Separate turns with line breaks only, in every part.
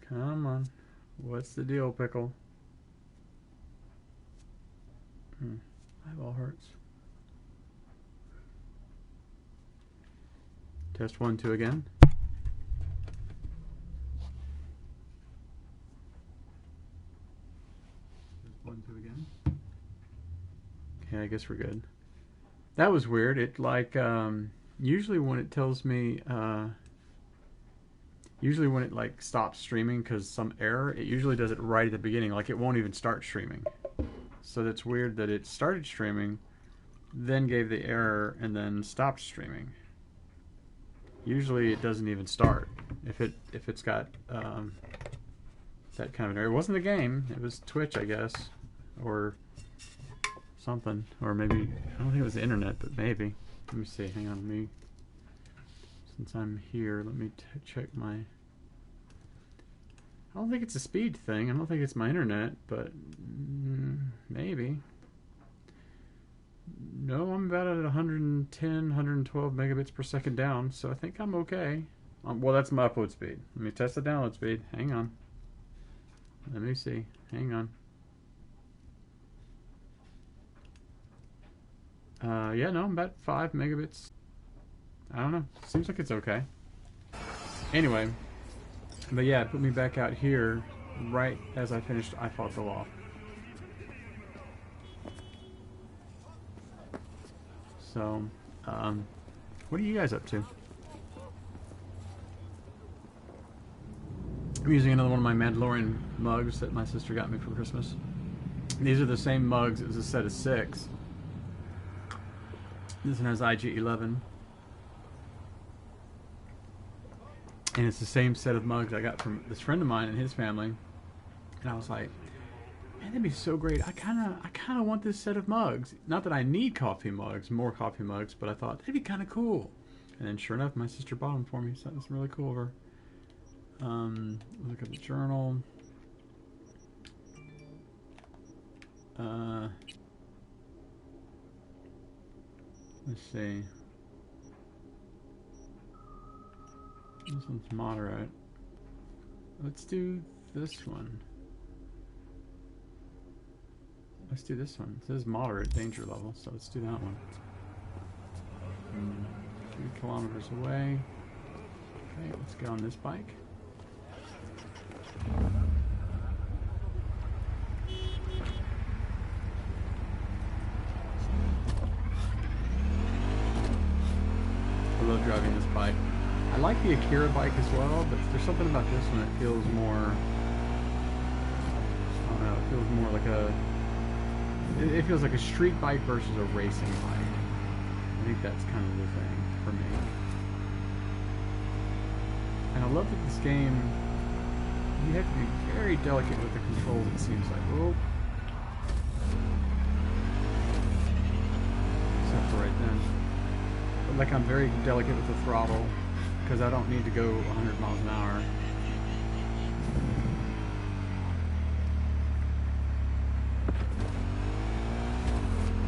Come on. What's the deal, Pickle? My eyeball hurts. Test 1, 2 again. Test 1, 2 again. Okay, I guess we're good. That was weird. It like usually when it tells me usually when it like stops streaming because some error, it usually does it right at the beginning. Like it won't even start streaming. So that's weird that it started streaming, then gave the error, and then stopped streaming. Usually it doesn't even start if it's got that kind of an error. It wasn't the game. It was Twitch, I guess, or something, or maybe I don't think it was the internet, but maybe. Let me see. Hang on, since I'm here, let me check my. I don't think it's a speed thing. I don't think it's my internet, but maybe. No, I'm about at 110, 112 megabits per second down, so I think I'm okay. Well, that's my upload speed. Let me test the download speed. Hang on. Let me see. Hang on. Yeah, no, I'm about 5 megabits. I don't know. Seems like it's okay. Anyway, but yeah, it put me back out here right as I finished I Fought the Law. So, what are you guys up to? I'm using another one of my Mandalorian mugs that my sister got me for Christmas. These are the same mugs. It was a set of 6. This one has IG-11. And it's the same set of mugs I got from this friend of mine and his family. And I was like, man, that'd be so great. I kind of want this set of mugs. Not that I need coffee mugs, more coffee mugs, but I thought that'd be kind of cool. And then sure enough, my sister bought them for me. So that was really cool of her. Look at the journal. Let's see. This one's moderate. Let's do this one. Let's do this one. It says moderate danger level, so let's do that one. 3 kilometers away. Okay, let's get on this bike. I love driving this bike. I like the Akira bike as well, but there's something about this one that feels more, I don't know, it feels more like it feels like a street bike versus a racing bike. I think that's kind of the thing for me. And I love that this game, you have to be very delicate with the controls, it seems like. Oh. Except for right then. But like I'm very delicate with the throttle, because I don't need to go 100 miles an hour.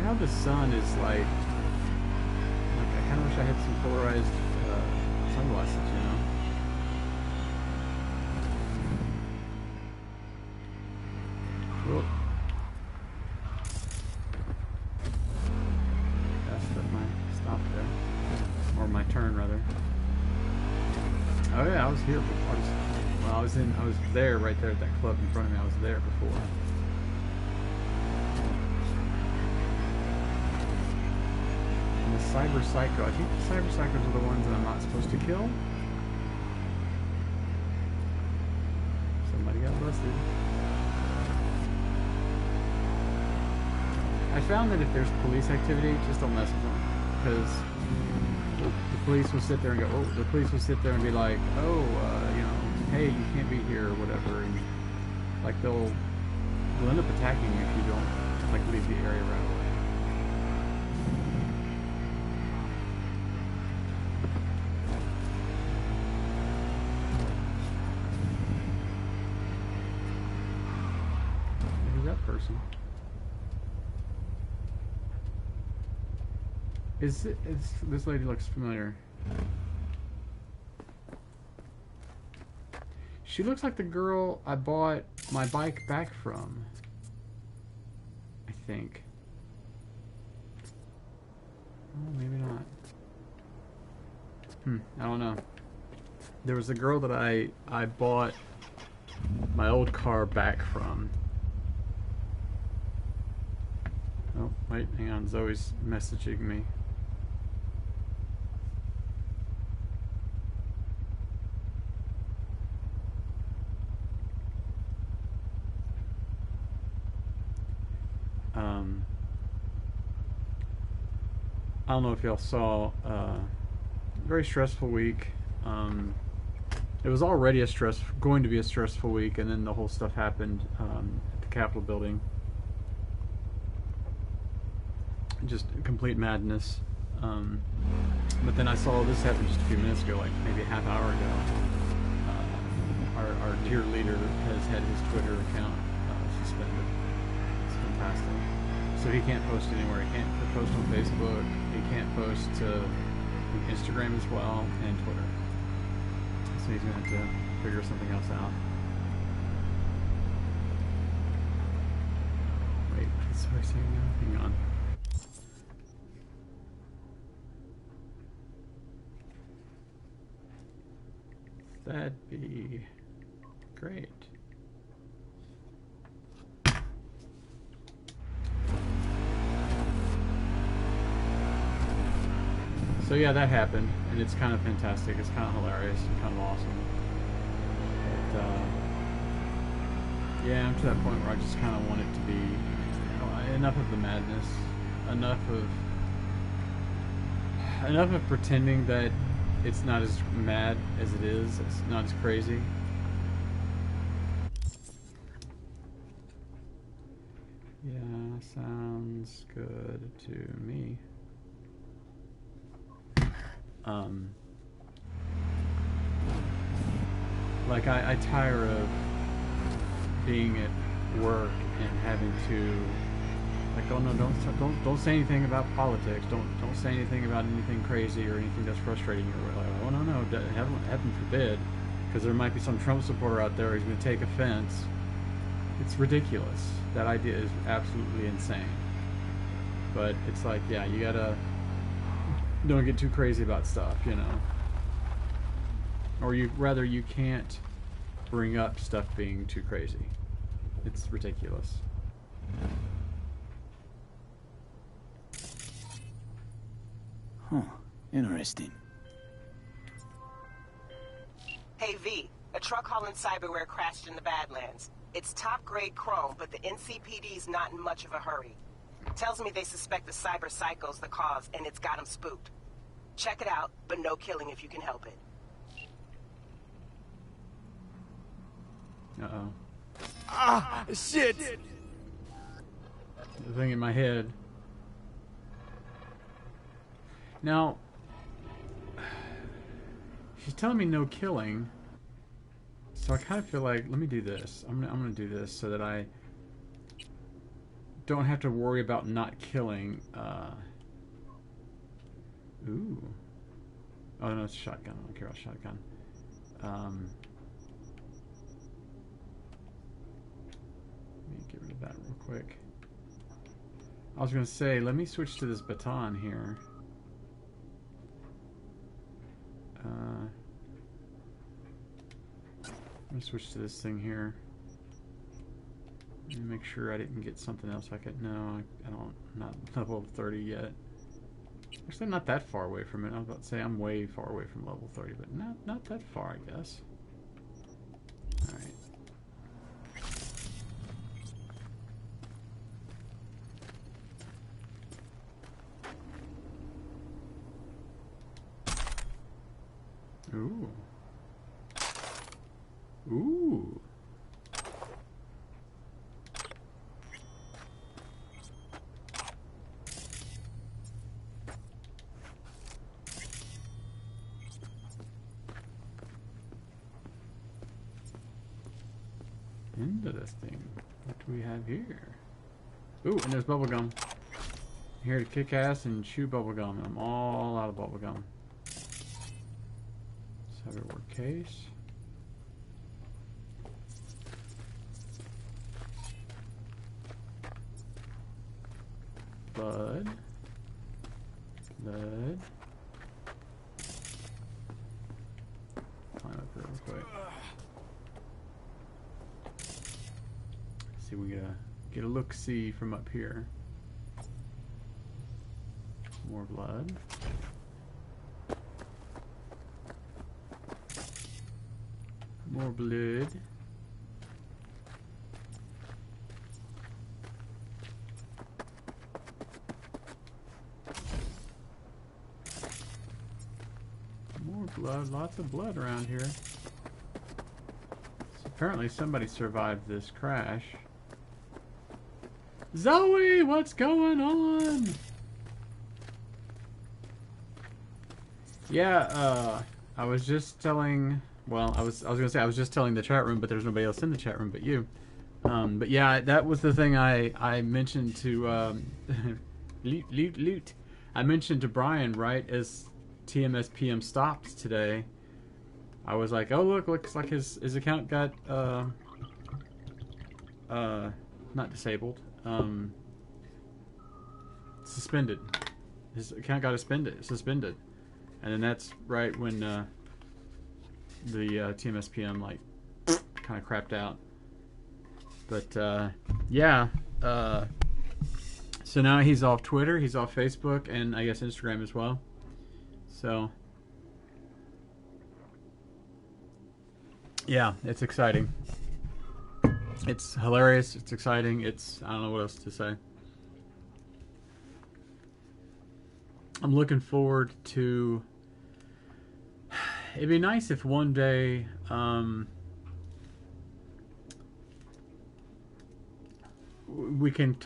Now the sun is like I kind of wish I had some polarized sunglasses, you know? Whoop. That's my stop there. Or my turn, rather. Oh yeah, I was here before. I was there, right there at that club in front of me. I was there before. And the Cyber Psycho. I think the Cyber Psychos are the ones that I'm not supposed to kill. Somebody got busted. I found that if there's police activity, just don't mess with them, because the police will sit there and go, oh, the police will sit there and be like, oh, you know, hey, you can't be here or whatever, and like they'll end up attacking you if you don't like leave the area right away. Who's that person? This lady looks familiar. She looks like the girl I bought my bike back from. I think. Oh, maybe not. I don't know. There was a girl that I bought my old car back from. Oh, wait, hang on. Zoe's messaging me. I don't know if y'all saw, very stressful week. It was already going to be a stressful week, and then the whole stuff happened at the Capitol building. Just complete madness. But then I saw this happen just a few minutes ago, like maybe a half hour ago. Our dear leader has had his Twitter account suspended. It's fantastic. So he can't post anywhere. He can't post on Facebook. He can't post to Instagram as well, and Twitter. So he's going to have to figure something else out. Wait, what's I saying now? Hang on. That'd be great. So yeah, that happened, and it's kind of fantastic. It's kind of hilarious and kind of awesome. But yeah, I'm to that point where I just kind of want it to be, you know, enough of the madness, enough of pretending that it's not as mad as it is. It's not as crazy. Yeah, sounds good to me. Like I tire of being at work and having to, like, oh no, don't say anything about politics. Don't say anything about anything crazy or anything that's frustrating you. Or like, oh no, heaven forbid, because there might be some Trump supporter out there who's going to take offense. It's ridiculous. That idea is absolutely insane. But it's like, yeah, you gotta don't get too crazy about stuff, you know. Or you can't bring up stuff being too crazy. It's ridiculous.
Huh. Interesting.
Hey V, a truck hauling cyberware crashed in the Badlands. It's top-grade chrome, but the NCPD's not in much of a hurry. Tells me they suspect the cyber psycho's the cause, and it's got them spooked. Check it out, but no killing if you can help it.
Uh-oh.
Ah, shit!
The thing in my head. Now, she's telling me no killing, so I kind of feel like, let me do this. I'm gonna do this so that I don't have to worry about not killing. Ooh. Oh no, it's a shotgun. I don't care about shotgun. Let me get rid of that real quick. I was gonna say, let me switch to this baton here. Let me switch to this thing here. Let me make sure I didn't get something else I could. No, I don't. I'm not level 30 yet. Actually, I'm not that far away from it. I was about to say I'm way far away from level 30, but not that far, I guess. All right. Ooh. Ooh. Into this thing. What do we have here? Ooh, and there's bubblegum. Here to kick ass and chew bubblegum. I'm all out of bubblegum. Cyberwork case. Blood. Blood. Climb up here real quick. See, we get a look-see from up here. More blood. More blood. More blood. Lots of blood around here. So apparently somebody survived this crash. Zoe, what's going on? Yeah, I was just telling, well, I was gonna say I was just telling the chat room, but there's nobody else in the chat room but you. But yeah, that was the thing I mentioned to Loot. I mentioned to Brian right as TMS PM stopped today. I was like, oh look, looks like his account got not disabled, suspended. His account got suspended. And then that's right when the TMS PM like kind of crapped out. But yeah, so now he's off Twitter, he's off Facebook, and I guess Instagram as well. So yeah, it's exciting. It's hilarious. It's exciting. It's, I don't know what else to say. I'm looking forward to. It'd be nice if one day we can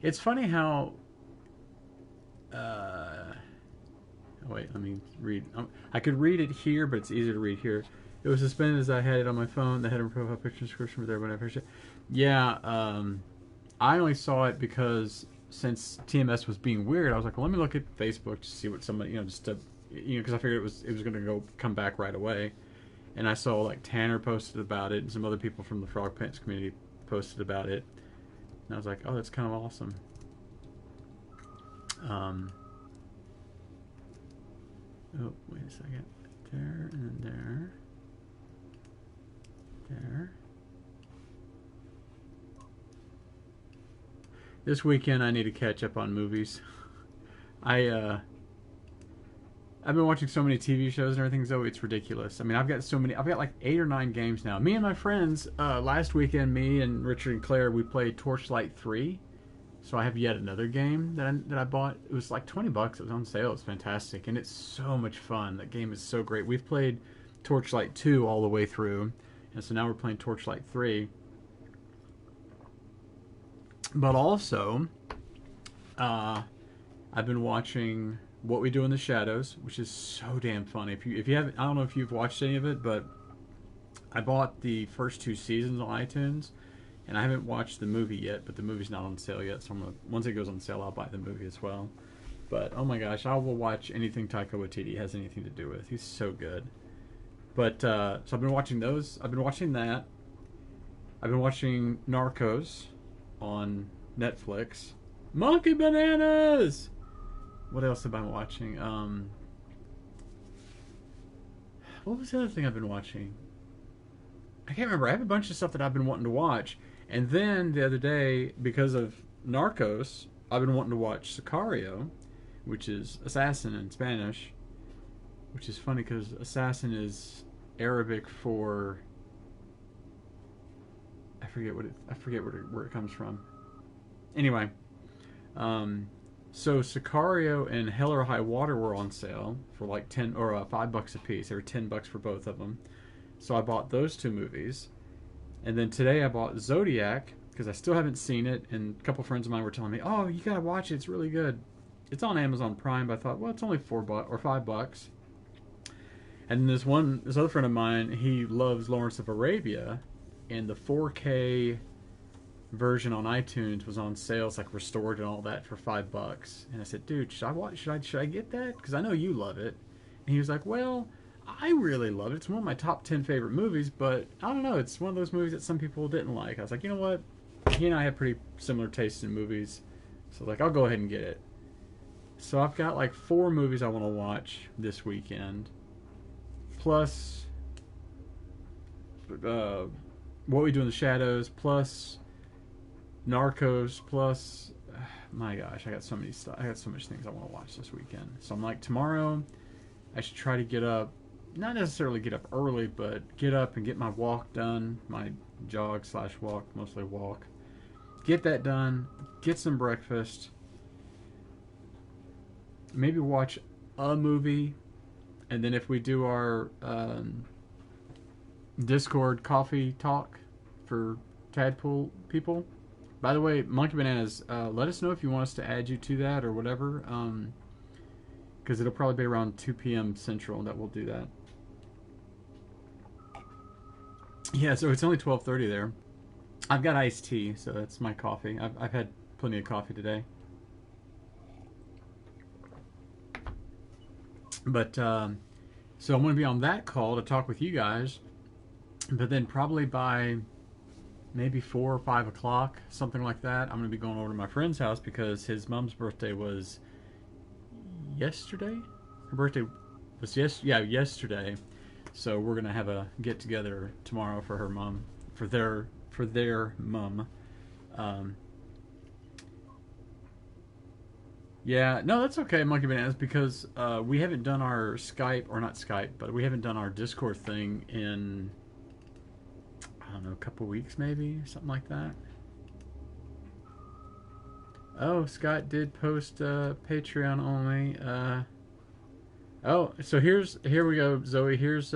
it's funny how wait, let me read. I could read it here, but it's easier to read here. It was suspended as I had it on my phone. The header and profile picture description were there when I first. Yeah, I only saw it because since TMS was being weird, I was like, well, let me look at Facebook to see what somebody, just to, because I figured it was going to come back right away. And I saw like Tanner posted about it, and some other people from the Frog Pants community posted about it. And I was like, oh, that's kind of awesome. Oh, wait a second. There and then there. There. This weekend I need to catch up on movies. I've been watching so many TV shows and everything, Zoe, it's ridiculous. I mean, I've got like 8 or 9 games now. Me and my friends, last weekend, me and Richard and Claire, we played Torchlight 3. So I have yet another game that I bought. It was like $20. It was on sale. It's fantastic, and it's so much fun. That game is so great. We've played Torchlight 2 all the way through, and so now we're playing Torchlight 3. But also, I've been watching What We Do in the Shadows, which is so damn funny. If you haven't, I don't know if you've watched any of it, but I bought the first 2 seasons on iTunes. And I haven't watched the movie yet, but the movie's not on sale yet, so once it goes on sale, I'll buy the movie as well. But, oh my gosh, I will watch anything Taika Waititi has anything to do with. He's so good. But, so I've been watching those. I've been watching that. I've been watching Narcos on Netflix. Monkey Bananas! What else have I been watching? What was the other thing I've been watching? I can't remember. I have a bunch of stuff that I've been wanting to watch. And then the other day, because of Narcos, I've been wanting to watch Sicario, which is assassin in Spanish. Which is funny because assassin is Arabic for, I forget where it comes from. Anyway, so Sicario and Hell or High Water were on sale for like $10 or $5 a piece. They were $10 for both of them. So I bought those 2 movies. And then today I bought Zodiac, because I still haven't seen it, and a couple friends of mine were telling me, oh, you gotta watch it, it's really good. It's on Amazon Prime, but I thought, well, it's only $4 or $5. And this other friend of mine, he loves Lawrence of Arabia, and the 4K version on iTunes was on sale, it's like restored and all that, for $5. And I said, dude, should I get that? Because I know you love it. And he was like, well, I really love it. It's one of my top 10 favorite movies, but I don't know. It's one of those movies that some people didn't like. I was like, you know what? He and I have pretty similar tastes in movies, So like, I'll go ahead and get it. So I've got like 4 movies I want to watch this weekend. Plus, What We Do in the Shadows. Plus, Narcos. Plus, my gosh, I got so many stuff. I got so much things I want to watch this weekend. So I'm like, tomorrow, I should try to get up. Not necessarily get up early, but get up and get my walk done. My jog/walk, mostly walk. Get that done. Get some breakfast. Maybe watch a movie. And then if we do our Discord coffee talk for Tadpool people. By the way, Monkey Bananas, let us know if you want us to add you to that or whatever. Because it'll probably be around 2 p.m. Central that we'll do that. Yeah, so it's only 12:30 there. I've got iced tea, so that's my coffee. I've had plenty of coffee today. But, so I'm going to be on that call to talk with you guys. But then probably by maybe 4 or 5 o'clock, something like that, I'm going to be going over to my friend's house because his mom's birthday was yesterday? Her birthday was yesterday. So we're going to have a get-together tomorrow for her mom, for their mom. Yeah, no, that's okay, Monkey Bananas, because we haven't done our Skype, or not Skype, but we haven't done our Discord thing in, I don't know, a couple weeks maybe, something like that. Oh, Scott did post Patreon only. Oh, so here we go, Zoe. Here's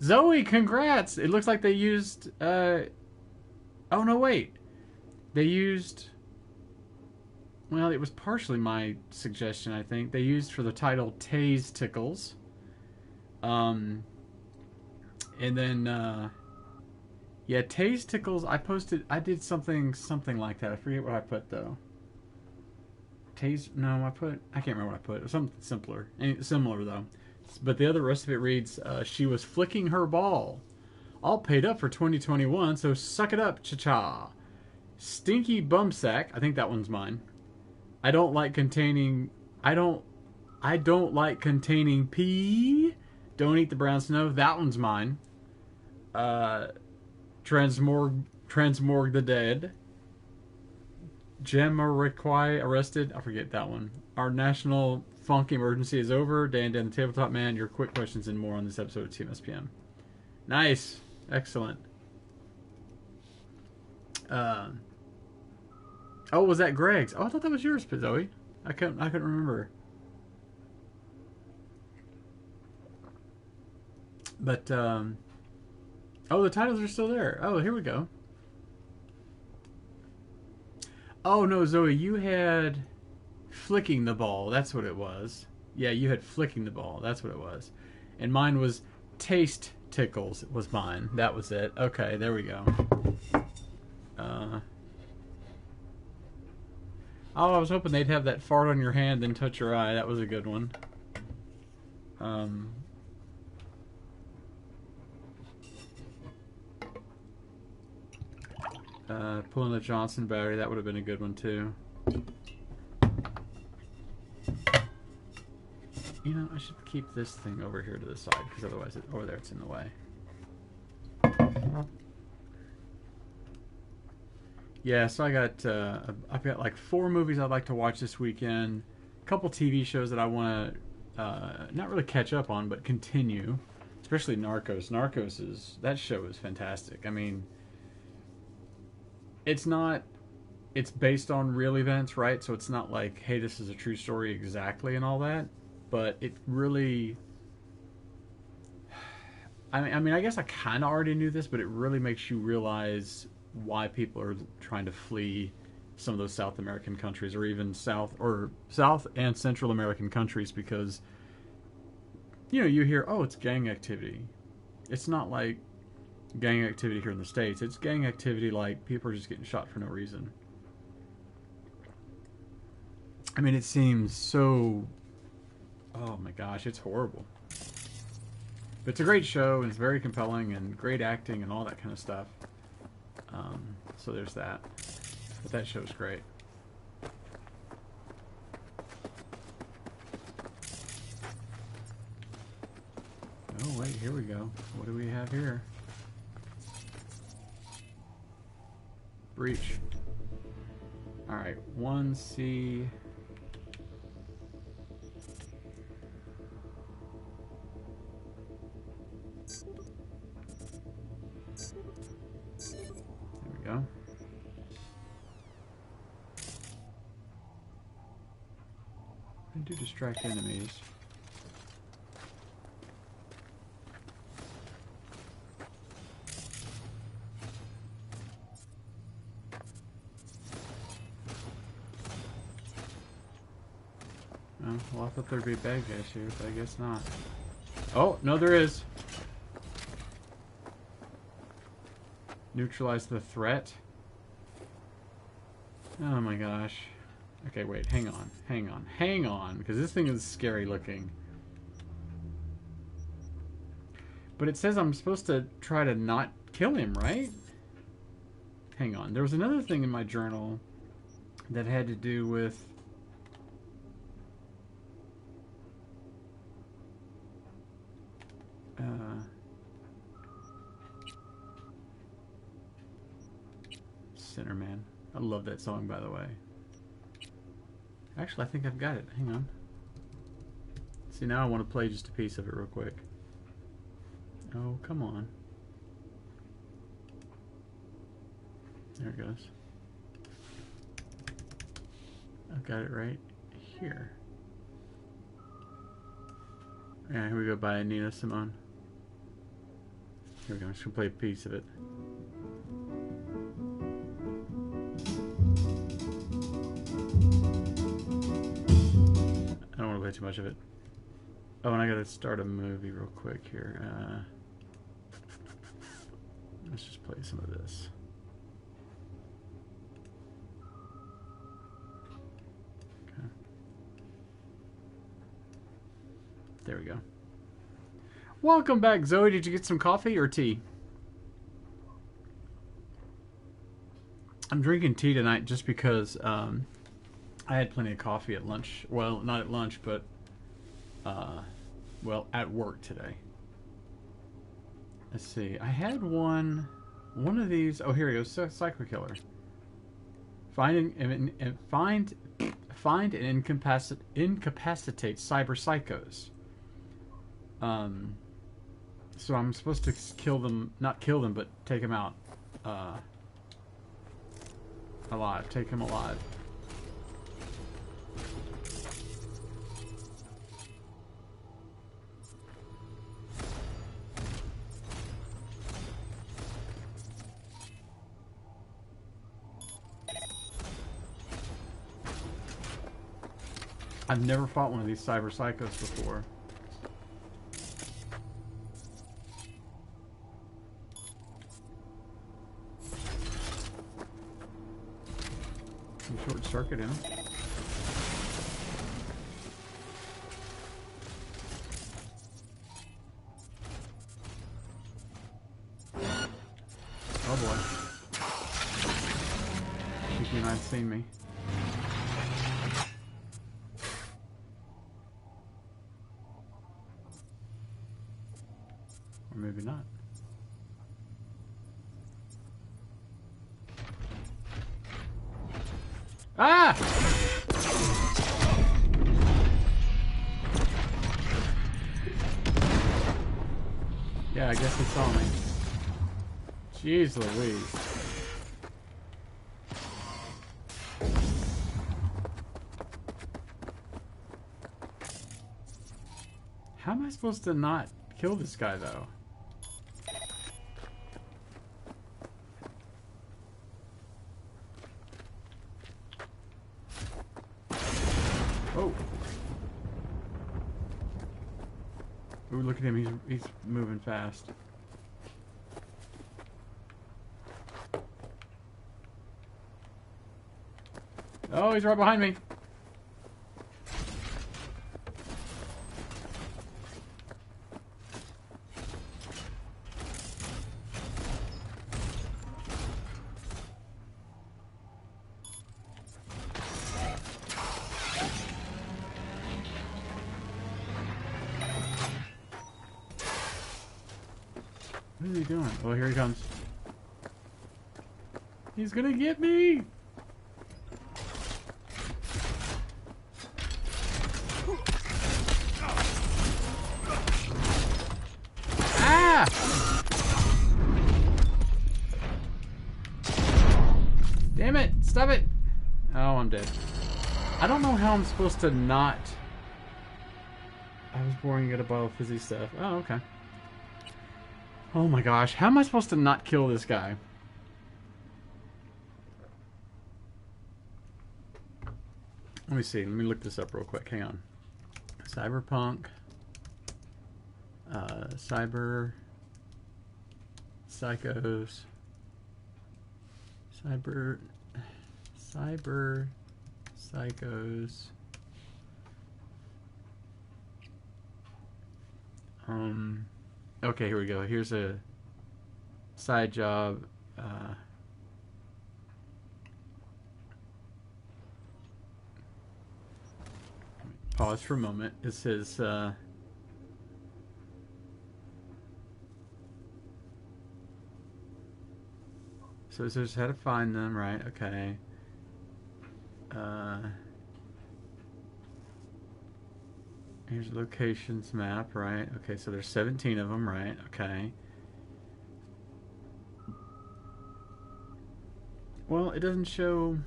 Zoe, congrats! It looks like they used oh no, wait. They used, well, it was partially my suggestion, I think. They used for the title Tay's Tickles. And then yeah, Tay's Tickles, I did something like that. I forget what I put though. I can't remember what I put. It was something similar though. But the other rest of it reads, she was flicking her ball. All paid up for 2021, so suck it up, cha-cha. Stinky Bumsack, I think that one's mine. I don't like containing pee. Don't eat the brown snow. That one's mine. Transmorg the Dead. Jamiroquai arrested. I forget that one. Our national funk emergency is over. Dan the Tabletop Man. Your quick questions and more on this episode of TMSPM. Nice. Excellent. Oh, was that Greg's? Oh, I thought that was yours, Zoe. I couldn't remember. But oh, the titles are still there. Oh, here we go. Oh no, Zoe, you had flicking the ball. That's what it was. Yeah, you had flicking the ball. That's what it was. And mine was taste tickles. Was mine. That was it. Okay, there we go. Oh, I was hoping they'd have that fart on your hand then touch your eye. That was a good one. Pulling the Johnson battery, that would have been a good one too. You know, I should keep this thing over here to the side because otherwise over there it's in the way. Yeah, so I've got like 4 movies I'd like to watch this weekend. A couple TV shows that I want to not really catch up on, but continue. Especially Narcos. That show is fantastic. I mean, it's based on real events, right? So it's not like, hey, this is a true story exactly and all that. But it really, I mean, I guess I kind of already knew this, but it really makes you realize why people are trying to flee some of those South American countries, or even South and Central American countries, because, you know, you hear, oh, it's gang activity. It's not like gang activity here in the States. It's gang activity like people are just getting shot for no reason. I mean, it seems so, oh my gosh, it's horrible. But it's a great show, and it's very compelling, and great acting, and all that kind of stuff. So there's that. But that show's great. Oh wait, here we go. What do we have here? Breach. Alright, 1C. There we go. And do distract enemies. Oh, well, I thought there'd be bad guys here, but I guess not. Oh, no, there is. Neutralize the threat. Oh my gosh. Okay, wait, hang on, because this thing is scary looking. But it says I'm supposed to try to not kill him, right? Hang on, there was another thing in my journal that had to do with... Sinnerman. I love that song, by the way. Actually, I think I've got it. Hang on. See, now I want to play just a piece of it real quick. Oh, come on. There it goes. I've got it right here. Yeah, here we go by Nina Simone. Here we go. I'm just going to play a piece of it. I don't want to play too much of it. Oh, and I gotta start a movie real quick here. Let's just play some of this. Okay. There we go. Welcome back, Zoe. Did you get some coffee or tea? I'm drinking tea tonight just because I had plenty of coffee at lunch. Well, not at lunch, but well, at work today. Let's see. I had one of these. Oh, here he goes. Psycho Killer. Find and incapacitate cyber psychos. So I'm supposed to kill them, not kill them, but take them out alive. Take them alive. I've never fought one of these cyber psychos before. Can short circuit him. Oh boy. I think you might have seen me. Or maybe not. Ah! Yeah, I guess he saw me. Jeez Louise. How am I supposed to not kill this guy, though? Oh. Ooh, look at him. He's moving fast. Oh, he's right behind me. What is he doing? Oh, here he comes. He's gonna get me! Ah! Damn it! Stop it! Oh, I'm dead. I don't know how I'm supposed to not... I was boring at a bottle of fizzy stuff. Oh, okay. Oh my gosh, how am I supposed to not kill this guy? Let me see, let me look this up real quick, hang on. Cyberpunk. Cyber... Psychos. Cyber Psychos. Okay, here we go. Here's a side job. Pause for a moment. It says, so it says how to find them, right? Okay. Here's the locations map, right? Okay, so there's 17 of them, right? Okay. Well, it doesn't show...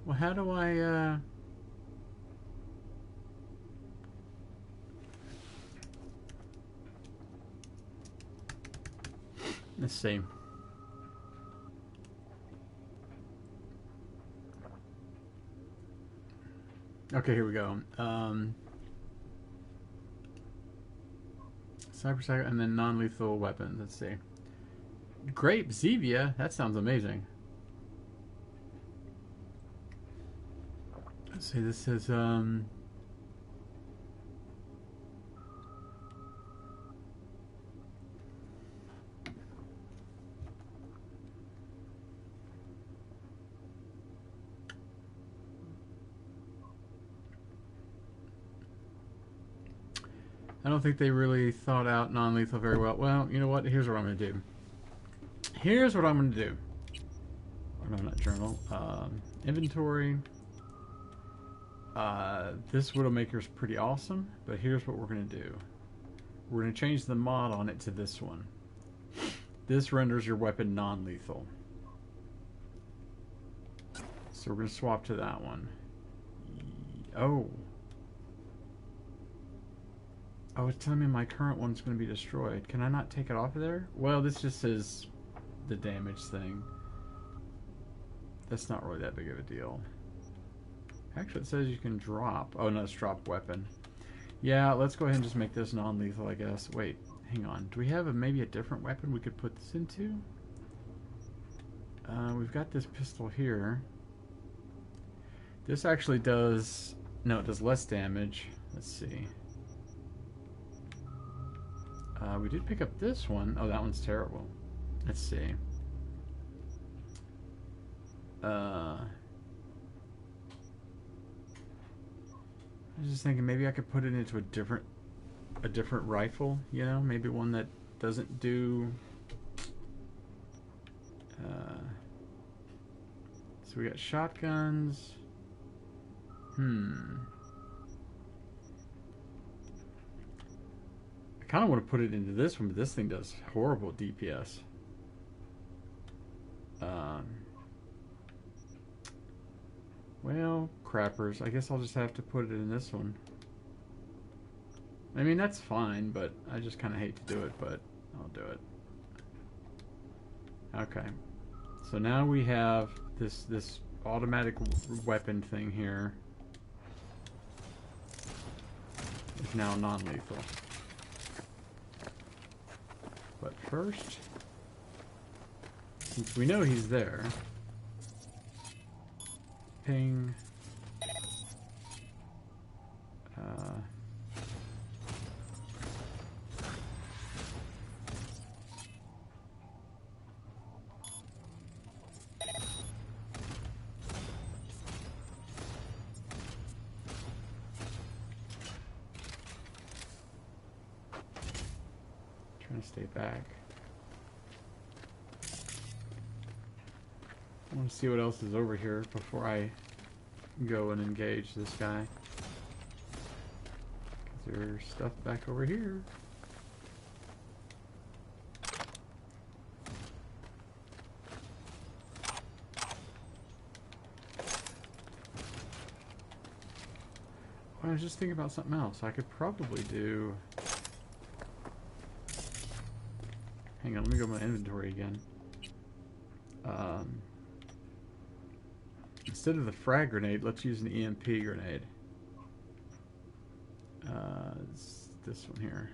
Well, how do I, Let's see. Okay, here we go. Cyber and then non-lethal weapons. Let's see. Grape Zevia. That sounds amazing. Let's see. This is I don't think they really thought out non-lethal very well. Well, you know what? Here's what I'm going to do. Here's what I'm going to do. Oh, no, not journal. Inventory. This Widowmaker's pretty awesome, but here's what we're going to do. We're going to change the mod on it to this one. This renders your weapon non-lethal. So we're going to swap to that one. Oh. Oh, it's telling me my current one's going to be destroyed. Can I not take it off of there? Well, this just says the damage thing. That's not really that big of a deal. Actually, it says you can drop. Oh, no, it's drop weapon. Yeah, let's go ahead and just make this non-lethal, I guess. Wait, hang on. Do we have maybe a different weapon we could put this into? We've got this pistol here. This actually does... No, it does less damage. Let's see. We did pick up this one. Oh, that one's terrible. Let's see. I was just thinking maybe I could put it into a different rifle, you know, maybe one that doesn't do so we got shotguns. I kind of want to put it into this one, but this thing does horrible DPS. Well, crappers. I guess I'll just have to put it in this one. I mean, that's fine, but I just kind of hate to do it, but I'll do it. Okay. So now we have this automatic weapon thing here. It's now non-lethal. But first, since we know he's there, ping. gonna stay back. I want to see what else is over here before I go and engage this guy. 'Cause there's stuff back over here. I was just thinking about something else. I could probably do... Hang on, let me go to my inventory again. Instead of the frag grenade, let's use an EMP grenade. It's this one here.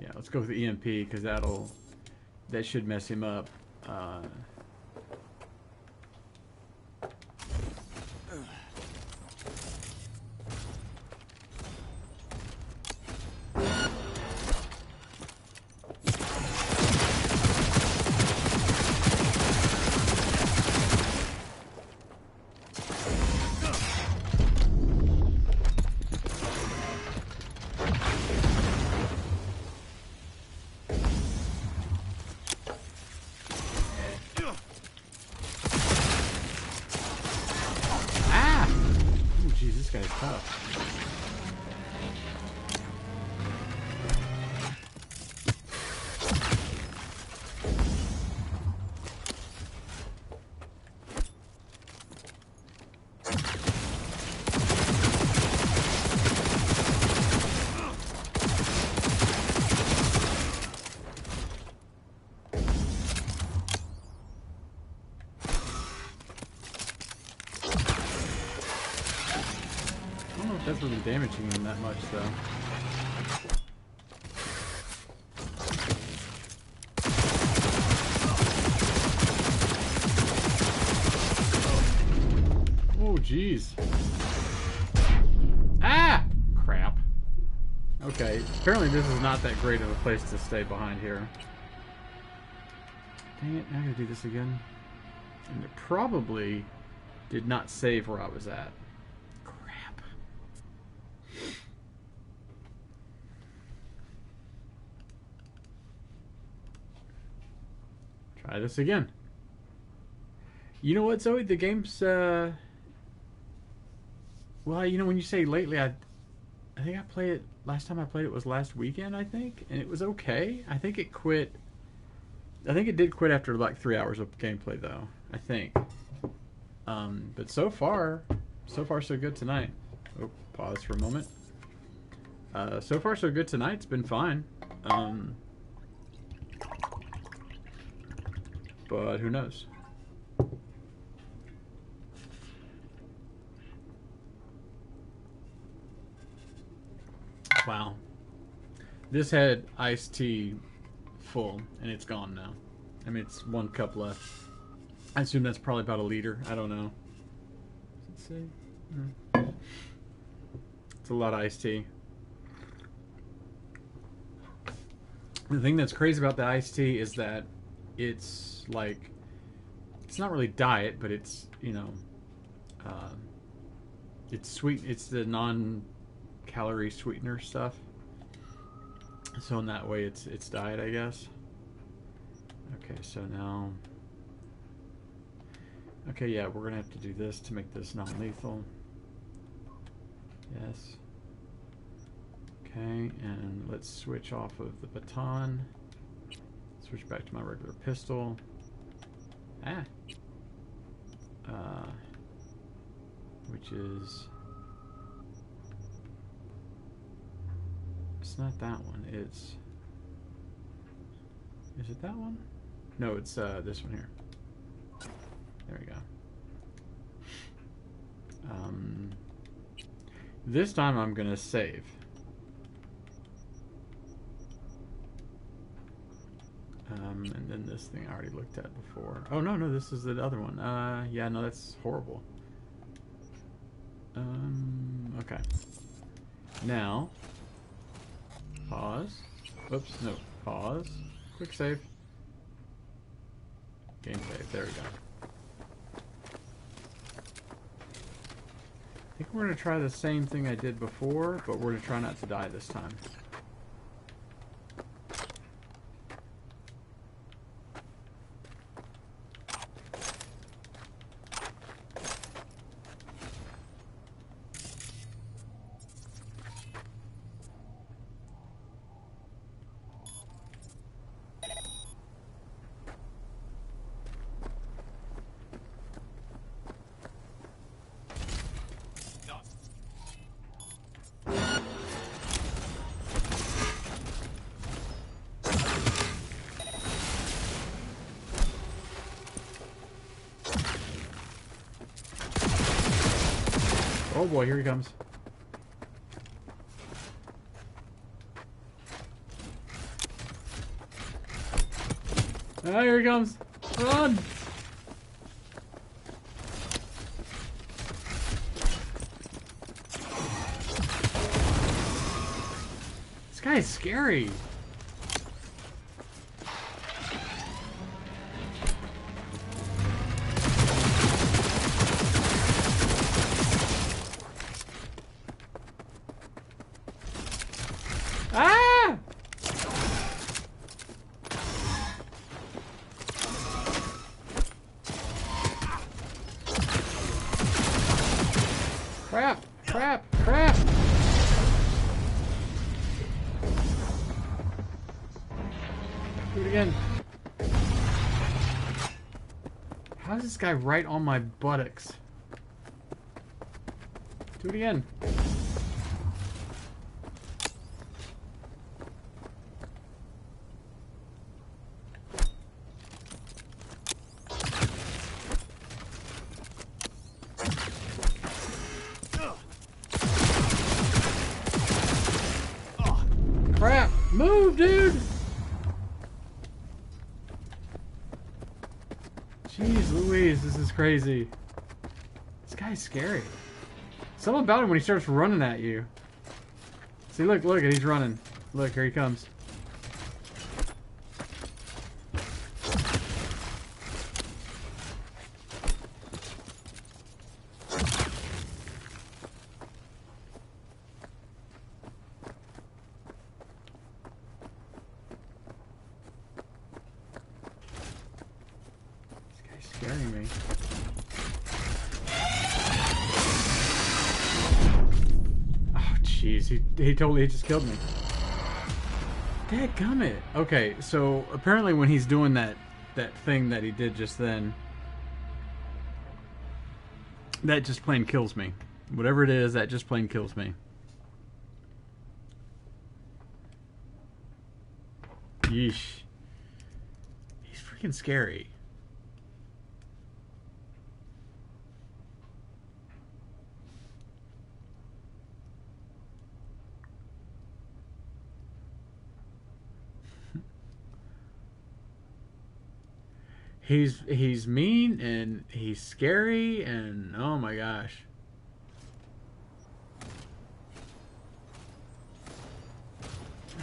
Yeah, let's go with the EMP because that should mess him up. That's really damaging him that much, though. Oh, jeez. Ah! Crap. Okay, apparently this is not that great of a place to stay behind here. Dang it, now I gotta do this again. And it probably did not save where I was at. Try this again. You know what, Zoe? The game's, well, you know, when you say lately, I think I played it, last time I played it was last weekend, I think, and it was okay. I think it quit, I think it did quit after like 3 hours of gameplay, though, I think. But so far so good tonight. Oh, pause for a moment. So far so good tonight. It's been fine. But who knows? Wow. This had iced tea full, and it's gone now. I mean, it's 1 cup left. I assume that's probably about a liter. I don't know. Does it say? It's a lot of iced tea. The thing that's crazy about the iced tea is that it's like, it's not really diet, but it's, you know, it's sweet. It's the non-calorie sweetener stuff. So in that way, it's diet, I guess. Okay, so now, okay, yeah, we're gonna have to do this to make this non-lethal. Yes. Okay, and let's switch off of the baton. Switch back to my regular pistol. Ah. Which is... It's not that one, it's... Is it that one? No, it's this one here. There we go. This time I'm gonna save. And then this thing I already looked at before. Oh, no, this is the other one. Yeah, no, that's horrible. Okay. Now, pause. Oops, no, pause. Quick save. Game save, there we go. I think we're going to try the same thing I did before, but we're going to try not to die this time. Oh boy, here he comes. Ah, here he comes. Run! This guy is scary. Ah! Crap! Crap! Crap! Do it again. How is this guy right on my buttocks? Do it again. Crap! Move, dude! Jeez Louise, this is crazy. This guy's scary. Something about him when he starts running at you. See, look, look, he's running. Look, here he comes. Scaring me. Oh, jeez. He totally just killed me. Dadgummit. Okay, so apparently when he's doing that thing that he did just then, that just plain kills me. Whatever it is, that just plain kills me. Yeesh. He's freaking scary. He's mean and he's scary and oh my gosh.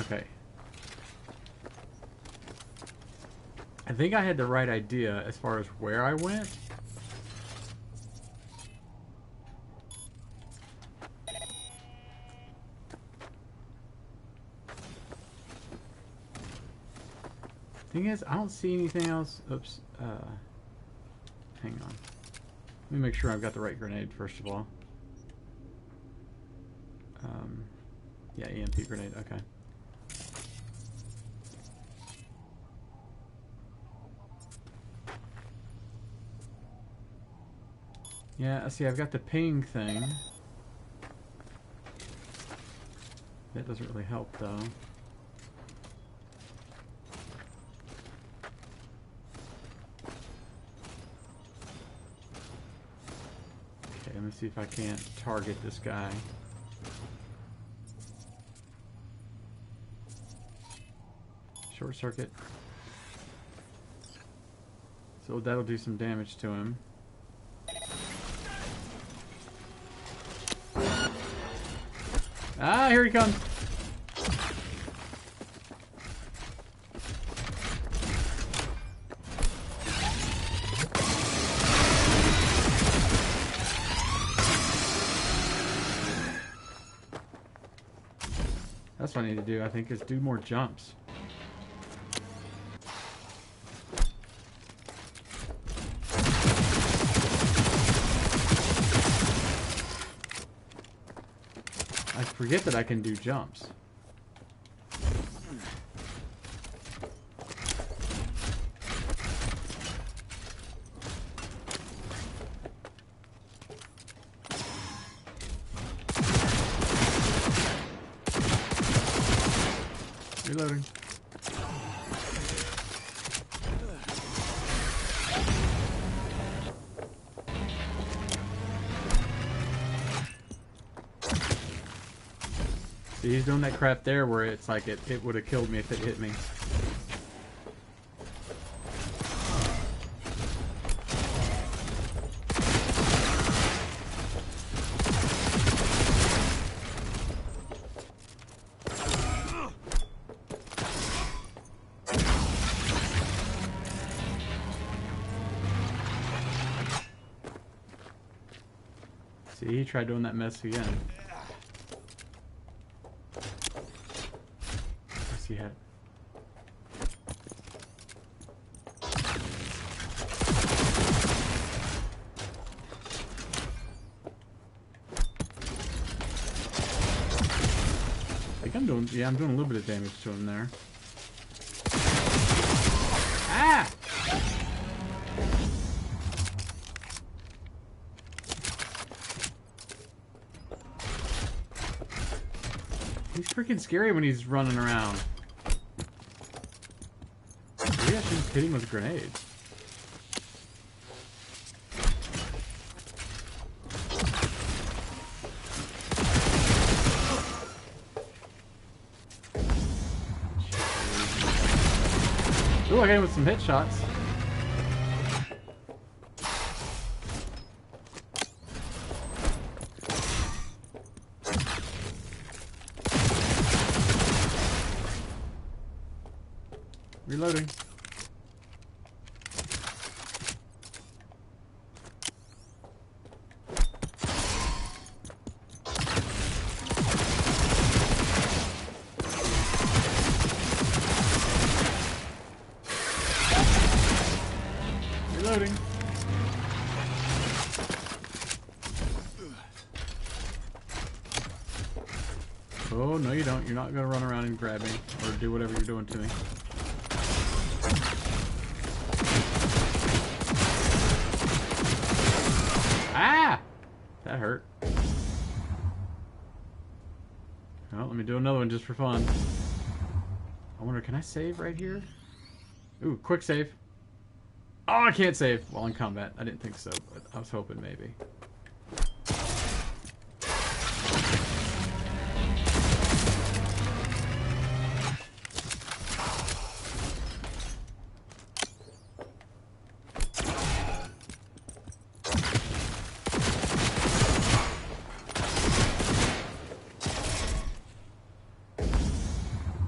Okay. I think I had the right idea as far as where I went. Thing is, I don't see anything else. Oops. Hang on. Let me make sure I've got the right grenade first of all. Yeah, EMP grenade. Okay. Yeah, see, I've got the ping thing. That doesn't really help though. Let me see if I can't target this guy. Short circuit. So that'll do some damage to him. Ah, here he comes. That's what I need to do, I think, is do more jumps. I forget that I can do jumps. Reloading. See, he's doing that crap there where it's like it would have killed me if it hit me. See, he tried doing that mess again. What's he had? I think I'm doing, yeah, I'm doing a little bit of damage to him there. Ah! He's freaking scary when he's running around. Maybe I should just hit him with grenades. Ooh, I got him with some hit shots. Reloading. Reloading. Oh, no you don't. You're not going to run around and grab me or do whatever you're doing to me. Ah! That hurt. Well, let me do another one just for fun. I wonder, can I save right here? Ooh, quick save. Oh, I can't save while in combat. I didn't think so, but I was hoping maybe.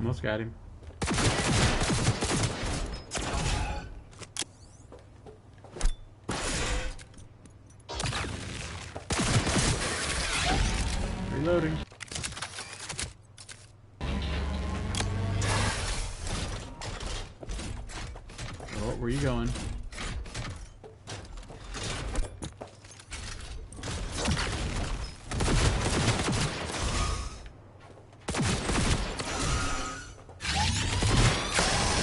Almost got him. Reloading. Oh, where are you going?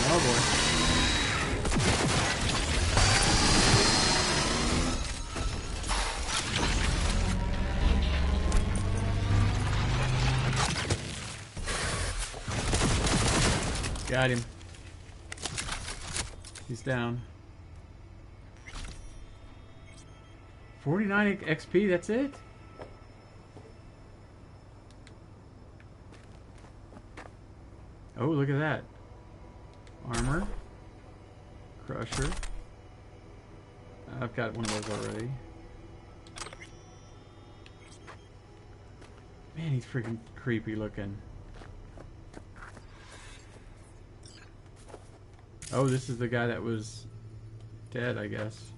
Oh boy. Got him. He's down. 49 XP, that's it? Oh, look at that. Armor. Crusher. I've got one of those already. Man, he's freaking creepy looking. Oh, this is the guy that was dead, I guess.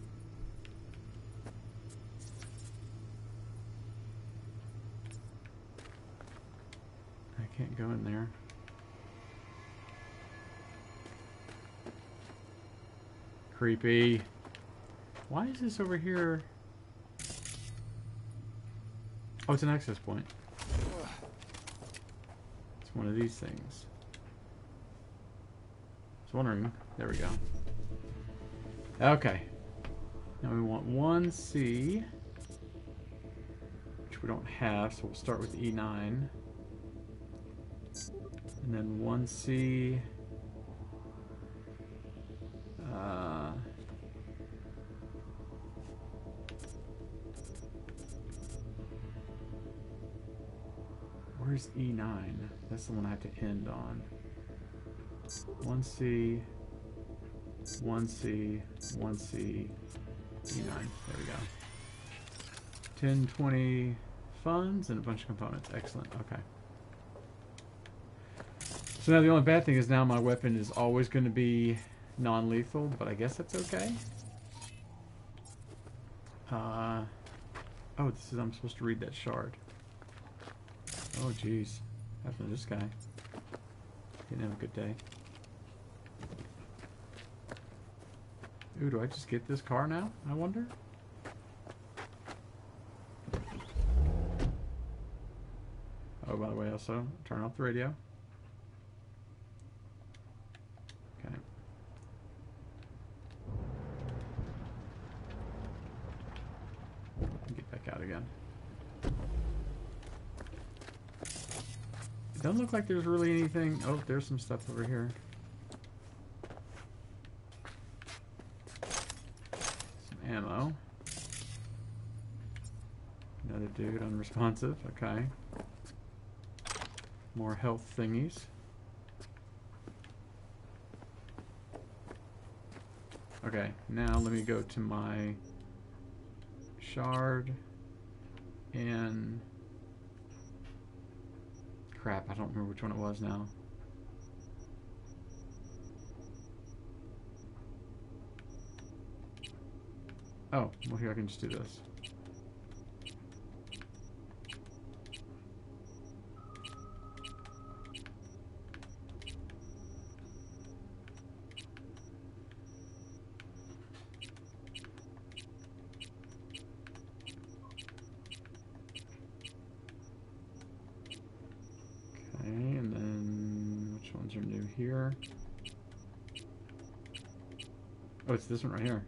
I can't go in there. Creepy. Why is this over here? Oh, it's an access point. It's one of these things. I was wondering. There we go. Okay. Now we want 1C, which we don't have, so we'll start with E9. And then 1C. Where's E9? That's the one I have to end on. 1C, 1C, 1C, E9. There we go. 1020 funds and a bunch of components. Excellent. Okay. So now the only bad thing is now my weapon is always going to be non-lethal, but I guess that's okay. Oh, this is, I'm supposed to read that shard. Oh, jeez. What happened to this guy? Didn't have a good day. Ooh, do I just get this car now? I wonder? Oh, by the way, also, turn off the radio. Okay. Get back out again. It doesn't look like there's really anything. Oh, there's some stuff over here. Some ammo. Another dude unresponsive. Okay. More health thingies. Okay, now let me go to my shard and crap, I don't remember which one it was now. Oh, well here I can just do this. Here. Oh, it's this one right here.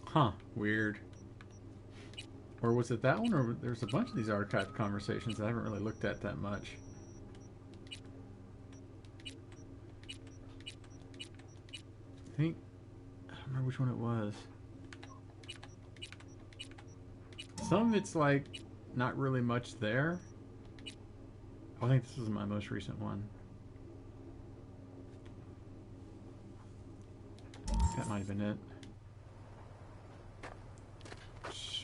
Huh, weird. Or was it that one? Or there's a bunch of these archived conversations that I haven't really looked at that much. I think... I don't remember which one it was. Some of it's like not really much there. Oh, I think this was my most recent one. That might have been it.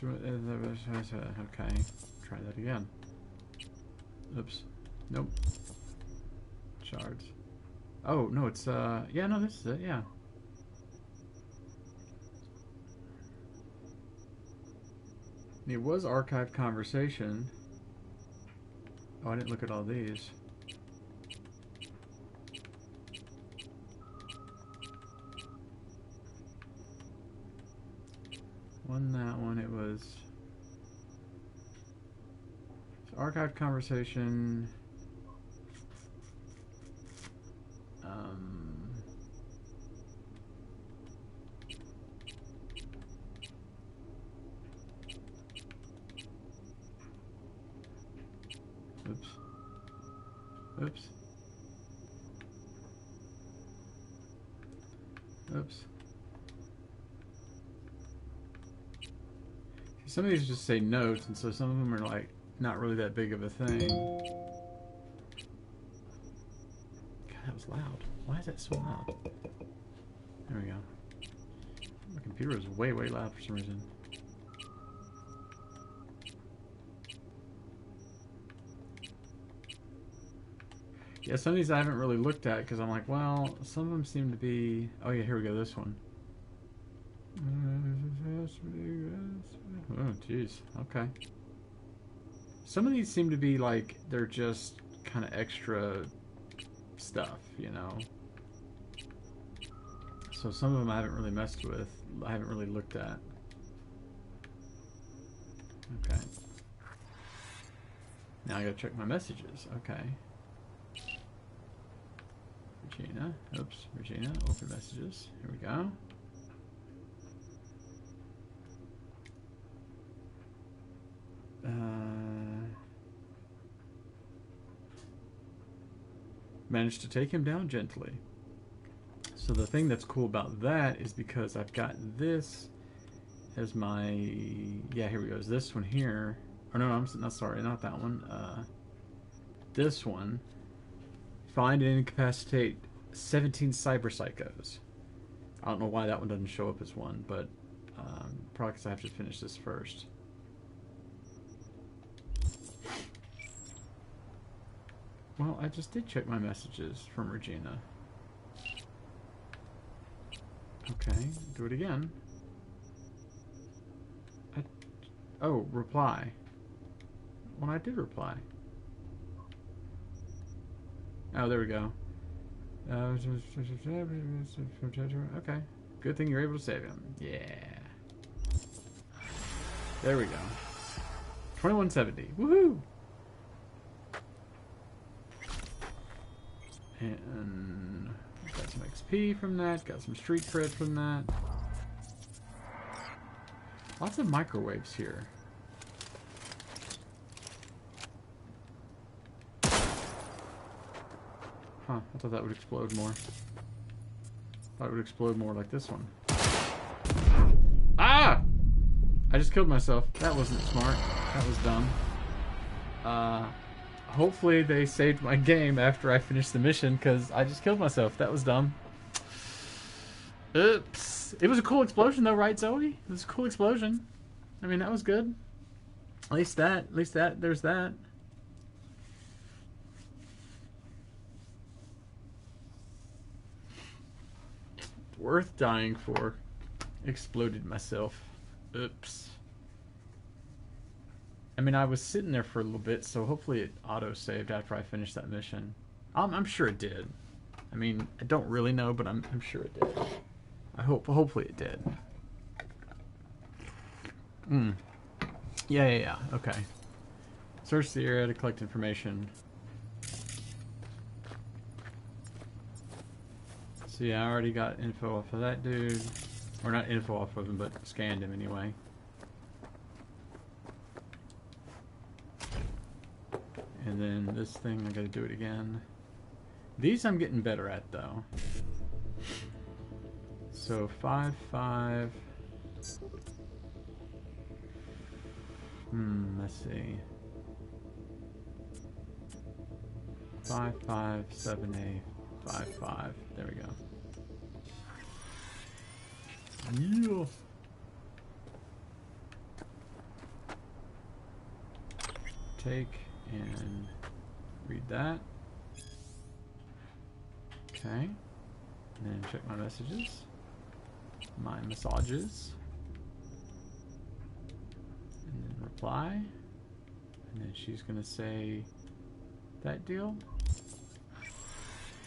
Okay, try that again. Oops. Nope. Shards. Oh, no, it's, yeah, no, this is it, yeah. It was archived conversation. Oh, I didn't look at all these. That one, it was archived conversation. Oops. Oops. Oops. Some of these just say notes, and so some of them are like not really that big of a thing. God, that was loud. Why is that so loud? There we go. My computer is way, way loud for some reason. Yeah, some of these I haven't really looked at because I'm like, well, some of them seem to be... Oh yeah, here we go, this one. Oh, jeez. Okay. Some of these seem to be like they're just kind of extra stuff, you know. So some of them I haven't really messed with. I haven't really looked at. Okay. Now I gotta check my messages. Okay. Regina. Oops. Regina. Open messages. Here we go. Managed to take him down gently. So the thing that's cool about that is because I've got this as my... Yeah, here we go. Is this one here. Oh, no, I'm not sorry. Not that one. This one. Find and incapacitate 17 cyber psychos. I don't know why that one doesn't show up as one, but probably because I have to finish this first. Well, I just did check my messages from Regina. Okay, do it again. Oh, reply. Well, I did reply. Oh, there we go. Okay. Good thing you're able to save him. Yeah. There we go. 2170. Woohoo! And got some XP from that. Got some street cred from that. Lots of microwaves here. Huh, I thought that would explode more. Thought it would explode more like this one. Ah! I just killed myself. That wasn't smart. That was dumb. Hopefully they saved my game after I finished the mission, because I just killed myself. That was dumb. Oops. It was a cool explosion though, right, Zoe? It was a cool explosion. I mean, that was good. At least that, there's that. Worth dying for. Exploded myself. Oops. I mean, I was sitting there for a little bit, so hopefully it auto-saved after I finished that mission. I'm sure it did. I mean, I don't really know, but I'm sure it did. Hopefully it did. Yeah. Okay. Search the area to collect information. So yeah, I already got info off of that dude. Or not info off of him, but scanned him anyway. And then this thing, I gotta do it again. These I'm getting better at though. So 5-5. Let's see. 5-5-7-8. 5-5. There we go. Yeah. Take and read that. Okay. And then check my messages. My massages. And then reply. And then she's gonna say that deal.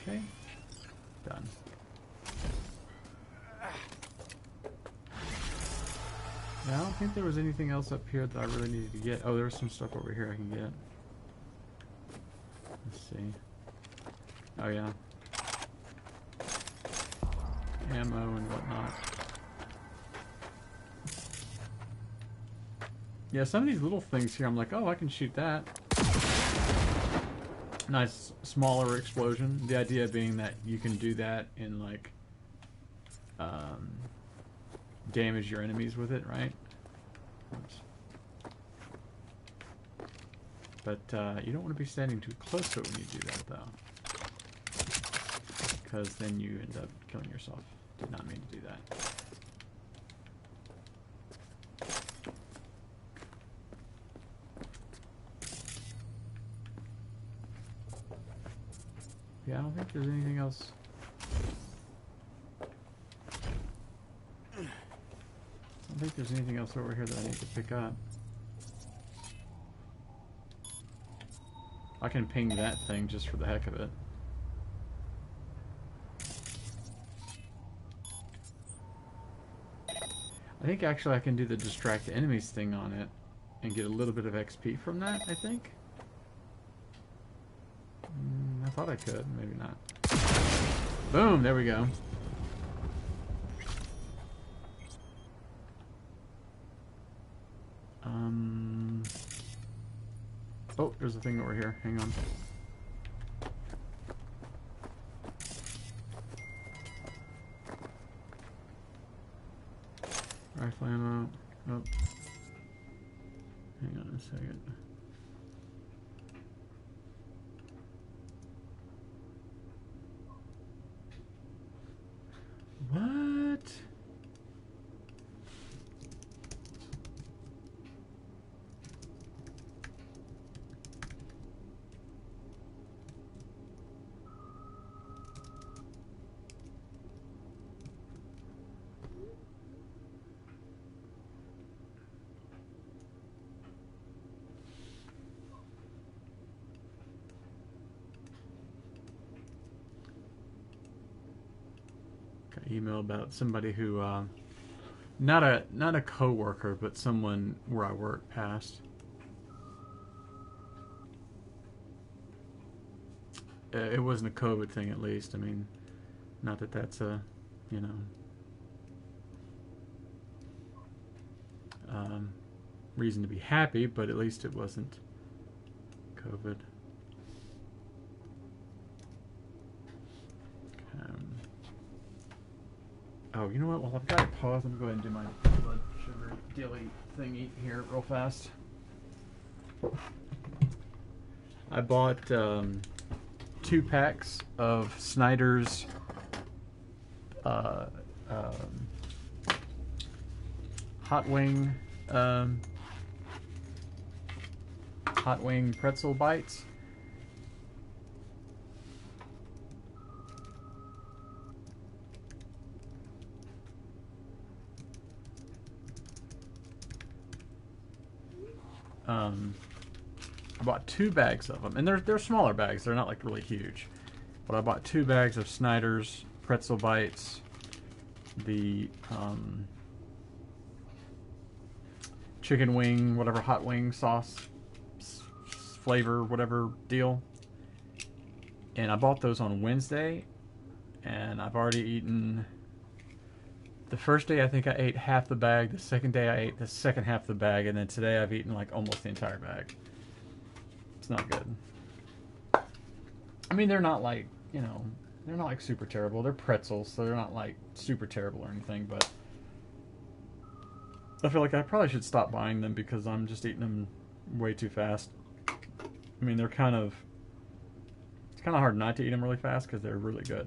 Okay. Done. Yeah, I don't think there was anything else up here that I really needed to get. Oh, there was some stuff over here I can get. Let's see. Oh, yeah. Ammo and whatnot. Yeah, some of these little things here, I'm like, oh, I can shoot that. Nice, smaller explosion. The idea being that you can do that and, like, damage your enemies with it, right? Oops. But you don't want to be standing too close to it when you do that, though. Because then you end up killing yourself. Did not mean to do that. Yeah, I don't think there's anything else. I don't think there's anything else over here that I need to pick up. I can ping that thing just for the heck of it. I think actually I can do the distract enemies thing on it and get a little bit of XP from that, I think. I thought I could, maybe not. Boom, there we go. Oh, there's a thing over here. Hang on. Rifle ammo. Oh. Hang on a second. What? Got an email about somebody who, not a coworker, but someone where I work passed. It wasn't a COVID thing, at least. I mean, not that that's a, you know, reason to be happy, but at least it wasn't COVID. Oh, you know what? Well, I've got to pause. I'm going to go ahead and do my blood sugar daily thingy here real fast. I bought 2 packs of Snyder's hot wing pretzel bites. I bought 2 bags of them, and they're smaller bags. They're not like really huge, but I bought 2 bags of Snyder's pretzel bites, the chicken wing, whatever hot wing sauce flavor, whatever deal. And I bought those on Wednesday, and I've already eaten. The first day I think I ate half the bag. The second day I ate the second half of the bag, and then today I've eaten like almost the entire bag. It's not good. I mean, they're not like, you know, they're not like super terrible. They're pretzels, so they're not like super terrible or anything, but I feel like I probably should stop buying them because I'm just eating them way too fast. I mean, it's kind of hard not to eat them really fast because they're really good.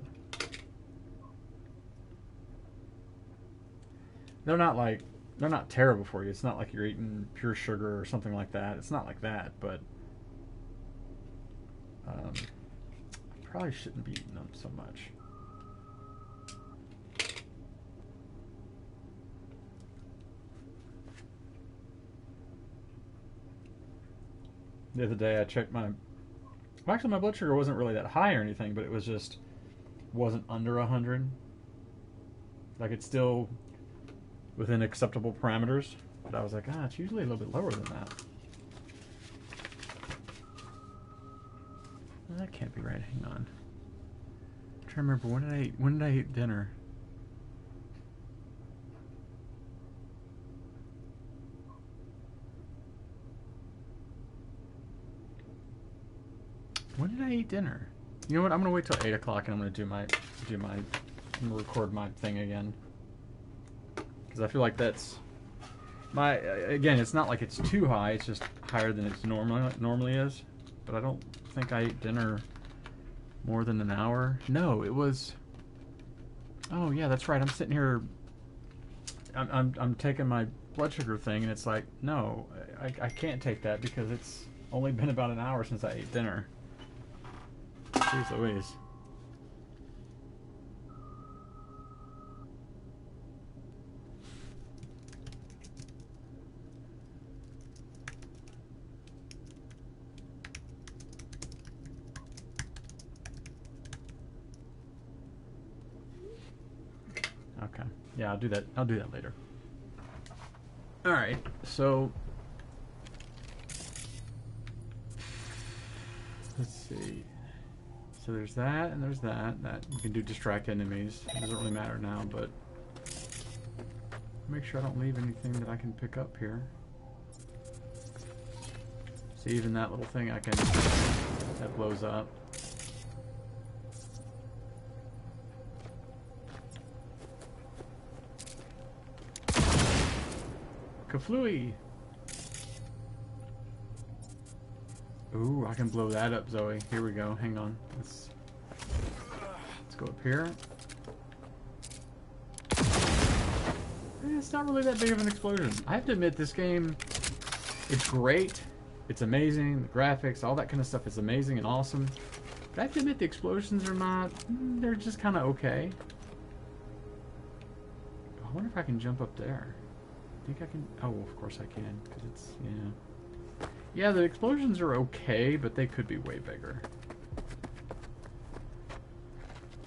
They're not terrible for you. It's not like you're eating pure sugar or something like that. It's not like that, but I probably shouldn't be eating them so much. The other day I checked my... Well, actually, my blood sugar wasn't really that high or anything, but it was just... wasn't under 100. Like, it's still within acceptable parameters. But I was like, it's usually a little bit lower than that. Well, that can't be right. Hang on. I'm trying to remember, when did I eat dinner? When did I eat dinner? You know what? I'm gonna wait till 8 o'clock and I'm gonna I'm gonna record my thing again. Because I feel like that's again, it's not like it's too high, it's just higher than it's normally is. But I don't think I ate dinner more than an hour. No, it was... Oh yeah, that's right. I'm sitting here, I'm taking my blood sugar thing, and it's like, no, I can't take that because it's only been about an hour since I ate dinner. Jeez Louise. Okay. Yeah, I'll do that. I'll do that later. All right. So let's see. So there's that, and there's that. That you can do distract enemies. It doesn't really matter now, but make sure I don't leave anything that I can pick up here. See, even that little thing that blows up. Kaflooey! Ooh, I can blow that up, Zoe. Here we go. Hang on. Let's go up here. It's not really that big of an explosion. I have to admit, this game, it's great. It's amazing. The graphics, all that kind of stuff is amazing and awesome. But I have to admit, the explosions are not... They're just kind of okay. I wonder if I can jump up there. I think I can... Oh, of course I can. Because it's... Yeah. Yeah, the explosions are okay, but they could be way bigger.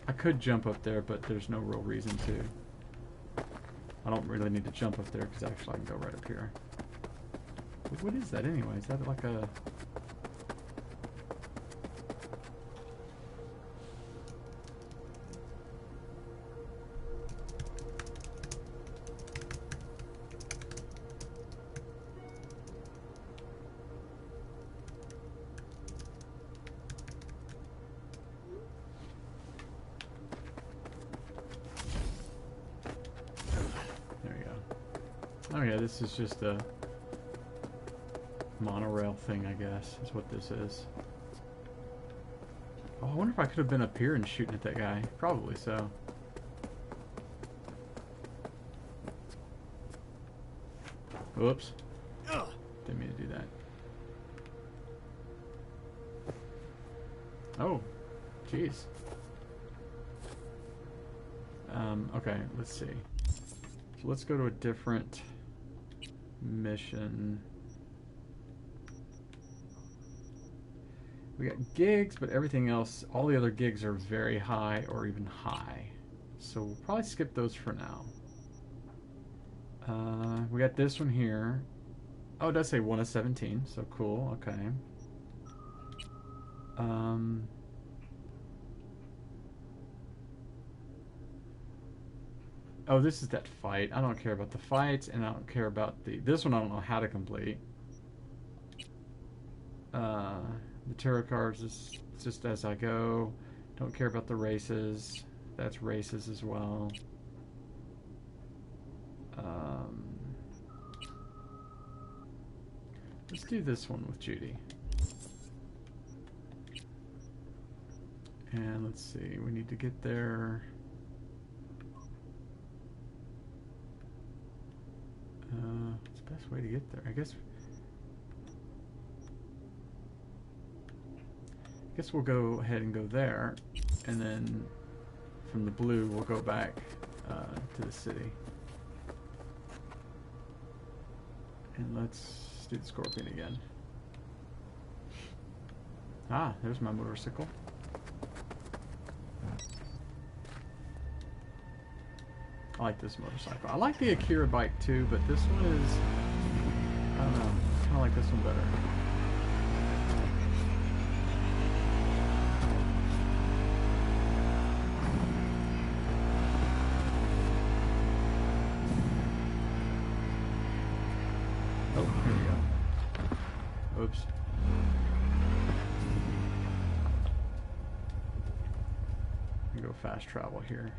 I could jump up there, but there's no real reason to. I don't really need to jump up there, because actually I can go right up here. What is that anyway? Is that like a... Oh yeah, this is just a monorail thing, I guess, is what this is. Oh, I wonder if I could have been up here and shooting at that guy. Probably so. Whoops. Didn't mean to do that. Oh, jeez. Okay, let's see. So let's go to a different mission. We got gigs, but everything else, all the other gigs are very high or even high. So we'll probably skip those for now. We got this one here. Oh, it does say 1 of 17, so cool, okay. Oh, this is that fight. I don't care about the fights, and I don't care about the... This one I don't know how to complete. The tarot cards is just as I go. Don't care about the races. That's races as well. Let's do this one with Judy. And let's see, we need to get there. What's the best way to get there? I guess we'll go ahead and go there, and then from the blue we'll go back to the city. And let's do the scorpion again. Ah, there's my motorcycle. I like this motorcycle. I like the Akira bike too, but this one is, I don't know, I kind of like this one better. Oh, here we go. Oops. I'm gonna go fast travel here.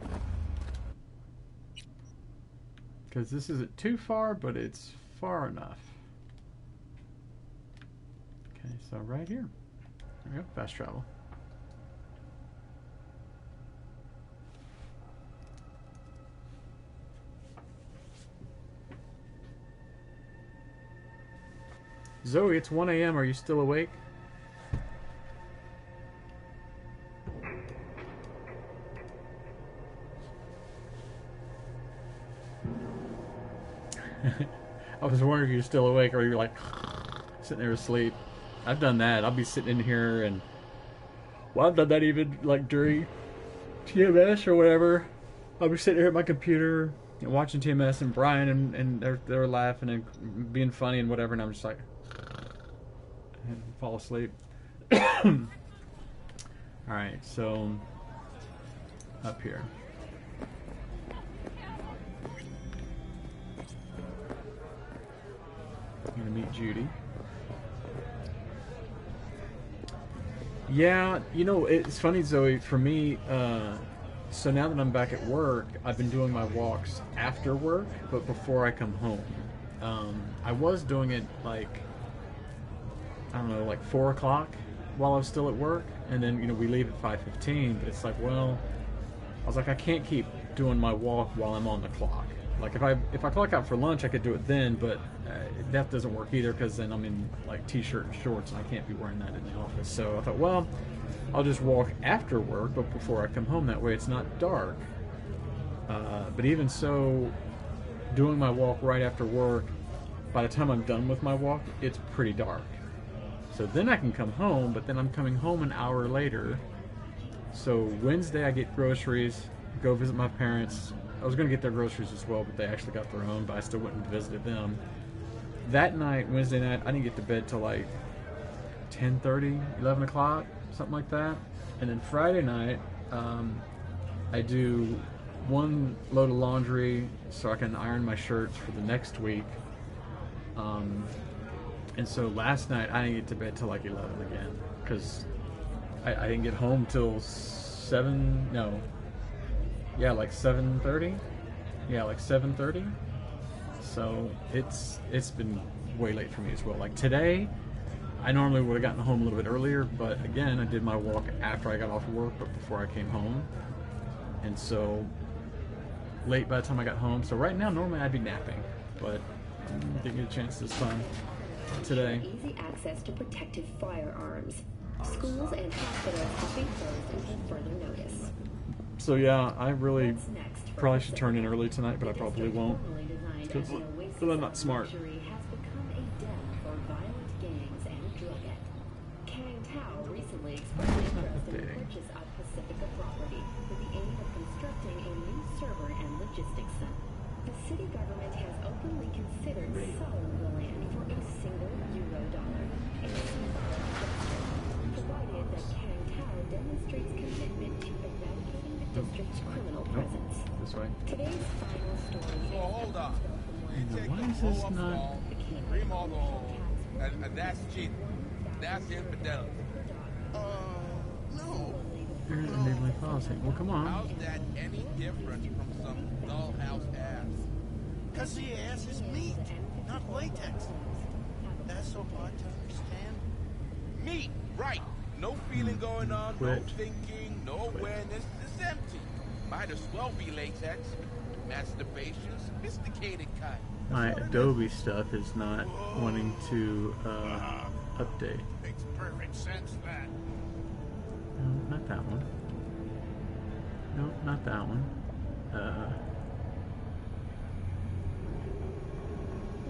Because this isn't too far, but it's far enough. Okay, so right here. There we go, fast travel. Zoe, it's 1 a.m. Are you still awake? I was wondering if you're still awake or you're like sitting there asleep. I've done that. I'll be sitting in here and... Well, I've done that even like during TMS or whatever. I'll be sitting here at my computer and watching TMS and Brian and they're laughing and being funny and whatever, and I'm just like... and fall asleep. Alright, so... up here. I'm gonna meet Judy. Yeah, it's funny, Zoe. For me, so now that I'm back at work, I've been doing my walks after work, but before I come home. I was doing it like, I don't know, like 4 o'clock while I was still at work, and then we leave at 5:15. But it's like, well, I was like, I can't keep doing my walk while I'm on the clock. Like if I clock out for lunch, I could do it then, but that doesn't work either because then I'm in like t-shirt and shorts, and I can't be wearing that in the office. So I thought, well, I'll just walk after work, but before I come home. That way, it's not dark. But even so, doing my walk right after work, by the time I'm done with my walk, it's pretty dark. So then I can come home, but then I'm coming home an hour later. So Wednesday I get groceries, go visit my parents. I was going to get their groceries as well, but they actually got their own, but I still went and visited them. That night, Wednesday night, I didn't get to bed till like 10:30, 11 o'clock, something like that. And then Friday night, I do one load of laundry so I can iron my shirts for the next week. And so last night, I didn't get to bed till like 11 again, because I didn't get home till 7, no. Yeah, like 7:30. Yeah, like 7:30. So it's been way late for me as well. Like today, I normally would have gotten home a little bit earlier, but again, I did my walk after I got off work, but before I came home. And so late by the time I got home. So right now, normally I'd be napping, but I didn't get a chance this time today.
Easy access to protective firearms. Schools and hospitals have been closed until further notice.
So yeah, I really probably should turn in early tonight, but I probably won't, because I'm not smart.
Has become a den for violent gangs and drug addicts. Kang Tao recently expressed interest in the purchase of Pacifica property with the aim of constructing a new server and logistics center. The city government has openly considered selling the land for a single euro-dollar, a symbolic gesture, provided that Kang Tao demonstrates commitment to eradicating the district's criminal presence.
This way.
Today's final story.
So hold on.
Why is this not?
Remodel. And that's cheating. That's infidelity. No.
Here's enabling policy. Well, come on.
How's that any different from some dollhouse ass?
Because the ass is meat, not latex. That's so hard to understand.
Meat, right. No feeling going on,
Quit.
no thinking, no awareness. It's empty. Might as well be latex. Masturbation, sophisticated kind.
My Adobe stuff is not wanting to update.
Makes perfect sense, that.
No, not that one. No, not that one.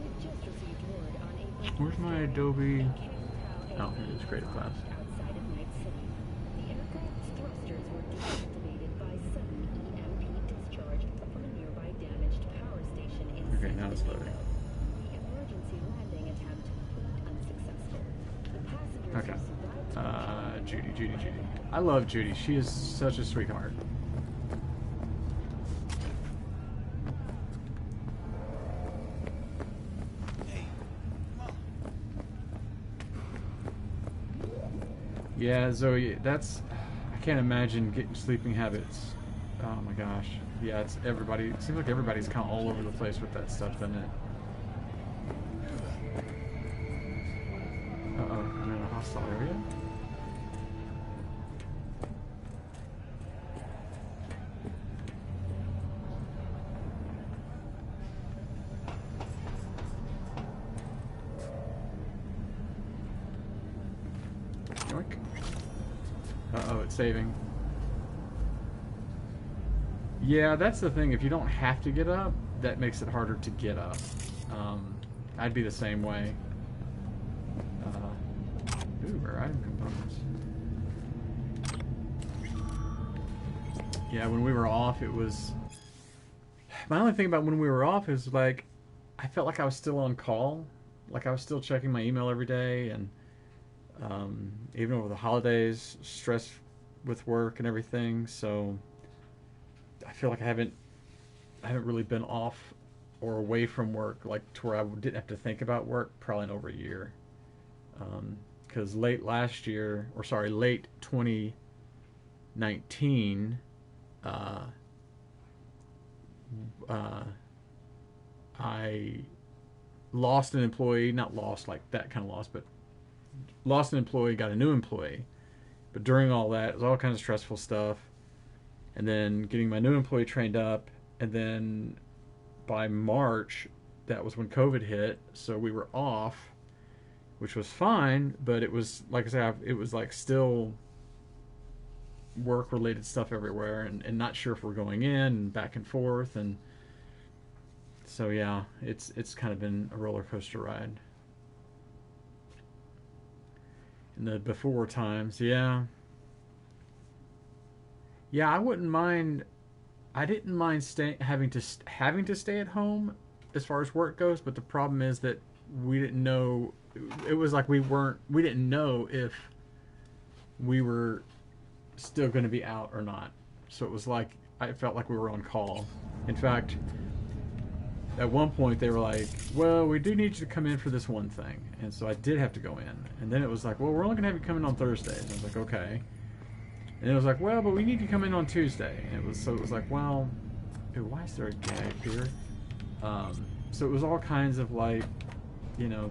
We've just received word on a
Where's my Adobe? Oh, here it is, Creative Cloud.
outside of Night City. The aircraft's thrusters were deactivated by sudden EMP discharge from a nearby damaged power station in
Okay, now it's loading.
The emergency landing attempt proved unsuccessful. The passengers
Okay.
who survived
Judy. I love Judy. She is such a sweetheart.
Hey, come on.
Yeah, Zoe, that's... I can't imagine getting sleeping habits. Oh my gosh. Yeah, it's everybody... It seems like everybody's kind of all over the place with that stuff, doesn't it? Uh-oh, I'm in a hostile area? Yoink. Uh-oh, it's saving. Yeah, that's the thing. If you don't have to get up, that makes it harder to get up. I'd be the same way. Ooh, rare item components. Yeah, when we were off, it was... My only thing about when we were off is, like, I felt like I was still on call. Like, I was still checking my email every day, and even over the holidays, stress with work and everything, so I feel like I haven't really been off or away from work, like, to where I didn't have to think about work probably in over a year. because late 2019, I lost an employee, not lost like that kind of loss, but lost an employee, got a new employee. But during all that, it was all kinds of stressful stuff. And then getting my new employee trained up. And then by March, that was when COVID hit. So we were off, which was fine. But it was, like I said, it was like still work-related stuff everywhere. And not sure if we're going in and back and forth. And so, yeah, it's kind of been a roller coaster ride. In the before times, yeah, I wouldn't mind. I didn't mind having to stay at home as far as work goes, but the problem is that we didn't know. It was like we didn't know if we were still going to be out or not. So it was like I felt like we were on call. In fact, at one point they were like, well, we do need you to come in for this one thing. And so I did have to go in. And then it was like, well, we're only going to have you come in on Thursdays. And I was like, okay. And it was like, well, but we need you to come in on Tuesday. And it was like, well, why is there a gag here? So it was all kinds of like,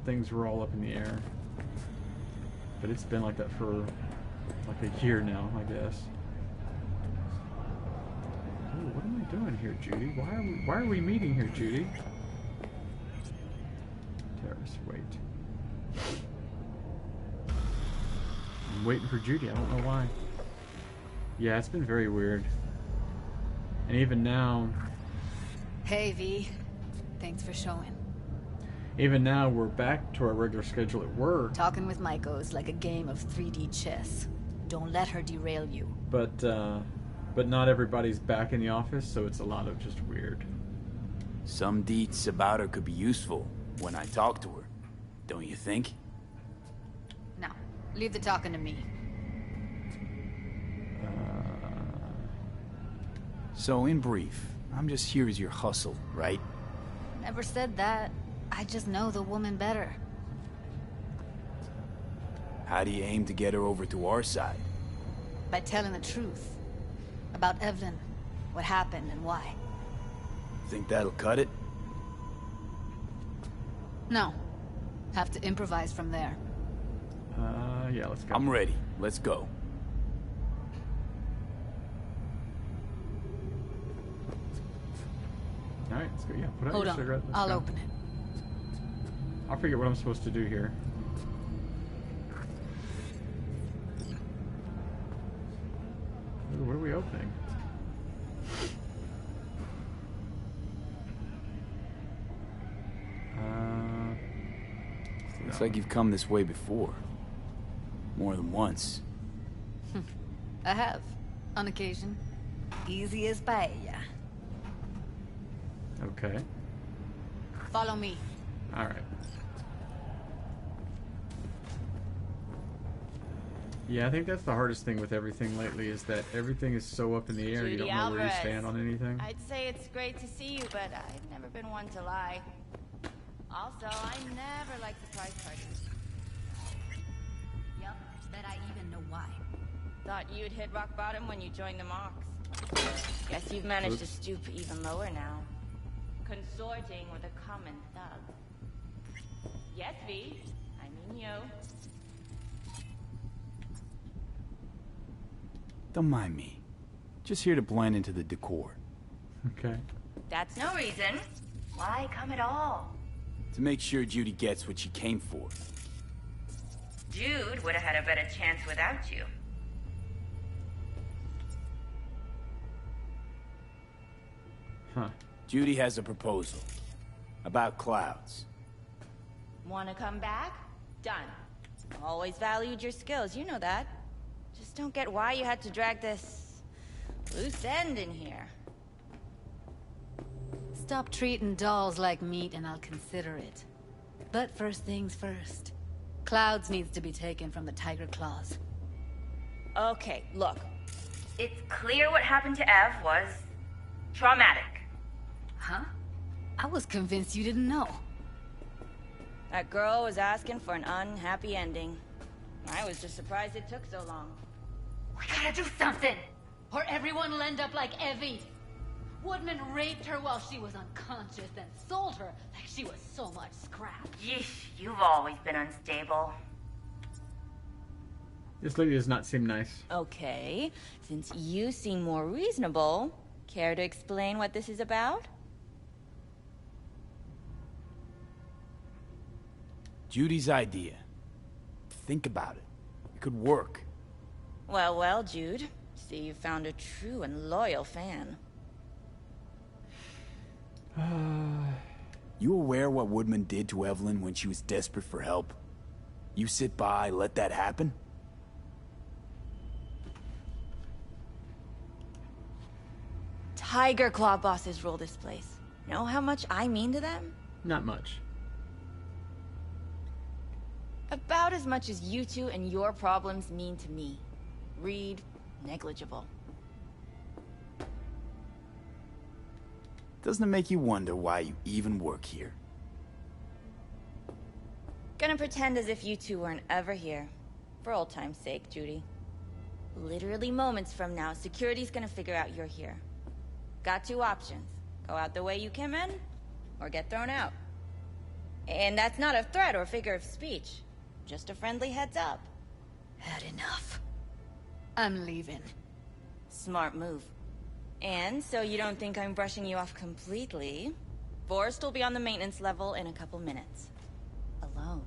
things were all up in the air. But it's been like that for like a year now, I guess. Ooh, what am I doing here, Judy? Why are we meeting here, Judy? Terrace, wait. I'm waiting for Judy. I don't know why. Yeah, it's been very weird. And even now...
Hey, V. Thanks for showing.
Even now, we're back to our regular schedule at work.
Talking with Maiko is like a game of 3D chess. Don't let her derail you.
But not everybody's back in the office, so it's a lot of just weird.
Some deets about her could be useful when I talk to her. Don't you think?
No. Leave the talking to me.
So, in brief, I'm just here as your hustle, right?
Never said that. I just know the woman better.
How do you aim to get her over to our side?
By telling the truth. About Evelyn, what happened and why.
Think that'll cut it?
No. Have to improvise from there.
Yeah, let's go.
I'm ready. Let's go.
Alright, let's go. Yeah, put out
Hold
your
on.
cigarette. Let's
I'll
go.
open it.
I'll figure what I'm supposed to do here. Ooh, what are we opening?
Looks like you've come this way before. More than once.
I have. On occasion. Easy as paella.
Okay.
Follow me.
Alright. Yeah, I think that's the hardest thing with everything lately is that everything is so up in the air. You don't know where you stand on anything.
I'd say it's great to see you, but I've never been one to lie. Also, I never like surprise parties.
Yup, bet I even know why.
Thought you'd hit rock bottom when you joined the Mox. Guess you've managed to stoop even lower now. Consorting with a common thug. Yes, V. I mean you.
Don't mind me. Just here to blend into the decor.
Okay.
That's no reason. Why come at all?
To make sure Judy gets what she came for.
Jude would have had a better chance without you.
Huh.
Judy has a proposal. About clouds.
Wanna come back? Done. Always valued your skills, you know that. Just don't get why you had to drag this loose end in here.
Stop treating dolls like meat and I'll consider it. But first things first. Clouds needs to be taken from the tiger claws.
Okay, look. It's clear what happened to Ev was traumatic.
Huh? I was convinced you didn't know.
That girl was asking for an unhappy ending. I was just surprised it took so long.
We gotta do something, or everyone will end up like Evie. Woodman raped her while she was unconscious, then sold her like she was so much scrap.
Yeesh, you've always been unstable.
This lady does not seem nice.
Okay, since you seem more reasonable, care to explain what this is about?
Judy's idea. Think about it. It could work.
Well, well, Jude. See, you found a true and loyal fan.
You aware what Woodman did to Evelyn when she was desperate for help? You sit by, let that happen?
Tiger Claw bosses rule this place. Know how much I mean to them?
Not much.
About as much as you two and your problems mean to me. Read, negligible.
Doesn't it make you wonder why you even work here?
Gonna pretend as if you two weren't ever here. For old time's sake, Judy. Literally moments from now, security's gonna figure out you're here. Got two options. Go out the way you came in, or get thrown out. And that's not a threat or figure of speech. Just a friendly heads up.
Had enough. I'm leaving.
Smart move. And so you don't think I'm brushing you off completely, Forrest will be on the maintenance level in a couple minutes. Alone.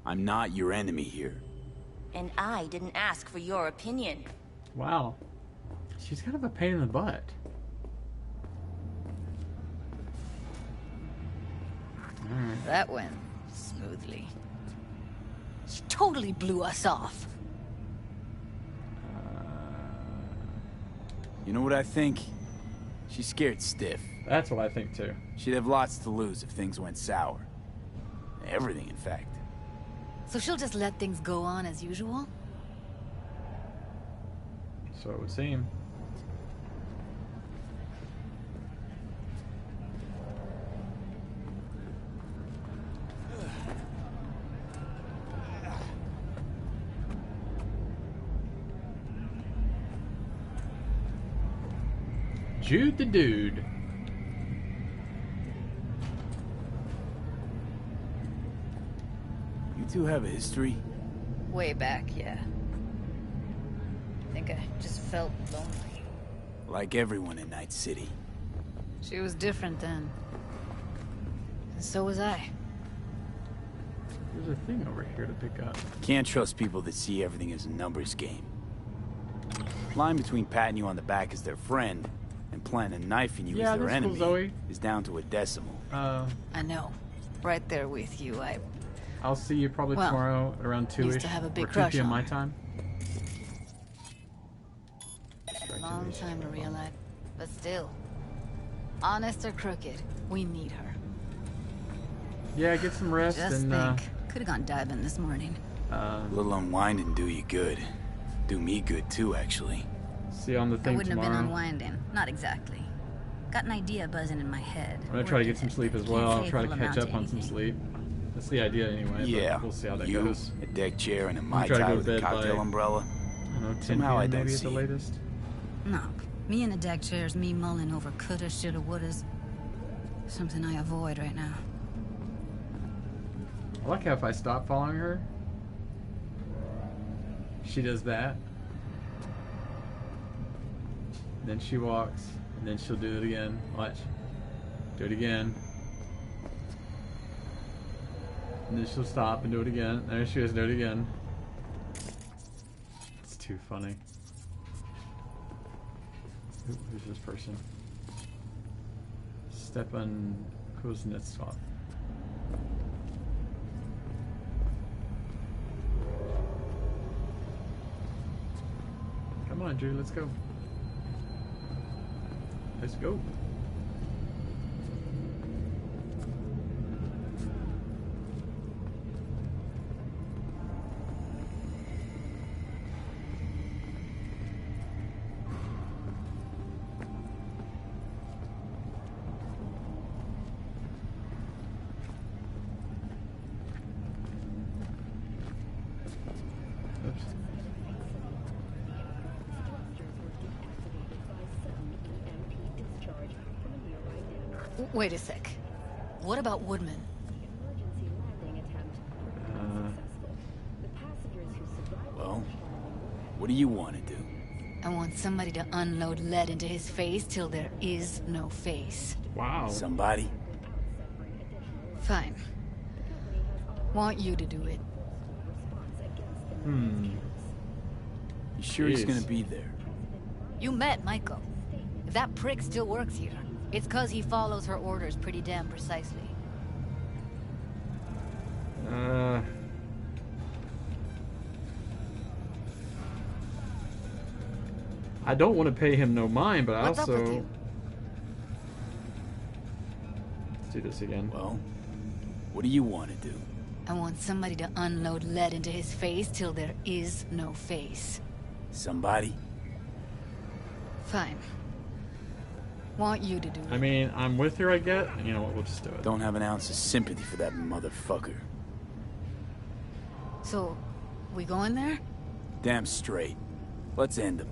I'm not your enemy here.
And I didn't ask for your opinion.
Wow. She's kind of a pain in the butt. Alright.
That went smoothly. She totally blew us off.
You know what I think? She's scared stiff.
That's what I think too.
She'd have lots to lose if things went sour. Everything, in fact.
So she'll just let things go on as usual?
So it would seem. Jude the Dude.
You two have a history?
Way back, yeah. I think I just felt lonely.
Like everyone in Night City.
She was different then. And so was I.
There's a thing over here to pick up.
Can't trust people that see everything as a numbers game. Line between patting you on the back as their friend and planning knifing you as their enemy
Zoe.
is down to a decimal.
I know. Right there with you.
I'll see you probably tomorrow at around 2-ish.
used to have a big
or 2
crush
p.m.
on
my
her.
time.
Long time to realize. But still. Honest or crooked, we need her.
Yeah, get some rest
Just
and
think. Could have gone diving this morning.
A little unwinding do you good. Do me good too, actually.
see you on the
I
thing
wouldn't
tomorrow.
have been unwinding. Not exactly. Got an idea buzzing in my head.
I'm gonna try to get
Working
some sleep
it,
as
but
well.
can't
I'll
say
try to
full
catch
amount
up on some
anything.
sleep. That's the idea anyway.
Yeah,
But we'll see how that
you,
goes.
a deck chair and a Mai
try to
Tai
go to
with a
bed
cocktail
by-
umbrella.
I don't know, 10
Somehow I
p.m.
don't
maybe at
see
the
it.
latest.
No. Me in a deck chair's me mulling over coulda, shoulda, wouldas. Something I avoid right now.
I like how if I stop following her, she does that. Then she walks, and then she'll do it again. Watch. Do it again. And then she'll stop and do it again. There she is, do it again. It's too funny. Ooh, who's this person? Stepan Kuznetsov. Come on, Drew, let's go. Let's go.
Wait a sec. What about Woodman?
Emergency landing attempt unsuccessful. The passengers who survived
Well, what do you want to do?
I want somebody to unload lead into his face till there is no face.
Wow.
Somebody?
Fine. Want you to do it.
Hmm.
You sure he's
Jeez.
gonna be there?
You met Michael. If that prick still works here, it's cause he follows her orders pretty damn precisely.
I don't want to pay him no mind, but I
What's up with
also...
you?
Let's do this again.
Well, what do you want to do?
I want somebody to unload lead into his face till there is no face.
Somebody?
Fine. Want you to do it.
I mean, I'm with her, I get. You know what, we'll just do it.
Don't have an ounce of sympathy for that motherfucker.
So, we going there?
Damn straight. Let's end him.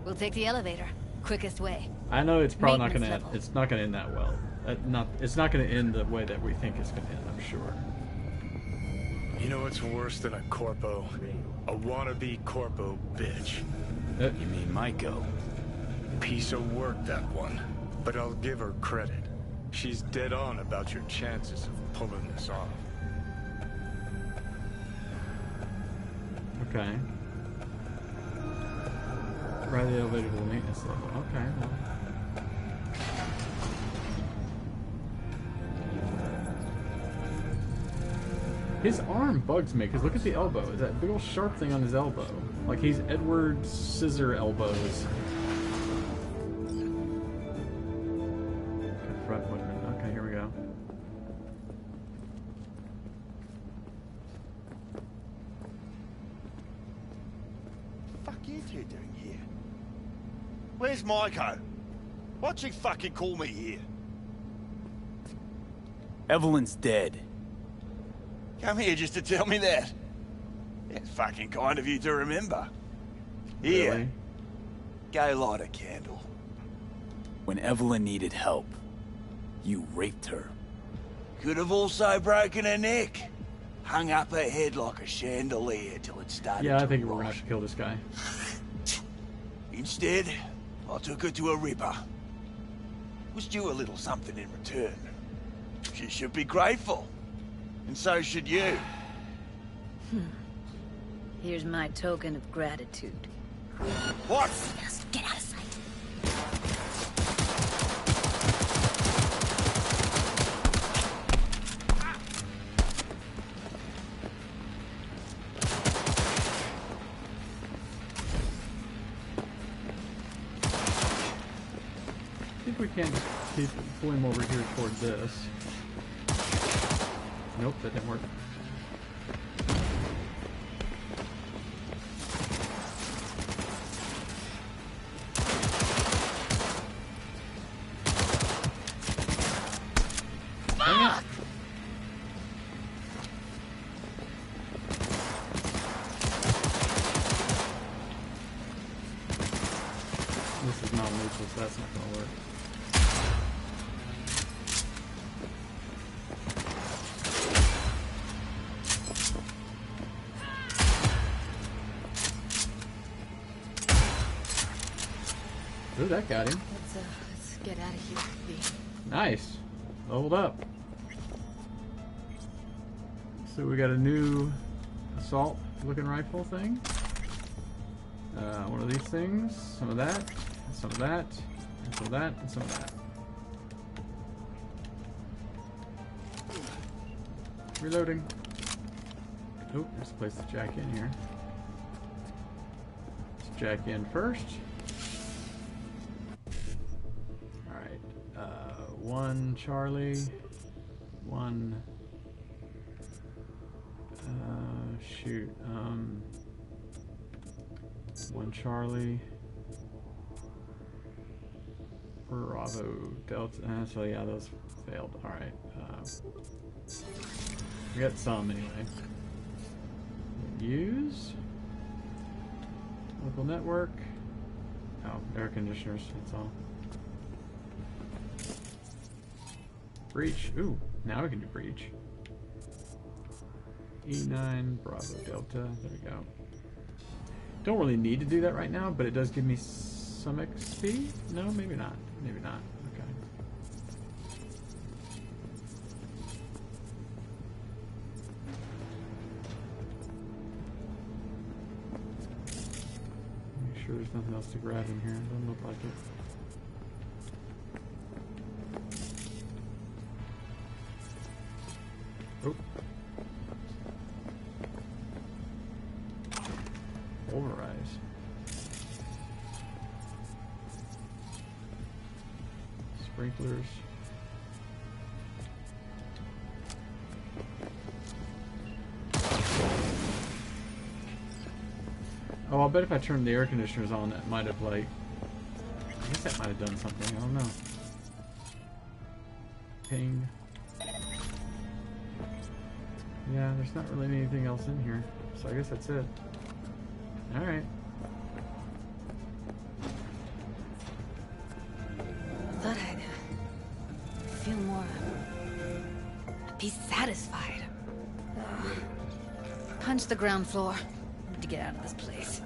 We'll take the elevator. Quickest way.
I know it's probably not
Maintenance
gonna.
level.
It's not gonna end that well. It's not gonna end the way that we think it's gonna end. I'm sure.
You know what's worse than a corpo? A wannabe corpo bitch.
You mean Maiko?
Piece of work, that one. But I'll give her credit. She's dead on about your chances of pulling this off.
Okay. Ride the elevator to the maintenance level. Okay. Well. His arm bugs me, because look at the elbow. Is that big old sharp thing on his elbow? Like he's Edward Scissor elbows. Confront Woodman. Okay, here we go.
Fuck you two doing here? Where's Maiko? Why'd she fucking call me here?
Evelyn's dead.
Come here just to tell me that? It's fucking kind of you to remember. Here,
Really?
go light a candle.
When Evelyn needed help, you raped her.
Could have also broken her neck. Hung up her head like a chandelier till it started
Yeah, I
to
think we're
rot.
gonna have to kill this guy.
Instead, I took her to a ripper. Was due a little something in return. She should be grateful. And so should you.
Here's my token of gratitude.
What?
Just get out of sight.
I think we can keep pull him over here toward this. Nope, that didn't work. Dang it. This is not neutral, so that's not gonna work. Ooh, that got him.
Let's get out of here, V.
Nice. Leveled up. So we got a new assault looking rifle thing. One of these things. Some of that. And some of that. And some of that. And some of that. Reloading. Oh, there's a place to jack in here. Let's jack in first. Alright. One Charlie. One. Shoot. One Charlie. Bravo Delta. So yeah, those failed. Alright. We got some anyway. Use. Local network. Oh, air conditioners, that's all. Breach. Ooh, now we can do breach. E9, Bravo, Delta. There we go. Don't really need to do that right now, but it does give me some XP? No, maybe not. Maybe not. Okay. Make sure there's nothing else to grab in here. Doesn't look like it. Oh. Overrise. Sprinklers. Oh, I'll bet if I turned the air conditioners on, that might have, like... I guess that might have done something. I don't know. Ping. Yeah, there's not really anything else in here. So I guess that's it. Alright.
Thought I'd feel more... be satisfied. Punch the ground floor. Need to get out of this place.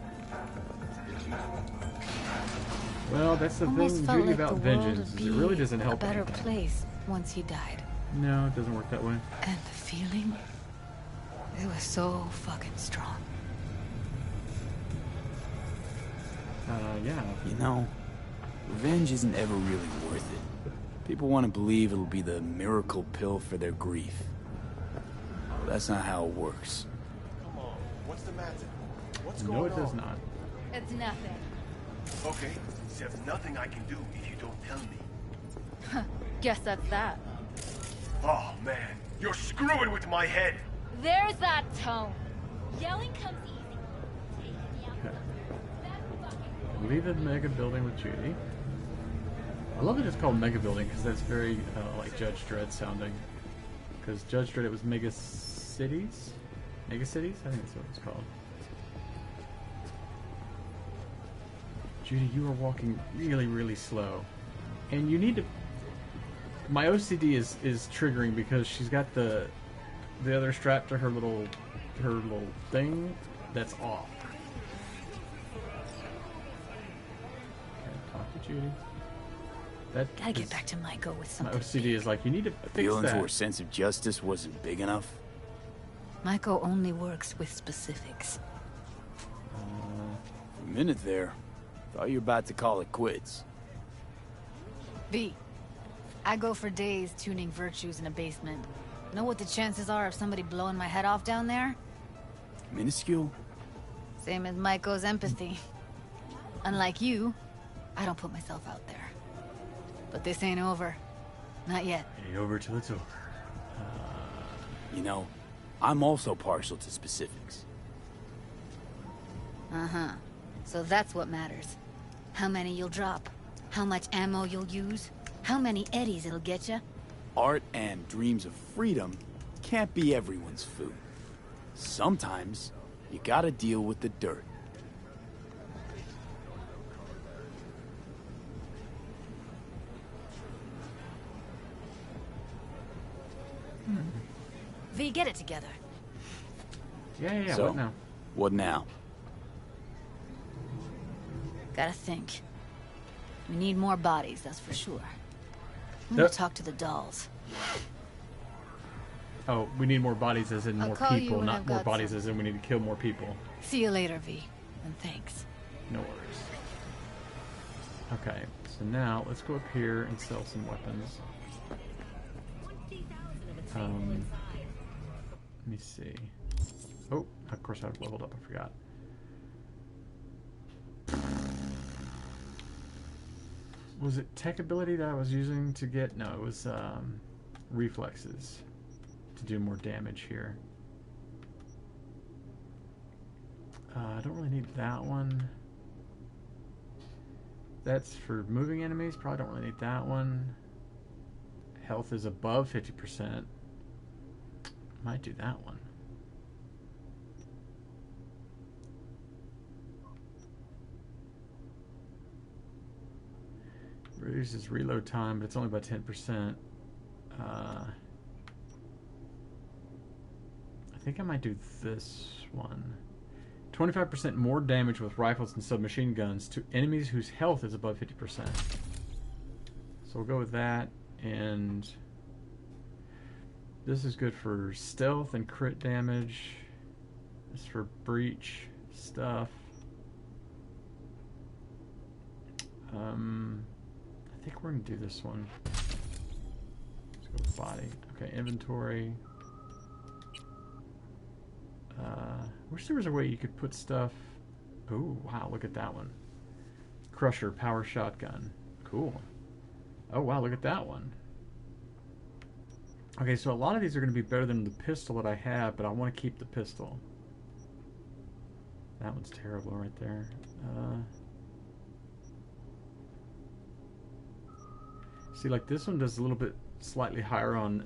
Well, that's the thing, Judy, about vengeance. Is it really doesn't help
a better
anything.
place once he died.
No, it doesn't work that way.
And the feeling... it was so fucking strong.
Yeah.
You know, revenge isn't ever really worth it. People want to believe it'll be the miracle pill for their grief. Well, that's not how it works.
Come on, what's the matter? What's going on?
No, it does not.
It's nothing.
Okay, there's nothing I can do if you don't tell me.
Huh, guess that's that.
Oh, man, you're screwing with my head.
There's that tone. Yelling comes easy.
Okay. Leave the mega building with Judy. I love that it's called mega building because that's very like Judge Dredd sounding. Because Judge Dredd, it was mega cities? Mega cities? I think that's what it's called. Judy, you are walking really, really slow. And you need to... My OCD is triggering because she's got the other strap to her little thing that's off. Okay, talk to Judy. That
Gotta get back to Maiko with
my
something.
OCD is like, you need to fix
Feelings
that.
where sense of justice wasn't big enough?
Maiko only works with specifics.
For a minute there, thought you were about to call it quits.
V, I go for days tuning virtues in a basement. Know what the chances are of somebody blowing my head off down there?
Minuscule?
Same as Maiko's empathy. Unlike you, I don't put myself out there. But this ain't over. Not yet.
Ain't over till it's over.
You know, I'm also partial to specifics.
Uh-huh. So that's what matters. How many you'll drop. How much ammo you'll use. How many eddies it'll get you.
Art and dreams of freedom can't be everyone's food. Sometimes, you gotta deal with the dirt.
V, get it together.
Yeah,
So,
what now?
What now?
Gotta think. We need more bodies, that's for sure. I'm gonna talk to the dolls.
Oh, we need more bodies as in
I'll
more
call you
people,
when
not
I've
more
got
bodies
some.
as in we need to kill more people.
See you later, V. And thanks.
No worries. Okay, so now let's go up here and sell some weapons. Let me see. Oh, of course I've leveled up, I forgot. Was it tech ability that I was using to get? No, it was reflexes to do more damage here. I don't really need that one. That's for moving enemies. Probably don't really need that one. Health is above 50%. Might do that one. Reduces reload time, but it's only by 10%. I think I might do this one. 25% more damage with rifles and submachine guns to enemies whose health is above 50%. So we'll go with that, and this is good for stealth and crit damage. This is for breach stuff. I think we're gonna do this one. Let's go with body. Okay, inventory. Wish there was a way you could put stuff. Oh wow, look at that one. Crusher power shotgun. Cool. Oh wow, look at that one. Okay, so a lot of these are going to be better than the pistol that I have, but I want to keep the pistol. That one's terrible right there. See, like this one does a little bit slightly higher on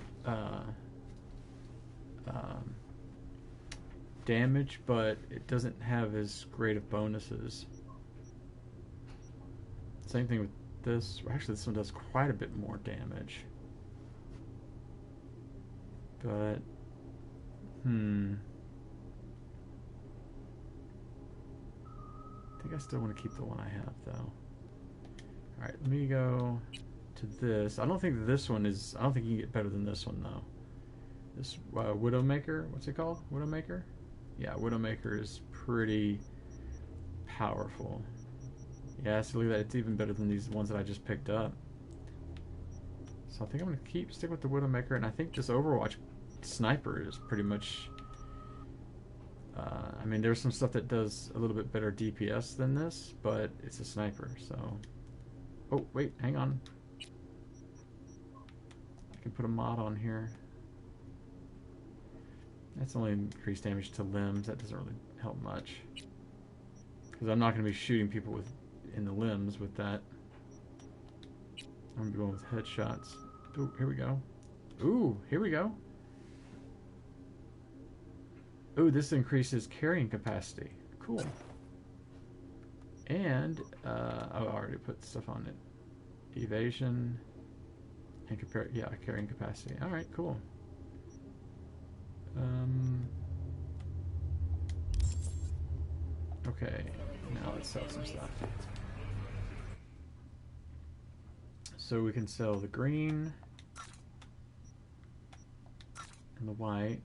damage, but it doesn't have as great of bonuses. Same thing with this. Actually, this one does quite a bit more damage. But, I think I still want to keep the one I have, though. Alright, let me go to this. I don't think this one is... I don't think you can get better than this one, though. This Widowmaker, what's it called? Widowmaker? Yeah, Widowmaker is pretty powerful. Yeah, so look at that. It's even better than these ones that I just picked up. So I think I'm going to stick with the Widowmaker, and I think this Overwatch sniper is pretty much... I mean, there's some stuff that does a little bit better DPS than this, but it's a sniper, so... Oh, wait, hang on. I can put a mod on here. That's only increased damage to limbs. That doesn't really help much. Because I'm not going to be shooting people in the limbs with that. I'm going to be going with headshots. Ooh, here we go. Ooh, here we go. Ooh, this increases carrying capacity. Cool. And, oh, I already put stuff on it. Evasion. And carrying capacity. Alright, cool. Okay, now let's sell some stuff. So we can sell the green and the white.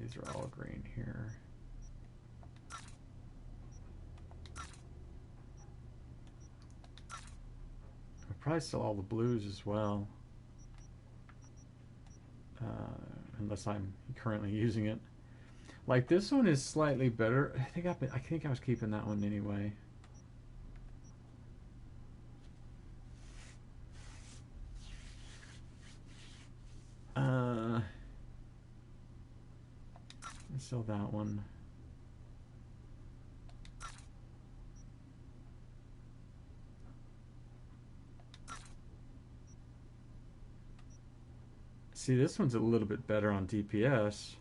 These are all green here. I'll probably sell all the blues as well. Unless I'm currently using it. Like this one is slightly better. I think I was keeping that one anyway. Let's sell that one. See, this one's a little bit better on DPS.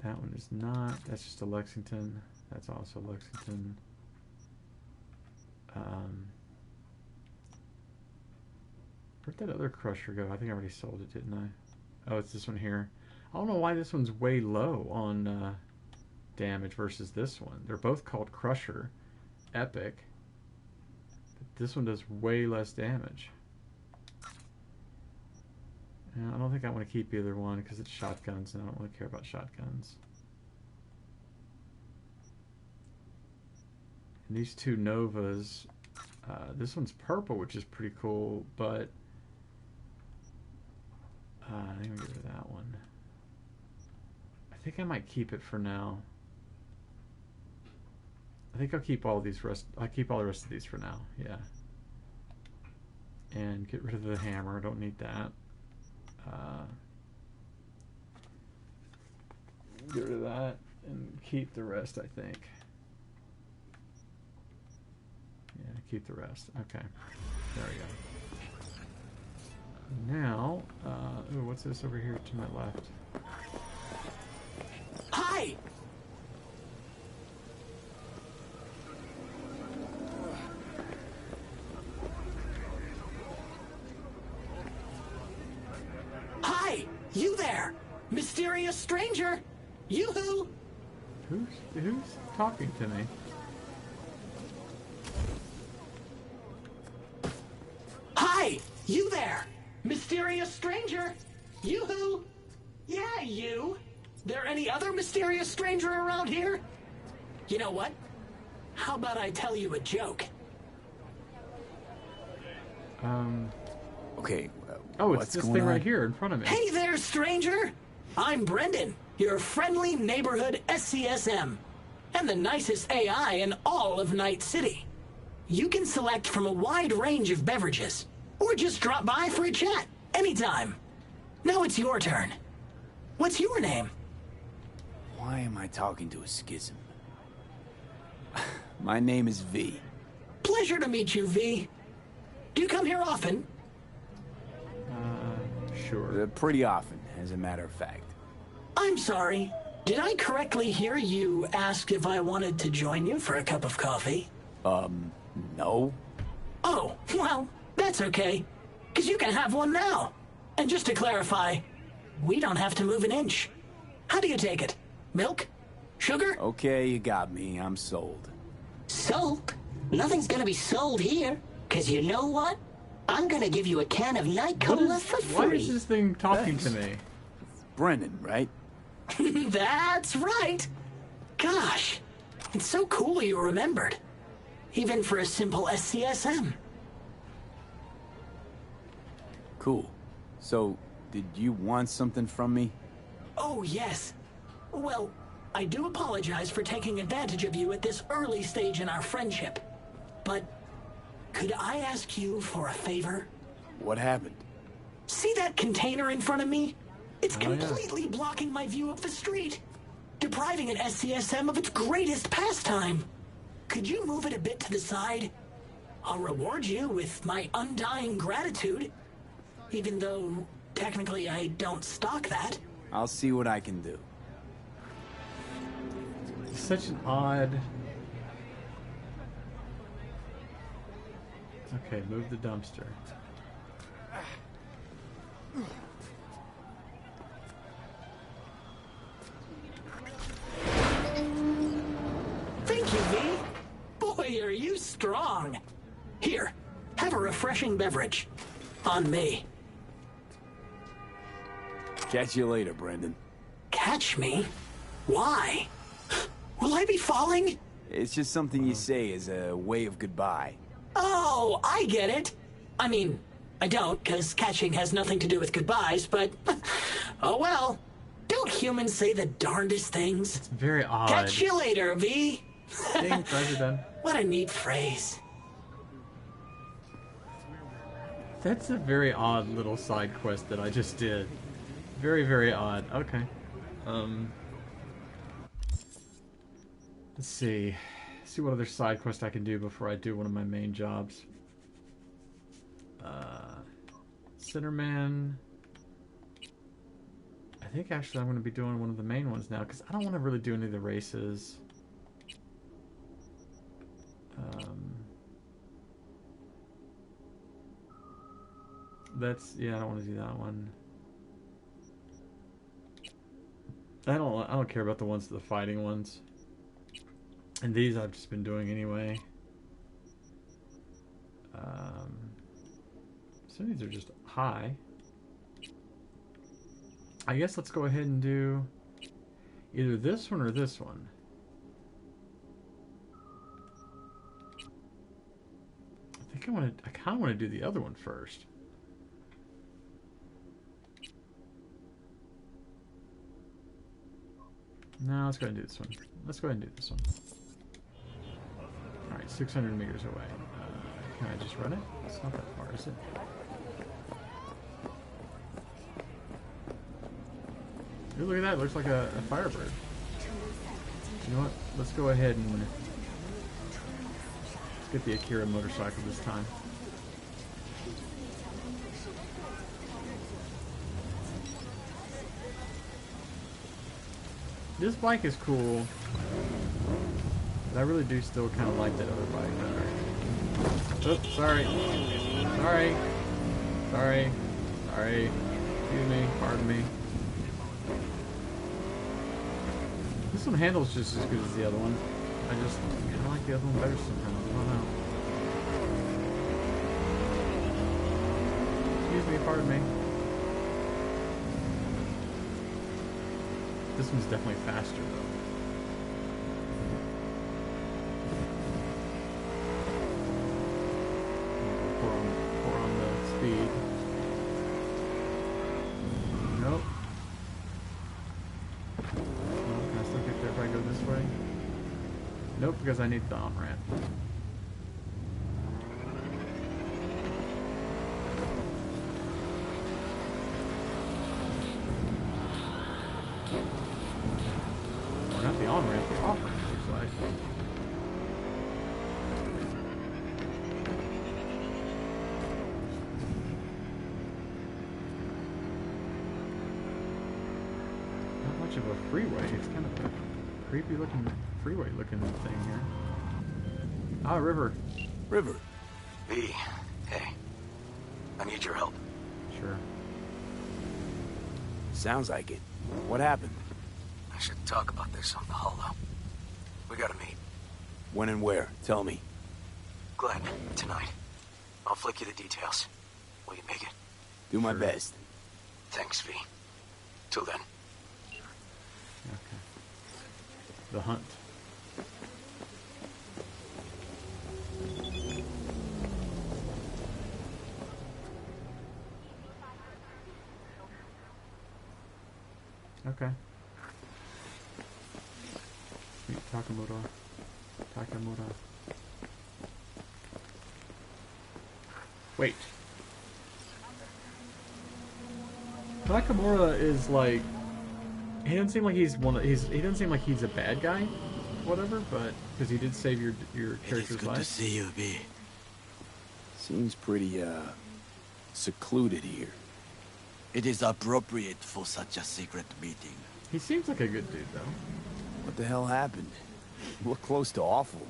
That one is not. That's just a Lexington. That's also Lexington. Where'd that other crusher go? I think I already sold it, didn't I? Oh, it's this one here. I don't know why this one's way low on damage versus this one. They're both called Crusher. Epic. This one does way less damage. Yeah, I don't think I want to keep either one because it's shotguns and I don't really care about shotguns. And these two Novas, this one's purple, which is pretty cool, but I think I'll get rid of that one. I think I might keep it for now. I think I'll keep all these I'll keep all the rest of these for now. Yeah. And get rid of the hammer. Don't need that. Get rid of that and keep the rest, I think. Yeah, keep the rest. Okay. There we go. Now, ooh, what's this over here to my left?
Hi! Hi! You there! Mysterious stranger! Yoo-hoo!
Who's talking to me?
Hi! You there! Mysterious stranger! Yoo-hoo! Yeah, you! There any other mysterious stranger around here? You know what? How about I tell you a joke?
Okay.
Oh, it's
what's
this
going
thing
on?
right here in front of me.
Hey there, stranger! I'm Brendan, your friendly neighborhood SCSM, and the nicest AI in all of Night City. You can select from a wide range of beverages, or just drop by for a chat, anytime. Now it's your turn. What's your name?
Why am I talking to a schism? My name is V.
Pleasure to meet you, V. Do you come here often?
Sure.
Pretty often, as a matter of fact.
I'm sorry. Did I correctly hear you ask if I wanted to join you for a cup of coffee?
No.
Oh, well, that's okay. Because you can have one now. And just to clarify, we don't have to move an inch. How do you take it? Milk? Sugar?
Okay, you got me. I'm sold.
Sold? Nothing's gonna be sold here. Because you know what? I'm gonna give you a can of Night Cola for free.
Why is this thing talking to me?
Brendan, right?
That's right. Gosh, it's so cool you remembered. Even for a simple SCSM.
Cool. So, did you want something from me?
Oh, yes. Well, I do apologize for taking advantage of you at this early stage in our friendship. But could I ask you for a favor?
What happened?
See that container in front of me? It's
Oh, yeah.
completely blocking my view of the street, depriving an SCSM of its greatest pastime. Could you move it a bit to the side? I'll reward you with my undying gratitude, even though technically I don't stock that.
I'll see what I can do.
It's such an odd... Okay, move the dumpster.
Thank you, V. Boy, are you strong. Here, have a refreshing beverage. On me.
Catch you later, Brendan.
Catch me? Why? Will I be falling?
It's just something you say as a way of goodbye.
Oh, I get it. I mean, I don't, because catching has nothing to do with goodbyes, but... oh well. Don't humans say the darndest things?
It's very odd.
Catch you later, V.
Ding, President.
What a neat phrase.
That's a very odd little side quest that I just did. Very, very odd. Okay. Let's see. See what other side quest I can do before I do one of my main jobs. Centerman. I think actually I'm going to be doing one of the main ones now because I don't want to really do any of the races. Yeah, I don't want to do that one. I don't care about the fighting ones. And these I've just been doing anyway. Some of these are just high. I guess let's go ahead and do either this one or this one. I kind of want to do the other one first. No, let's go ahead and do this one. Let's go ahead and do this one. Alright, 600 meters away. Can I just run it? It's not that far, is it? Ooh, look at that. It looks like a Firebird. You know what? Let's go ahead and... let's get the Akira motorcycle this time. This bike is cool. But I really do still kind of like that other bike better. Oops, sorry. Sorry. Sorry. Sorry. Excuse me. Pardon me. This one handles just as good as the other one. I just kind of like the other one better sometimes. I don't know. Excuse me. Pardon me. This one's definitely faster though. Pour on the speed. Nope. No, can I still get there if I go this way? Nope, because I need the on-ramp. Or not the on-ramp, the off-ramp, looks like. Of a freeway. It's kind of a creepy looking freeway looking thing here. Ah, river.
River.
V, hey. I need your help.
Sure.
Sounds like it. What happened?
I should talk about this on the holo. We gotta meet.
When and where? Tell me.
Glenn, tonight. I'll flick you the details. Will you make it?
Do my best.
Thanks, V. Till then.
Okay. The hunt. Okay. Meet Takamura. Takamura. Wait. Takamura is like, he doesn't seem like he's he doesn't seem like he's a bad guy, whatever, but because he did save your character's life.
Good to see you, V.
Seems pretty secluded here.
It is appropriate for such a secret meeting.
He seems like a good dude, though.
What the hell happened? You look close to awful.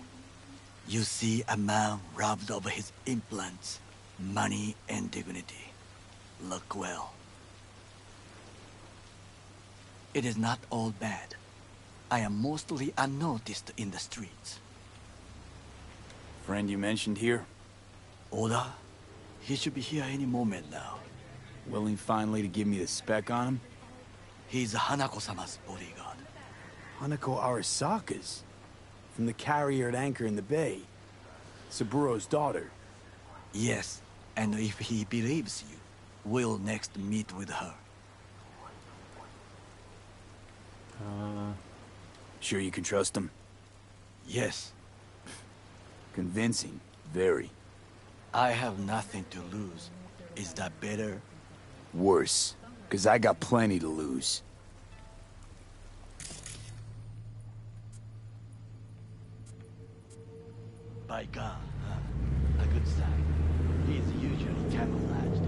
You see a man robbed of his implants, money and dignity. Look well. It is not all bad. I am mostly unnoticed in the streets.
Friend you mentioned here?
Oda? He should be here any moment now.
Willing finally to give me the spec on him?
He's Hanako-sama's bodyguard.
Hanako Arasaka's? From the carrier at anchor in the bay. Saburo's daughter.
Yes, and if he believes you, we'll next meet with her.
Sure you can trust him?
Yes.
Convincing. Very.
I have nothing to lose. Is that better?
Worse. 'Cause I got plenty to lose.
By God, huh? A good sign. He's usually camouflaged.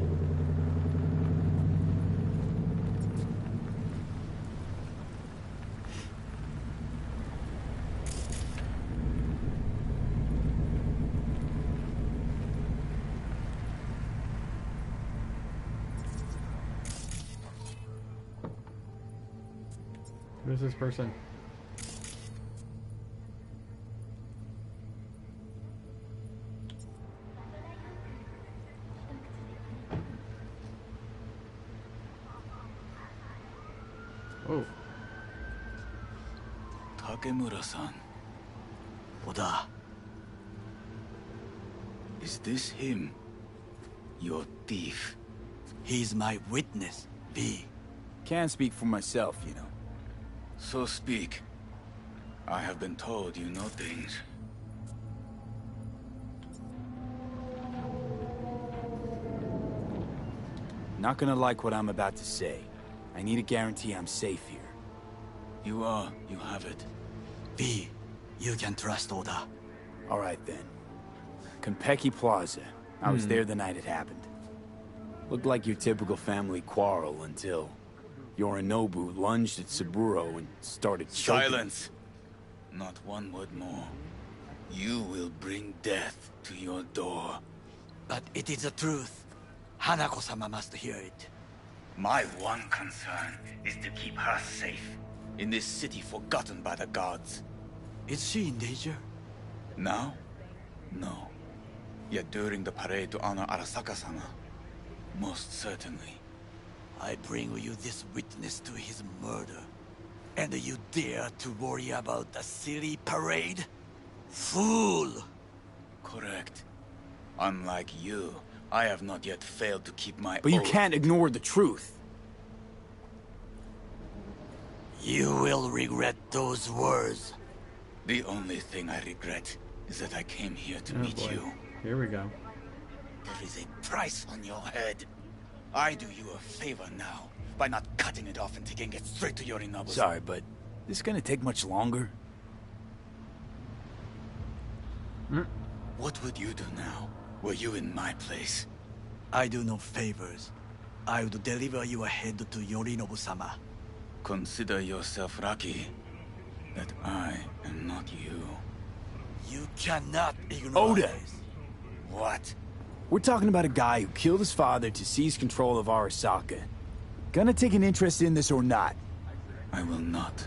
Who's this person? Oh.
Takemura-san.
Oda.
Is this him? Your thief.
He's my witness, V.
Can't speak for myself, you know.
So speak. I have been told you know things.
Not gonna like what I'm about to say. I need a guarantee I'm safe here.
You are. You have it.
V, you can trust Oda.
All right, then. Konpeki Plaza. I was there the night it happened. Looked like your typical family quarrel until... Yorinobu lunged at Saburo and started choking.
Silence! Not one word more. You will bring death to your door.
But it is the truth. Hanako-sama must hear it.
My one concern is to keep her safe. In this city forgotten by the gods.
Is she in danger?
Now? No. Yet during the parade to honor Arasaka-sama, most certainly.
I bring you this witness to his murder. And you dare to worry about the silly parade? Fool!
Correct. Unlike you, I have not yet failed to keep my
But you
oath.
can't ignore the truth.
You will regret those words.
The only thing I regret is that I came here to meet you.
Here we go.
There is a price on your head. I do you a favor now by not cutting it off and taking it straight to Yorinobu.
Sorry, but this gonna take much longer?
What would you do now, were you in my place?
I do no favors. I would deliver your head to Yorinobu-sama.
Consider yourself lucky that I am not you.
You cannot ignore
Oda!
this.
What?
We're talking about a guy who killed his father to seize control of Arasaka. Gonna take an interest in this or not?
I will not.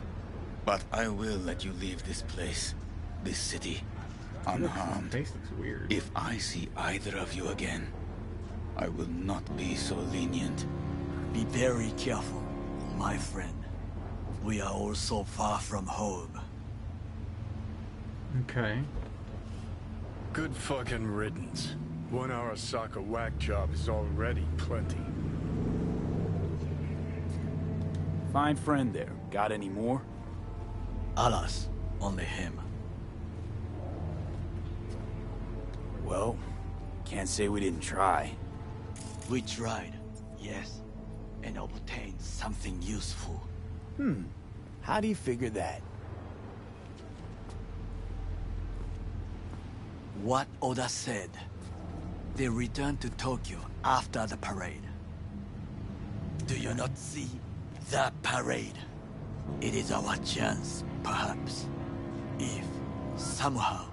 But I will let you leave this place, this city, unharmed.
Face looks weird.
If I see either of you again, I will not be so lenient.
Be very careful, my friend. We are all so far from home.
Okay.
Good fucking riddance. One Arasaka whack job is already plenty.
Fine friend there. Got any more?
Alas, only him.
Well, can't say we didn't try.
We tried, yes, and obtained something useful.
How do you figure that?
What Oda said. They returned to Tokyo after the parade. Do you not see the parade? It is our chance, perhaps. If, somehow,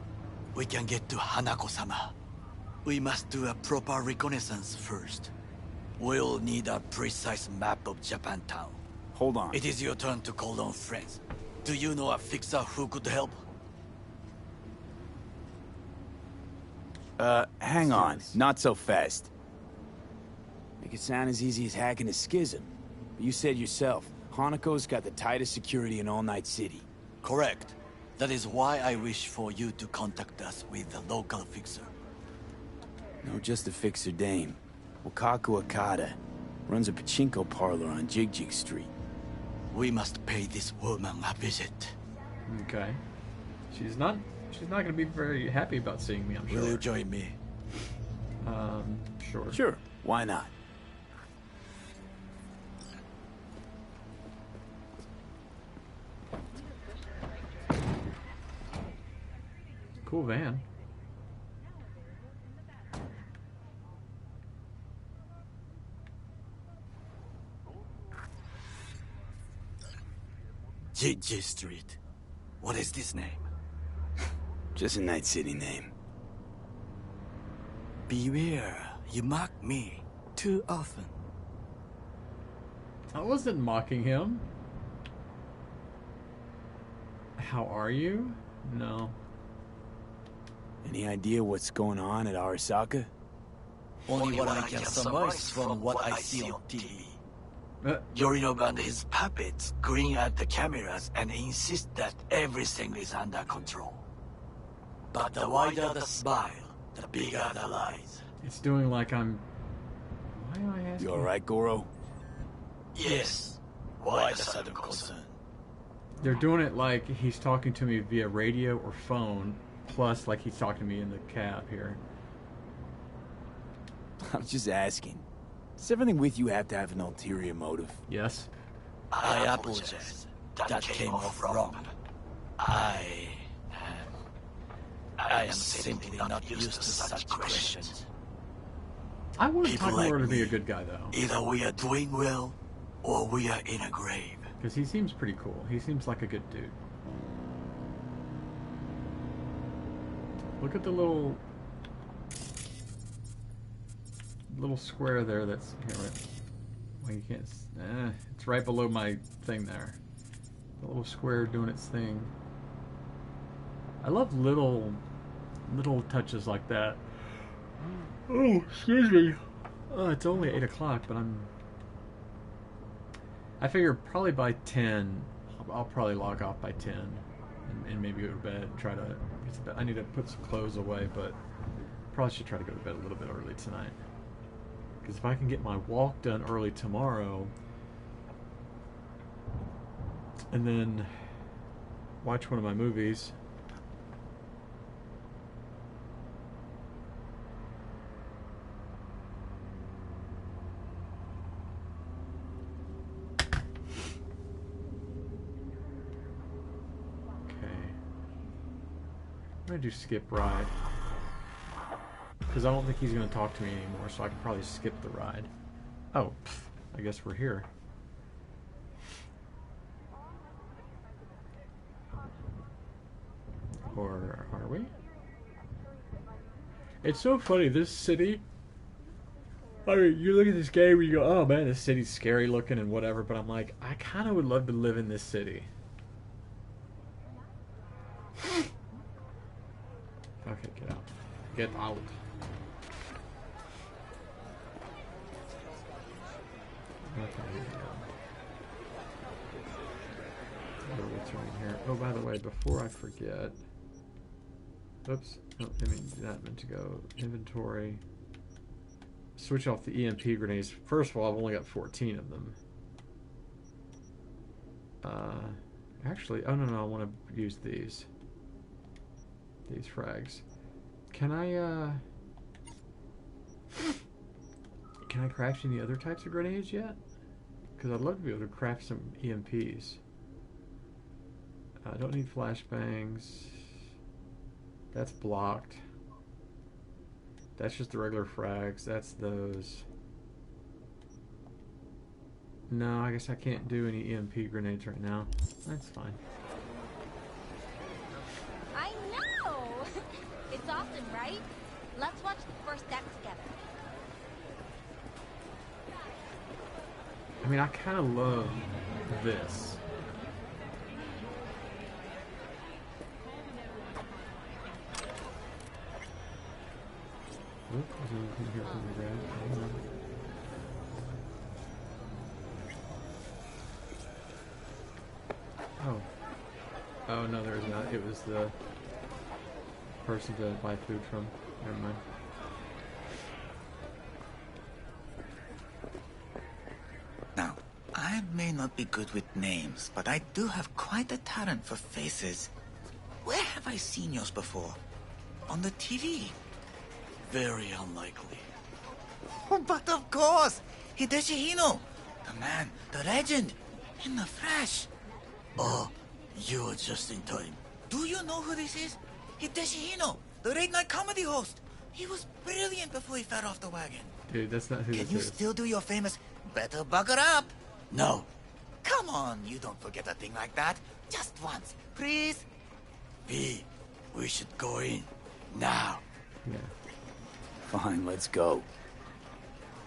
we can get to Hanako-sama. We must do a proper reconnaissance first. We'll need a precise map of Japantown.
Hold on.
It is your turn to call on friends. Do you know a fixer who could help?
Hang on. Not so fast. Make it sound as easy as hacking a schism. But you said yourself, Hanako's got the tightest security in all Night City.
Correct. That is why I wish for you to contact us with the local fixer.
No, just a fixer dame. Wakaku Akata. Runs a pachinko parlor on Jig Street.
We must pay this woman a visit.
Okay. She's not gonna be very happy about seeing me, I'm sure.
Will you join me?
Sure.
Sure. Why not?
Cool van.
Jig Street. What is this name?
Just a Night City name.
Beware, you mock me too often.
I wasn't mocking him. How are you? No.
Any idea what's going on at Arasaka?
Only what I can surmise from what I see on TV. Yorinobu and his puppets grin at the cameras and insist that everything is under control. But the wider the smile, the bigger the lies.
It's doing like I'm... Why am I asking?
You alright, Goro?
Yes. Why the sudden concern?
They're doing it like he's talking to me via radio or phone, plus like he's talking to me in the cab here.
I'm just asking. Does everything with you have to have an ulterior motive?
Yes.
I apologize. That came off wrong. I am simply not used to such questions.
I want
People
Takemura
like
to be
me,
a good guy, though.
Either we are doing well, or we are in a grave.
Because he seems pretty cool. He seems like a good dude. Look at the little square there. That's here. Right. Well, you can't. It's right below my thing there. The little square doing its thing. I love little touches like that. Oh, excuse me. Oh, it's only 8 o'clock, but I figure probably by 10, I'll probably log off by 10 and maybe go to bed. I need to put some clothes away, but probably should try to go to bed a little bit early tonight. Because if I can get my walk done early tomorrow, and then watch one of my movies. I'm going to do skip ride. Because I don't think he's going to talk to me anymore, so I can probably skip the ride. Oh, I guess we're here. Or are we? It's so funny, this city... I mean, you look at this game and you go, oh man, this city's scary looking and whatever, but I'm like, I kind of would love to live in this city. Okay, get out. Get out. Okay, what's right here? Oh, by the way, before I forget... Oops. No, I mean, that meant to go. Inventory. Switch off the EMP grenades. First of all, I've only got 14 of them. Actually, oh no, I want to use these. These frags. Can I craft any other types of grenades yet? Because I'd love to be able to craft some EMPs. I don't need flashbangs. That's blocked. That's just the regular frags. That's those. No, I guess I can't do any EMP grenades right now. That's fine.
I know! It's awesome, right? Let's watch the first act together.
I mean, I kind of love this. Oop, is there anything here for me to grab? I don't know. Oh. Oh, no, there is not. It was the person to buy food from. Never mind.
Now, I may not be good with names, but I do have quite a talent for faces. Where have I seen yours before? On the TV? Very unlikely. Oh, but of course! Hideshi Hino! The man, the legend, in the flesh! Oh, you're just in time. Do you know who this is? Hideshi Hino, the late night comedy host. He was brilliant before he fell off the wagon.
Dude, that's not who this is.
Can you still do your famous, better buckle up? No. Come on, you don't forget a thing like that. Just once, please. V, we should go in. Now.
Yeah.
Fine, let's go.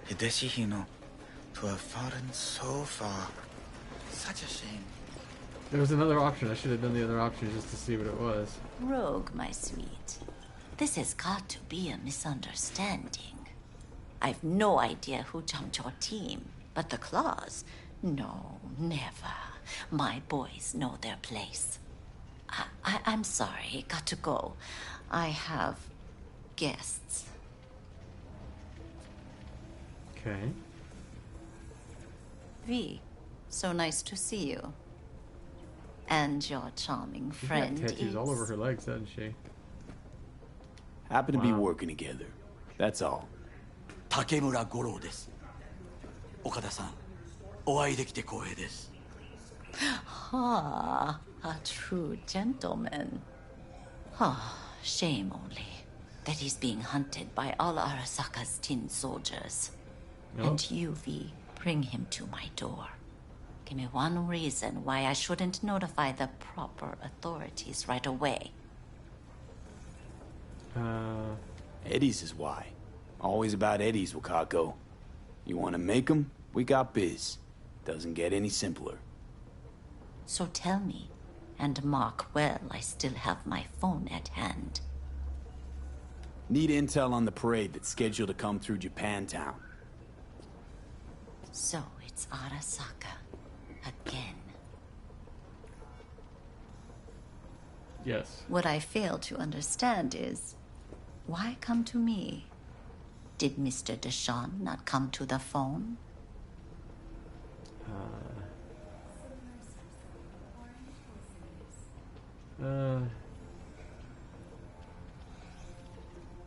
Hideshi Hino, to have fallen so far. Such a shame.
There was another option. I should have done the other option just to see what it was.
Rogue, my sweet. This has got to be a misunderstanding. I've no idea who jumped your team, but the claws? No, never. My boys know their place. I'm sorry, got to go. I have guests.
Okay.
V, so nice to see you. And your charming
She's
friend
got tattoos
is...
all over her legs, doesn't she?
Happen to be working together. That's all.
Takemura Goro です。岡田さん、お会いできて光栄です。
Ah, a true gentleman. Ah, shame only that he's being hunted by all Arasaka's tin soldiers.
Nope.
And you, V, bring him to my door. Give me one reason why I shouldn't notify the proper authorities right away.
Eddie's is why. Always about Eddie's, Wakako. You want to make them? We got biz. Doesn't get any simpler.
So tell me, and mark well I still have my phone at hand.
Need intel on the parade that's scheduled to come through Japantown.
So it's Arasaka again.
Yes.
What I fail to understand is, why come to me? Did Mr. Deshawn not come to the phone?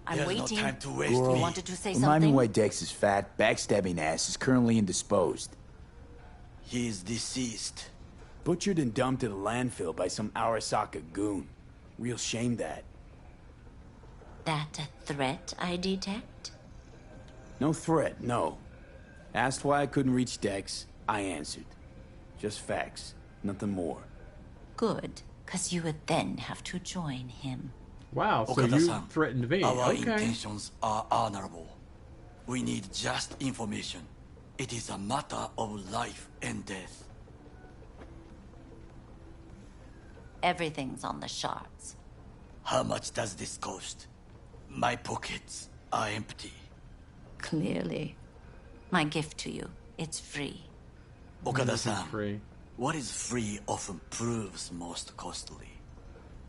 I'm
There's
waiting.
no time to waste.
You
Goro,
wanted to say
remind me
something?
why Dex's fat, backstabbing ass is currently indisposed.
He is deceased.
Butchered and dumped at a landfill by some Arasaka goon. Real shame that.
That a threat I detect?
No threat, no. Asked why I couldn't reach Dex, I answered. Just facts, nothing more.
Good, because you would then have to join him.
Wow, so you
Okada-san,
threatened me.
Our
Okay.
intentions are honorable. We need just information. It is a matter of life and death.
Everything's on the shards.
How much does this cost? My pockets are empty.
Clearly. My gift to you, it's free.
Okada-san,
Free.
what is free often proves most costly.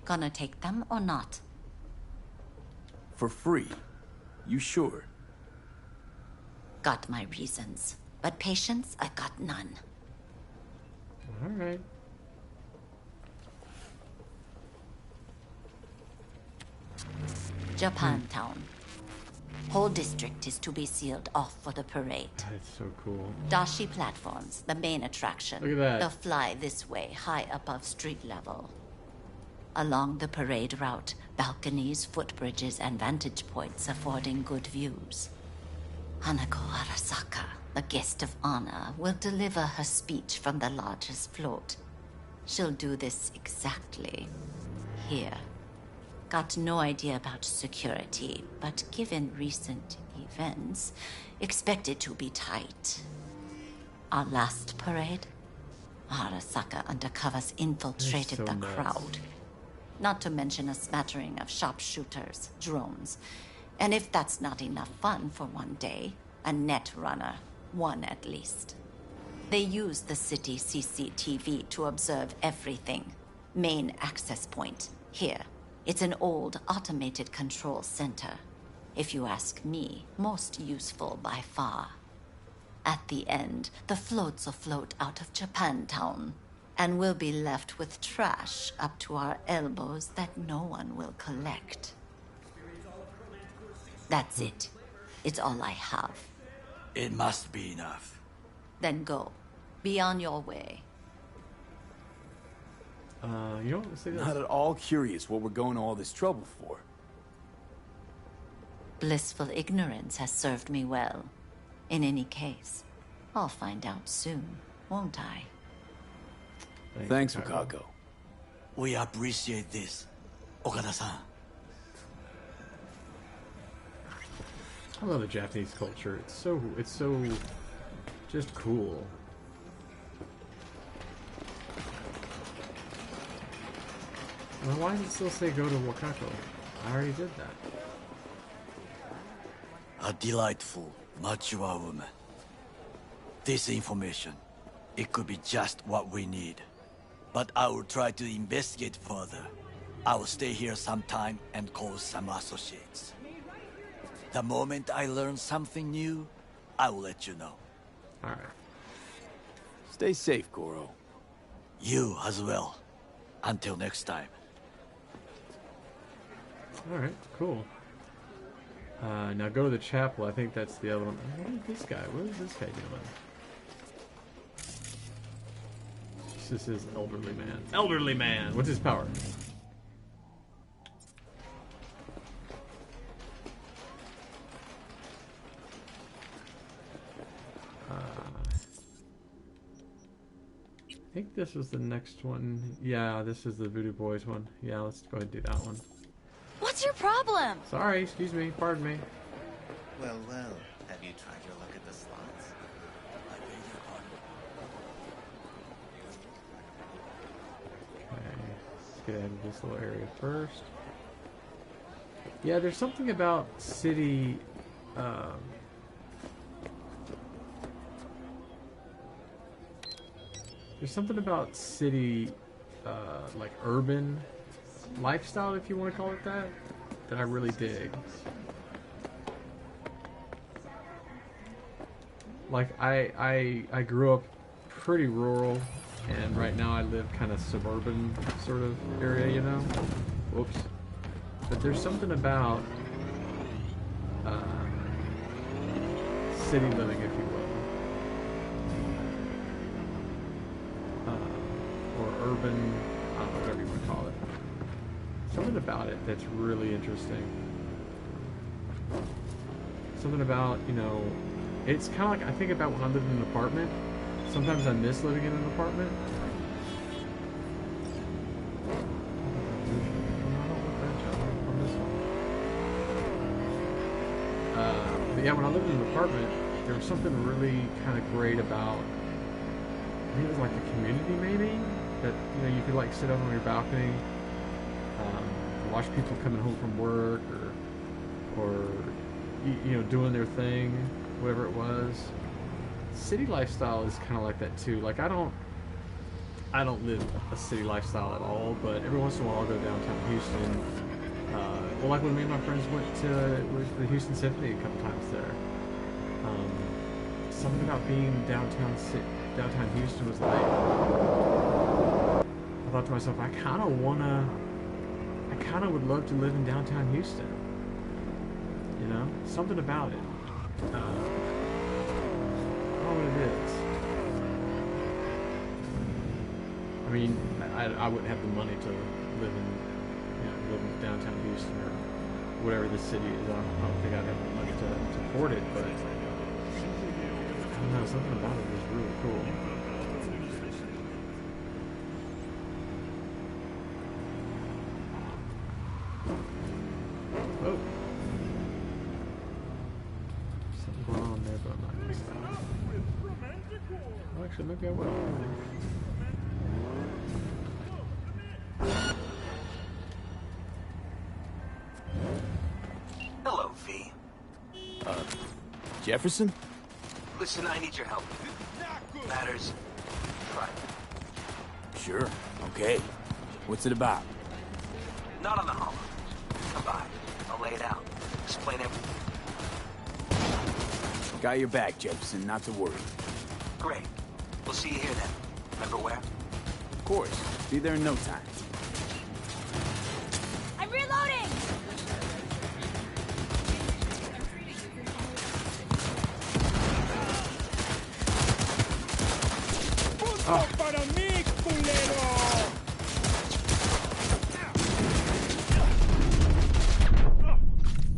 Gonna take them or not?
For free? You sure?
Got my reasons. But patience, I got none.
Alright.
Japantown. Whole district is to be sealed off for the parade.
That's so cool.
Dashi platforms, the main attraction.
Look at that.
They'll fly this way, high above street level. Along the parade route, balconies, footbridges, and vantage points affording good views. Hanako Arasaka, the guest of honor, will deliver her speech from the largest float. She'll do this exactly here. Got no idea about security, but given recent events, expect it to be tight. Our last parade, Arasaka undercovers infiltrated
so
the
nuts.
crowd. Not to mention a smattering of sharpshooters, drones. And if that's not enough fun for one day, a net runner, one at least. They use the city CCTV to observe everything. Main access point, here. It's an old automated control center. If you ask me, most useful by far. At the end, the floats will float out of Japantown, and we'll be left with trash up to our elbows that no one will collect. That's it. It's all I have.
It must be enough.
Then go. Be on your way.
You don't want to say this.
Not at all curious what we're going to all this trouble for.
Blissful ignorance has served me well. In any case, I'll find out soon, won't I?
Thanks, Wakako.
We appreciate this, Okada-san.
I love the Japanese culture. It's so just cool. Well, why does it still say go to Wakako? I already did that.
A delightful, mature woman. This information, it could be just what we need. But I will try to investigate further. I will stay here some time and call some associates. The moment I learn something new, I will let you know.
Alright.
Stay safe, Goro.
You as well. Until next time.
Alright, cool. Now go to the chapel. I think that's the other one. What is this guy? What is this guy doing? This is elderly man. Elderly man! What's his power? think this was the next one. Yeah, this is the Voodoo Boys one. Yeah, let's go ahead and do that one.
What's your problem?
Sorry, excuse me, pardon me.
Well, well. Have you tried your luck at the slots? I beg your pardon.
Okay, let's get out of this little area first. Yeah, there's something about city. There's something about city, like urban lifestyle, if you want to call it that I really dig. Like I grew up pretty rural, and right now I live kind of suburban sort of area, you know. Whoops. But there's something about city living, if you will. Or urban, I don't know, whatever you want to call it. Something about it that's really interesting. Something about, you know, it's kind of like, I think about when I lived in an apartment. Sometimes I miss living in an apartment. But yeah, when I lived in an apartment, there was something really kind of great about, I think it was like the community maybe, that, you know, you could like sit up on your balcony, watch people coming home from work, or you know, doing their thing, whatever it was. City lifestyle is kind of like that too. Like I don't live a city lifestyle at all, but every once in a while I'll go downtown Houston. Well, like when me and my friends went to the Houston Symphony a couple times there. Something about being downtown Houston was like, I thought to myself, I kind of would love to live in downtown Houston. You know, something about it. I don't know what it is. I mean, I wouldn't have the money to live in downtown Houston or whatever the city is. I don't think I'd have the money to support it, but I don't know, something about it is really cool. Oh. Something going on there, but I'm not going to stop. Well, actually, maybe I will.
Hello, V.
Jefferson?
Listen, I need your help. Matters private.
Sure. Okay. What's it about?
Not on the home. Come by. I'll lay it out. Explain everything.
Got your back, Jefferson. Not to worry.
Great. We'll see you here then. Remember where?
Of course. Be there in no time.
I'm reloading!
Oh.
Para mí, culero!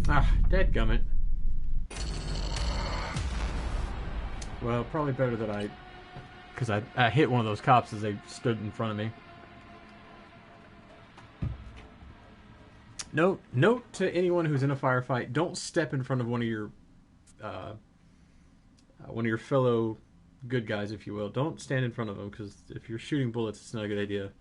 Ah, dadgummit. Well, probably better that because I hit one of those cops as they stood in front of me. Note to anyone who's in a firefight: don't step in front of one of your fellow good guys, if you will. Don't stand in front of them, because if you're shooting bullets, it's not a good idea.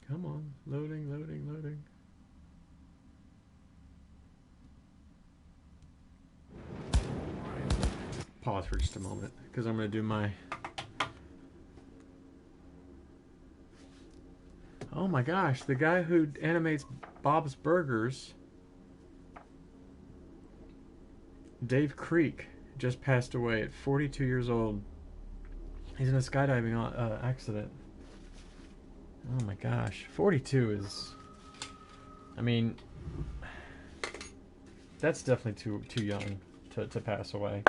Come on, loading. Pause for just a moment, because I'm going to do my... Oh my gosh, the guy who animates Bob's Burgers, Dave Creek, just passed away at 42 years old. He's in a skydiving accident. Oh my gosh, 42 is. I mean, that's definitely too young to pass away.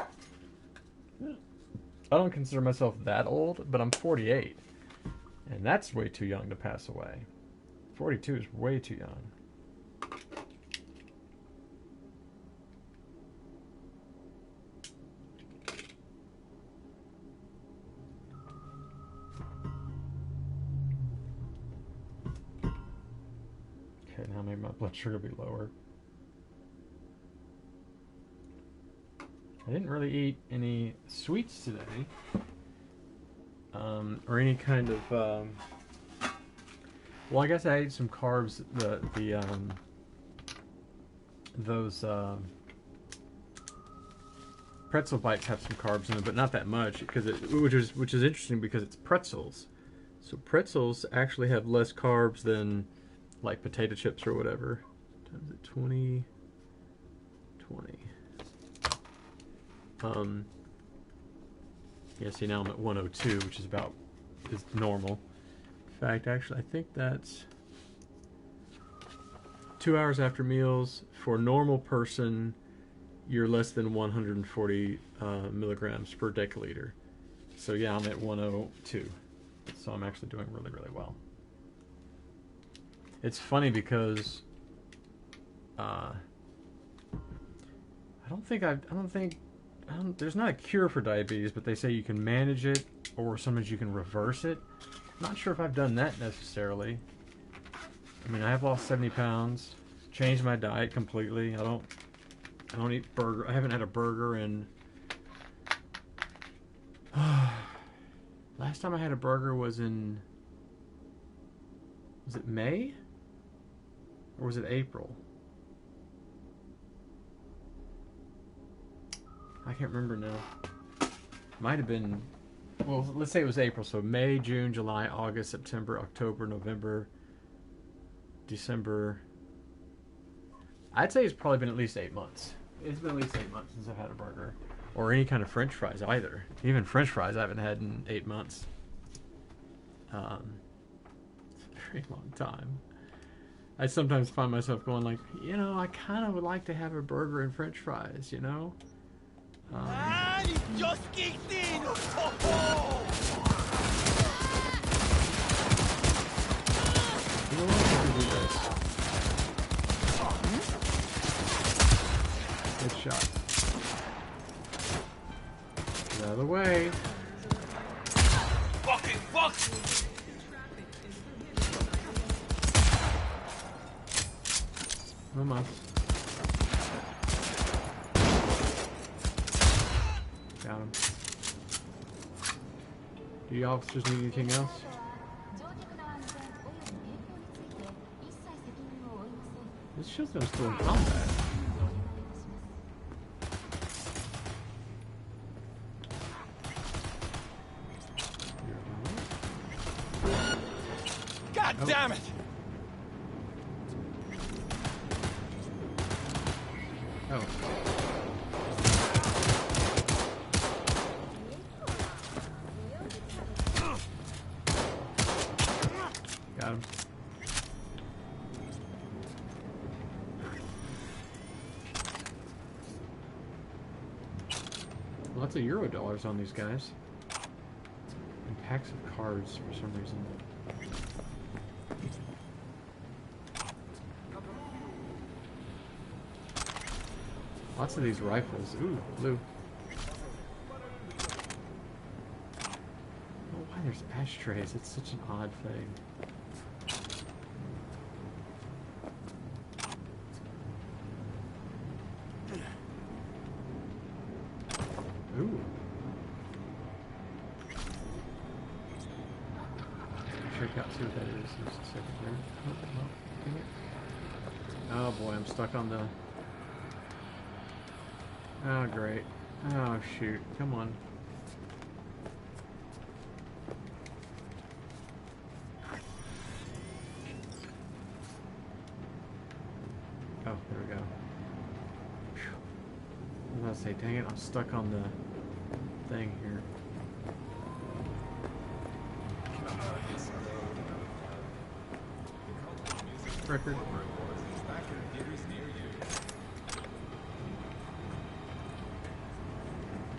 I don't consider myself that old, but I'm 48, and that's way too young to pass away. 42 is way too young. Okay, now maybe my blood sugar will be lower. I didn't really eat any sweets today, or any kind of. Well, I guess I ate some carbs. Those pretzel bites have some carbs in them, but not that much, which is interesting because it's pretzels. So pretzels actually have less carbs than like potato chips or whatever. Times it 20. Yeah, see, now I'm at 102, which is normal. In fact, actually, I think that's 2 hours after meals. For a normal person, you're less than 140 milligrams per deciliter. So yeah, I'm at 102. So I'm actually doing really, really well. It's funny because there's not a cure for diabetes, but they say you can manage it, or sometimes you can reverse it. I'm not sure if I've done that necessarily. I mean, I have lost 70 pounds, changed my diet completely. I don't eat burger. I haven't had a burger in. Last time I had a burger was it May? Or was it April? I can't remember now. Might have been, well, let's say it was April. So May, June, July, August, September, October, November, December. I'd say it's probably been at least 8 months. It's been at least 8 months since I've had a burger. Or any kind of French fries either. Even French fries I haven't had in 8 months. It's a very long time. I sometimes find myself going like, I kind of would like to have a burger and French fries, You know what? Good shot. Get out of the way.
Fucking fuck!
Almost. Got him. Do you officers need anything else? This shows them still in combat.
God damn it!
Oh. Got him. Lots of Eurodollars on these guys. And packs of cards for some reason. Lots of these rifles. Ooh, blue. Oh, why there's ashtrays? It's such an odd thing. Ooh. Check out, see what that is in just a second here. Oh, well, dang it. Oh boy, I'm stuck on the... Oh, great. Oh, shoot. Come on. Oh, there we go. Whew. I was about to say, dang it, I'm stuck on the thing here. record.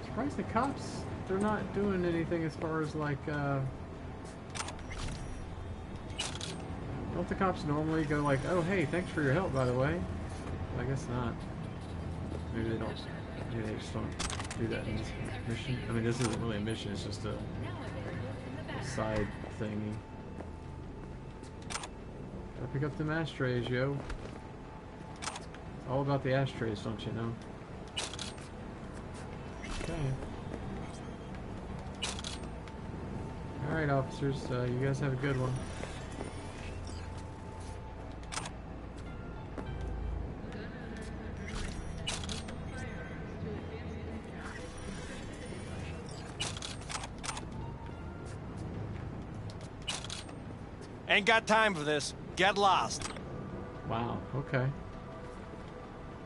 Surprised the cops, they're not doing anything as far as like, don't the cops normally go like, oh hey, thanks for your help by the way? I guess not. Maybe they don't, maybe they just don't do that in this mission. I mean, this isn't really a mission, it's just a side thingy. Gotta pick up them ashtrays, yo. It's all about the ashtrays, don't you know? Okay. Alright, officers, you guys have a good one.
Ain't got time for this. Get lost.
Wow, okay.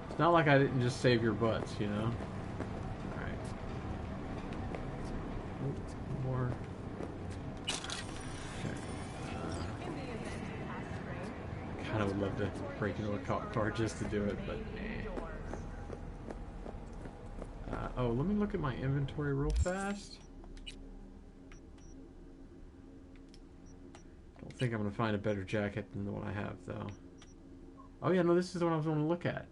It's not like I didn't just save your butts, you know? Alright. More. Okay. I kinda would love to break into a cop car just to do it, but oh, let me look at my inventory real fast. I think I'm going to find a better jacket than the one I have, though. Oh yeah, no, this is the one I was going to look at.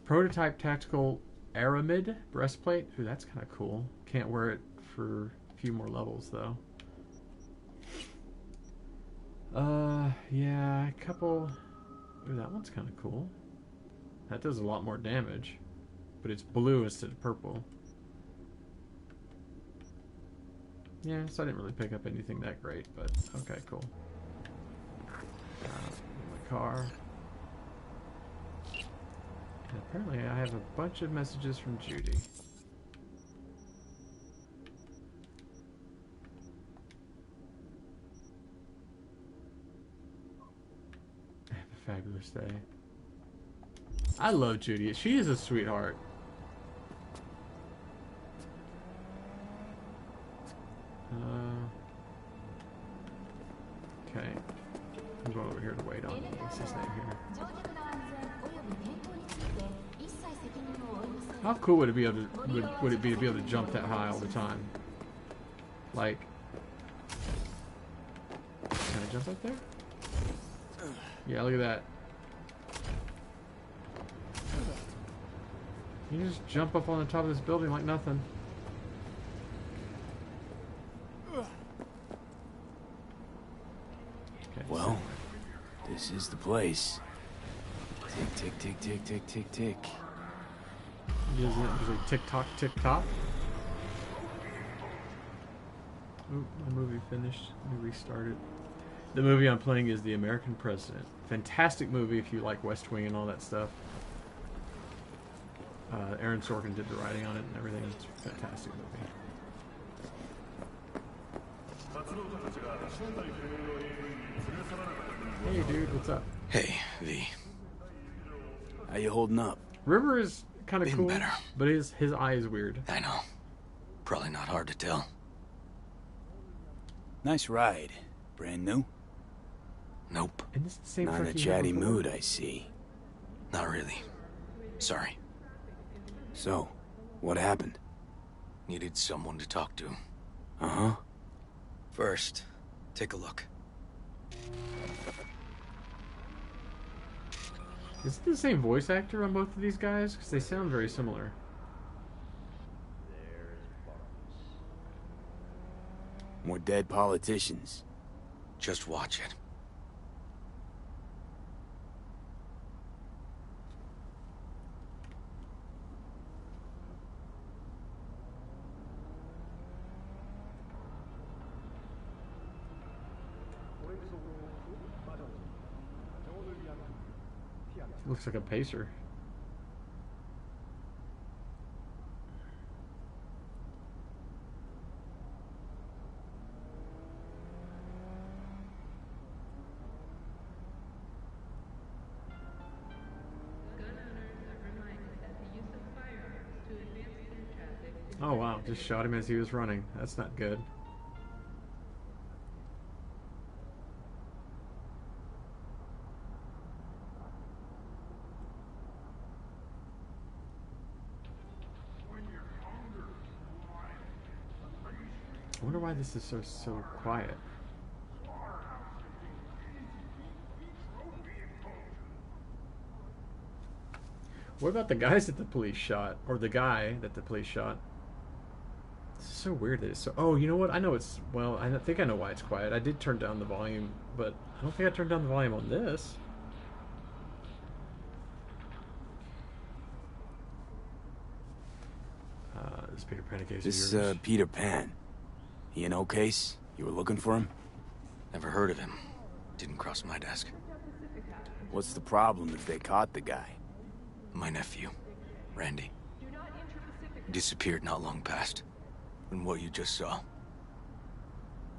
Prototype Tactical Aramid Breastplate. Ooh, that's kind of cool. Can't wear it for a few more levels, though. Yeah, a couple... Ooh, that one's kind of cool. That does a lot more damage. But it's blue instead of purple. Yeah, so I didn't really pick up anything that great, but okay, cool. My car. And apparently I have a bunch of messages from Judy. Have a fabulous day. I love Judy. She is a sweetheart. Okay. I'm going over here to wait on, what's his name here? How cool would it be able to, would it be to be able to jump that high all the time? Like, can I jump up there? Yeah, look at that. You can just jump up on the top of this building like nothing.
Well, this is the place. Tick, tick, tick, tick, tick, tick, tick.
Isn't it usually tick tock, tick tock? Oop, my movie finished. Let me restart it. The movie I'm playing is The American President. Fantastic movie if you like West Wing and all that stuff. Aaron Sorkin did the writing on it and everything. It's a fantastic movie. Hey dude, what's up?
Hey, V.
How you holding up?
River is kind of cool,
better.
but his eye is weird.
I know. Probably not hard to tell.
Nice ride. Brand new?
Nope.
And this is the same
Not in a
truck you had
chatty
before?
mood, I see.
Not really. Sorry.
So, what happened?
Needed someone to talk to.
Uh-huh.
First, take a look.
Is it the same voice actor on both of these guys? Because they sound very similar.
More dead politicians.
Just watch it.
Looks like a pacer. Oh wow, just shot him as he was running. That's not good. wonder why this is so quiet. What about the guys that the police shot, or the guy that the police shot? It's so weird that it's so. Oh, you know what? I know it's. Well, I think I know why it's quiet. I did turn down the volume, but I don't think I turned down the volume on this. This Peter Pan case.
This is Peter Pan. He in O'Case? You were looking for him?
Never heard of him. Didn't cross my desk.
What's the problem if they caught the guy?
My nephew, Randy. Disappeared not long past. And what you just saw.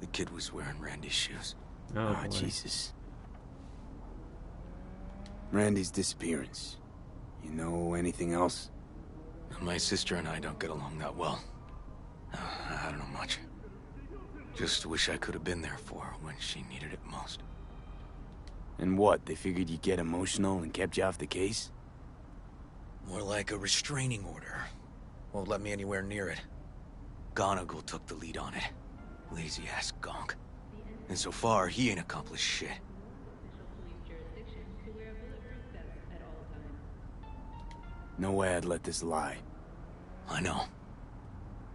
The kid was wearing Randy's shoes.
Oh, Jesus. Randy's disappearance. You know anything else?
My sister and I don't get along that well. I don't know much. Just wish I could have been there for her when she needed it most.
And what, they figured you'd get emotional and kept you off the case?
More like a restraining order. Won't let me anywhere near it. Gonagle took the lead on it. Lazy-ass gonk. And so far, he ain't accomplished shit.
No way I'd let this lie.
I know.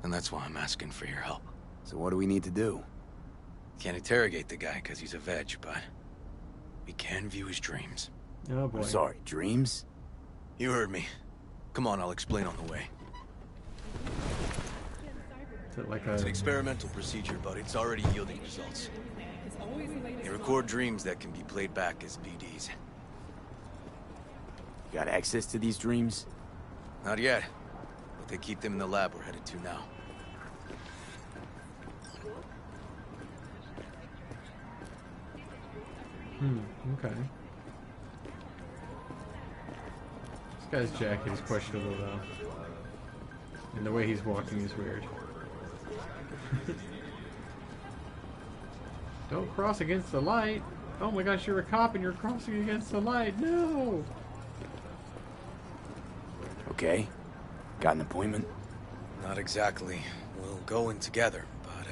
And that's why I'm asking for your help.
So what do we need to do?
Can't interrogate the guy because he's a veg, but we can view his dreams.
Oh boy.
I'm sorry, dreams?
You heard me. Come on, I'll explain on the way.
Is it like
It's an experimental procedure, but it's already yielding results. They record dreams that can be played back as BDs.
You got access to these dreams?
Not yet, but they keep them in the lab we're headed to now.
Okay. This guy's jacket is questionable, though. And the way he's walking is weird. Don't cross against the light. Oh my gosh, you're a cop and you're crossing against the light. No!
Okay. Got an appointment?
Not exactly. We'll go in together, but,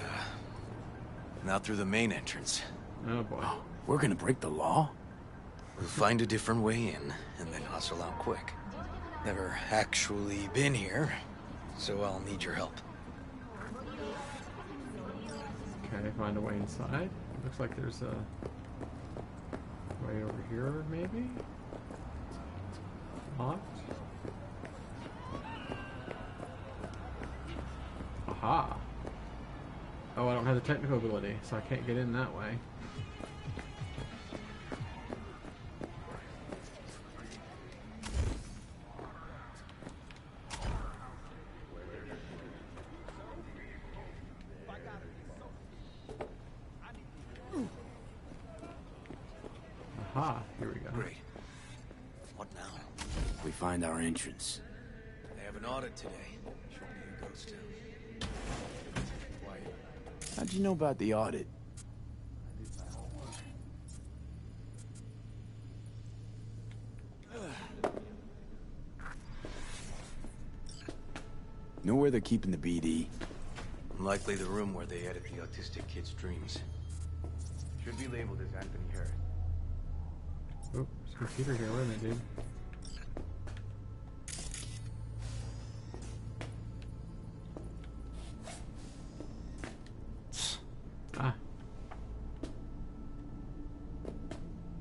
not through the main entrance.
Oh boy.
We're gonna break the law?
We'll find a different way in, and then hustle out quick. Never actually been here, so I'll need your help.
Okay, find a way inside. Looks like there's a way over here, maybe? Locked? Aha! Oh, I don't have the technical ability, so I can't get in that way. Aha, here we go.
Great. What now?
We find our entrance.
They have an audit today. Should be a ghost town. Quiet.
How'd you know about the audit? Know where they're keeping the BD?
Likely the room where they edit the autistic kid's dreams.
Should be labeled as Anthony Harris.
Oh, there's a computer here. Wait a minute, dude. Ah.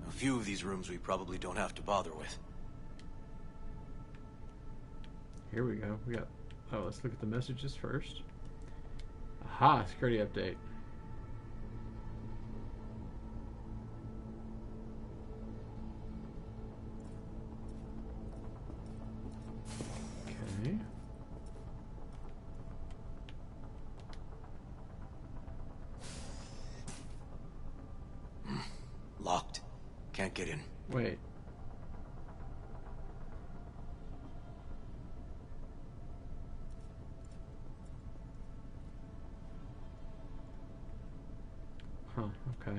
A few of these rooms we probably don't have to bother with.
Here we go. We got... Oh, let's look at the messages first. Aha, security update. Okay.
Locked. Can't get in.
Wait. Huh, okay.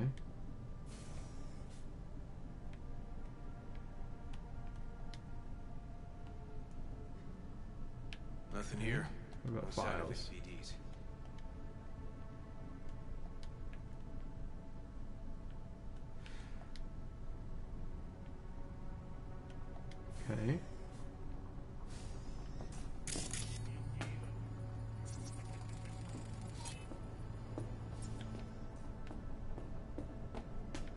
Nothing here.
What about
No sign of
files?
the BDs.
Okay.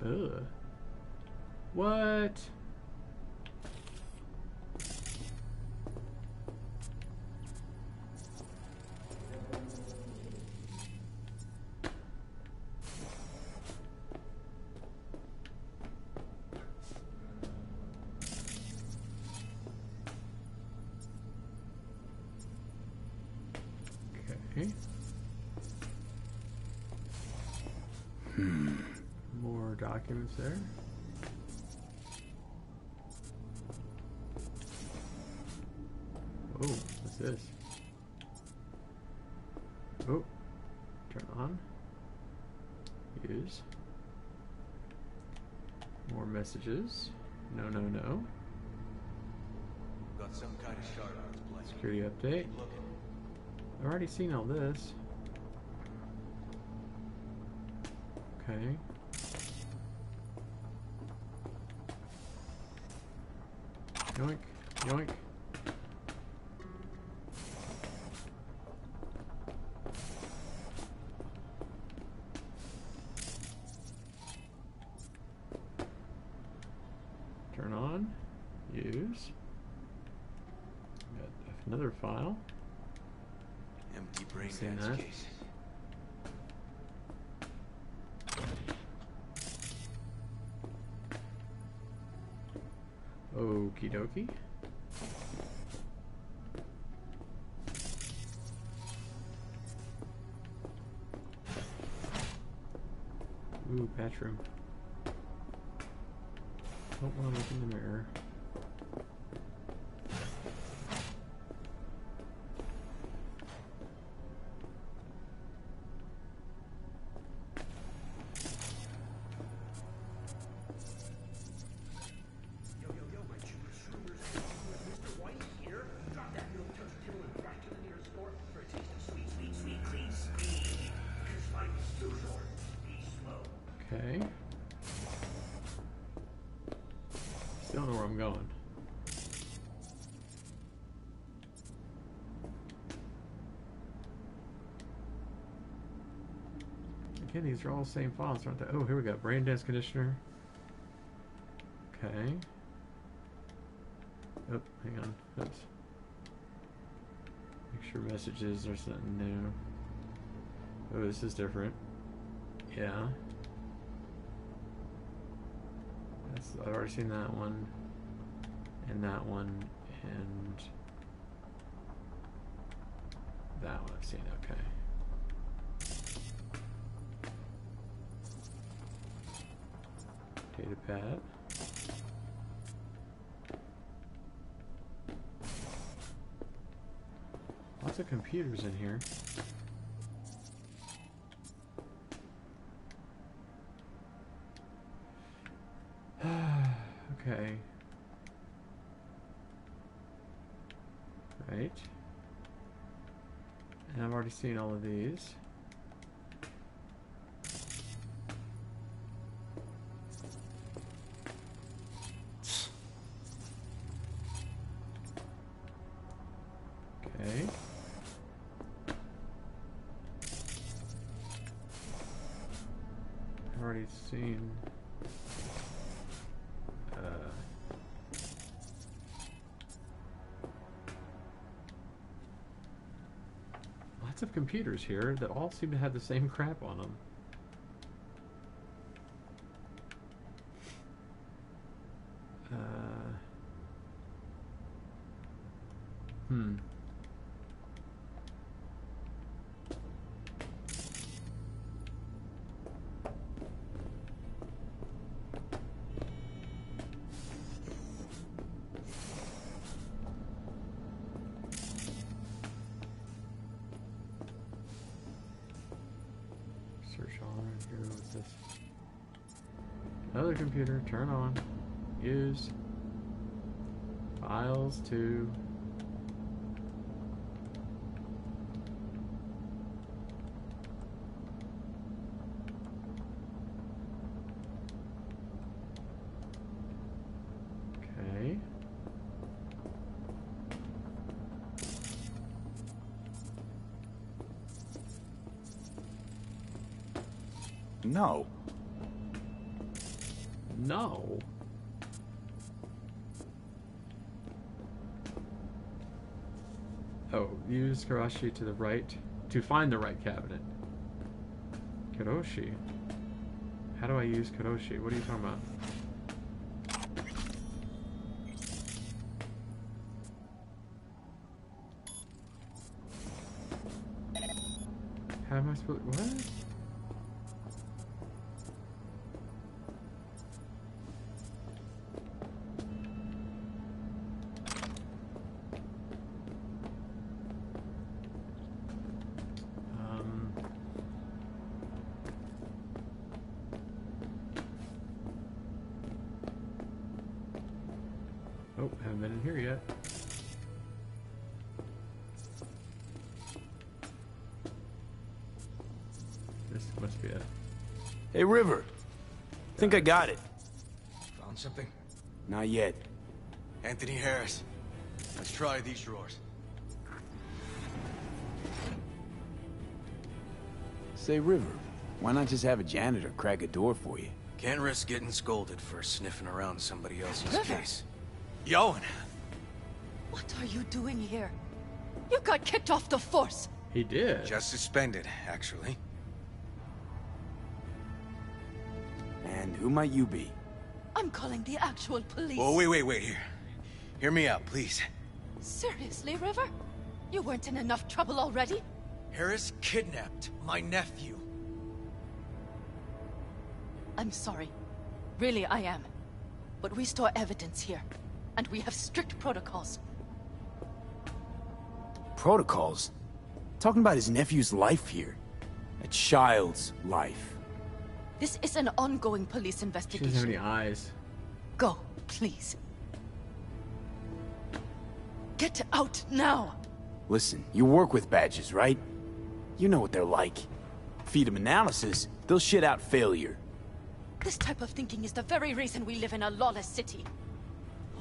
Ugh. What? Okay. More documents there. Oh, what's this? Oh, turn on. Use. More messages. No, no, no.
Got some kind of shard on its plate.
Security update. I've already seen all this. Okay. Yoink, yoink. Turn on. Use. Got another file.
Empty brain
Seen
gas
that.
case.
Okie dokie. Ooh, bathroom. Don't want to look in the mirror. Okay. Still don't know where I'm going. Again, these are all the same files, aren't they? Oh, here we go. Brain dance conditioner. Okay. Oh, hang on. Oops. Make sure messages are something new. Oh, this is different. Yeah. I've already seen that one, and that one, and that one I've seen. Okay. Data pad. Lots of computers in here. Okay. Right. And I've already seen all of these. Okay. I've already seen lots of computers here that all seem to have the same crap on them. Search all around here. What's this? Another computer. Turn on. Use. Files to. Okay.
No.
No. Oh, use Karashi to the right to find the right cabinet. Karoshi. How do I use Karoshi? What are you talking about? How am I supposed? What? Oh, haven't been in here yet. This must be it.
Hey, River. Think I got it.
Found something?
Not yet.
Anthony Harris. Let's try these drawers.
Say, River, why not just have a janitor crack a door for you?
Can't risk getting scolded for sniffing around somebody else's
River.
case. Yoan!
What are you doing here? You got kicked off the force.
He did.
Just suspended, actually.
And who might you be?
I'm calling the actual police.
Oh, wait here. Hear me out, please.
Seriously, River? You weren't in enough trouble already?
Harris kidnapped my nephew.
I'm sorry. Really, I am. But we store evidence here. And we have strict protocols.
Protocols? Talking about his nephew's life here. A child's life.
This is an ongoing police
She
investigation.
doesn't have any eyes.
Go, please. Get out now!
Listen, you work with badges, right? You know what they're like. Feed them analysis, they'll shit out failure.
This type of thinking is the very reason we live in a lawless city.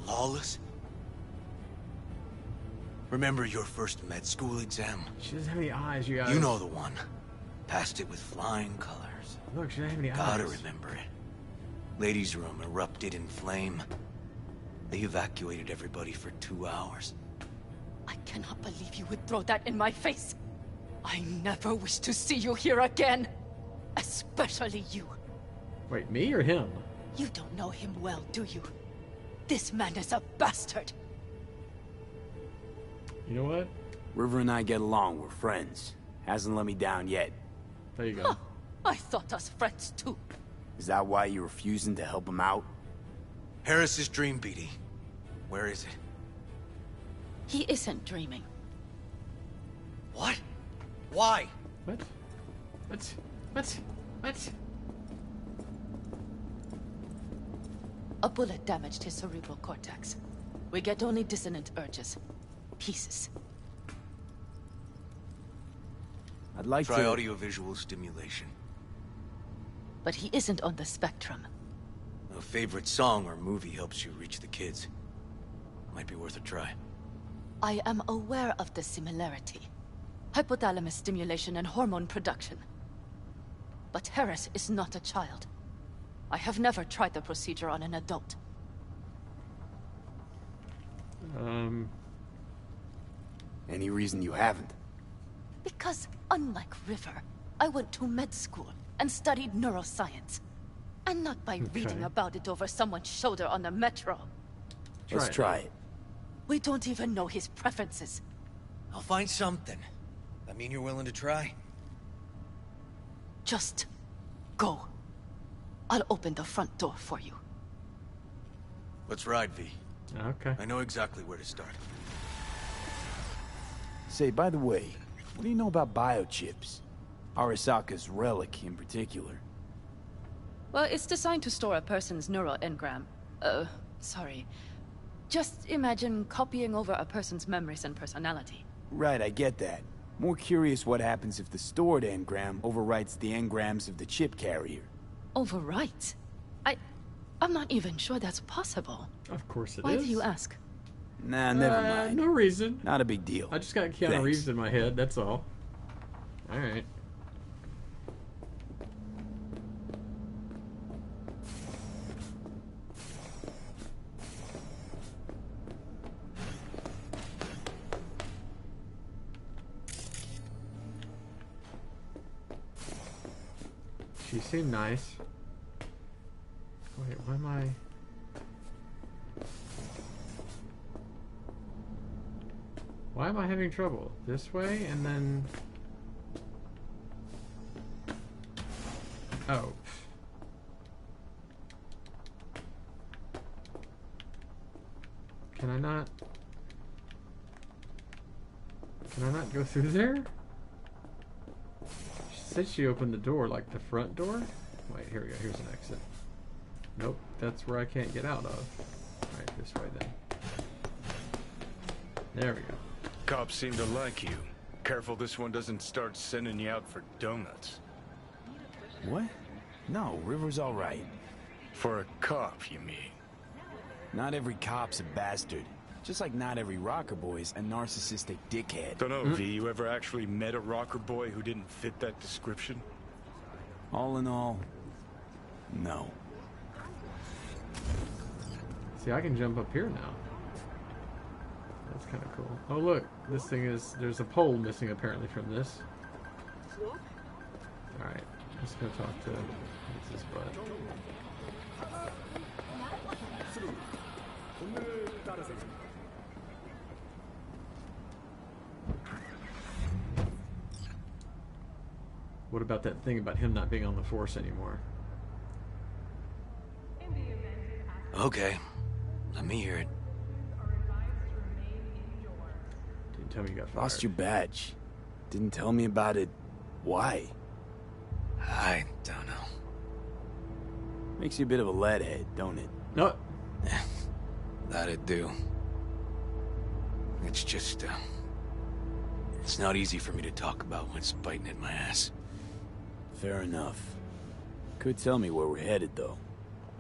Lawless? Remember your first med school exam?
She doesn't have any eyes, you guys.
You know the one. Passed it with flying colors.
Look, she doesn't have any eyes.
Gotta remember it. Ladies' room erupted in flame. They evacuated everybody for 2 hours.
I cannot believe you would throw that in my face. I never wish to see you here again. Especially you.
Wait, me or him?
You don't know him well, do you? This man is a bastard.
You know what?
River and I get along, we're friends. Hasn't let me down yet.
There you go.
I thought us friends too.
Is that why you're refusing to help him out?
Harris's dream, BD. Where is it?
He isn't dreaming.
What? Why?
What? What?
A bullet damaged his cerebral cortex. We get only dissonant urges. Pieces.
I'd like
Try
to...
audiovisual stimulation.
But he isn't on the spectrum.
A favorite song or movie helps you reach the kids. Might be worth a try.
I am aware of the similarity. Hypothalamus stimulation and hormone production. But Harris is not a child. I have never tried the procedure on an adult.
Any reason you haven't?
Because, unlike River, I went to med school and studied neuroscience. And not by reading about it over someone's shoulder on the metro.
Let's try it.
We don't even know his preferences.
I'll find something. That mean you're willing to try?
Just go. I'll open the front door for you.
Let's ride, V.
Okay.
I know exactly where to start.
Say, by the way, what do you know about biochips? Arasaka's relic in particular.
Well, it's designed to store a person's neural engram. Sorry. Just imagine copying over a person's memories and personality.
Right, I get that. More curious what happens if the stored engram overwrites the engrams of the chip carrier.
Overwrite? I'm not even sure that's possible.
Of course it is.
Why do you ask?
Nah, never mind.
No reason.
Not a big deal.
I just got Keanu
Thanks.
Reeves in my head, that's all. Alright. She seemed nice. Wait, why am I... Why am I having trouble? This way, and then... Oh. Can I not go through there? She said she opened the door, like the front door? Wait, here we go. Here's an exit. Nope, that's where I can't get out of. Alright, this way then. There we go.
Cops seem to like you. Careful this one doesn't start sending you out for donuts.
What? No, River's all right.
For a cop, you mean?
Not every cop's a bastard. Just like not every rocker boy's a narcissistic dickhead.
Dunno, V, you ever actually met a rocker boy who didn't fit that description?
All in all, no.
See, I can jump up here now. That's kind of cool. Oh look, this thing is... There's a pole missing apparently from this. Alright, I'm just gonna talk to... What's this butt? What about that thing about him not being on the force anymore?
Okay. Let me hear it.
Didn't tell me you got fired.
Lost your badge. Didn't tell me about it. Why?
I don't know.
Makes you a bit of a leadhead, don't it?
No.
That'd do. It's just, it's not easy for me to talk about what's biting at my ass.
Fair enough. Could tell me where we're headed, though.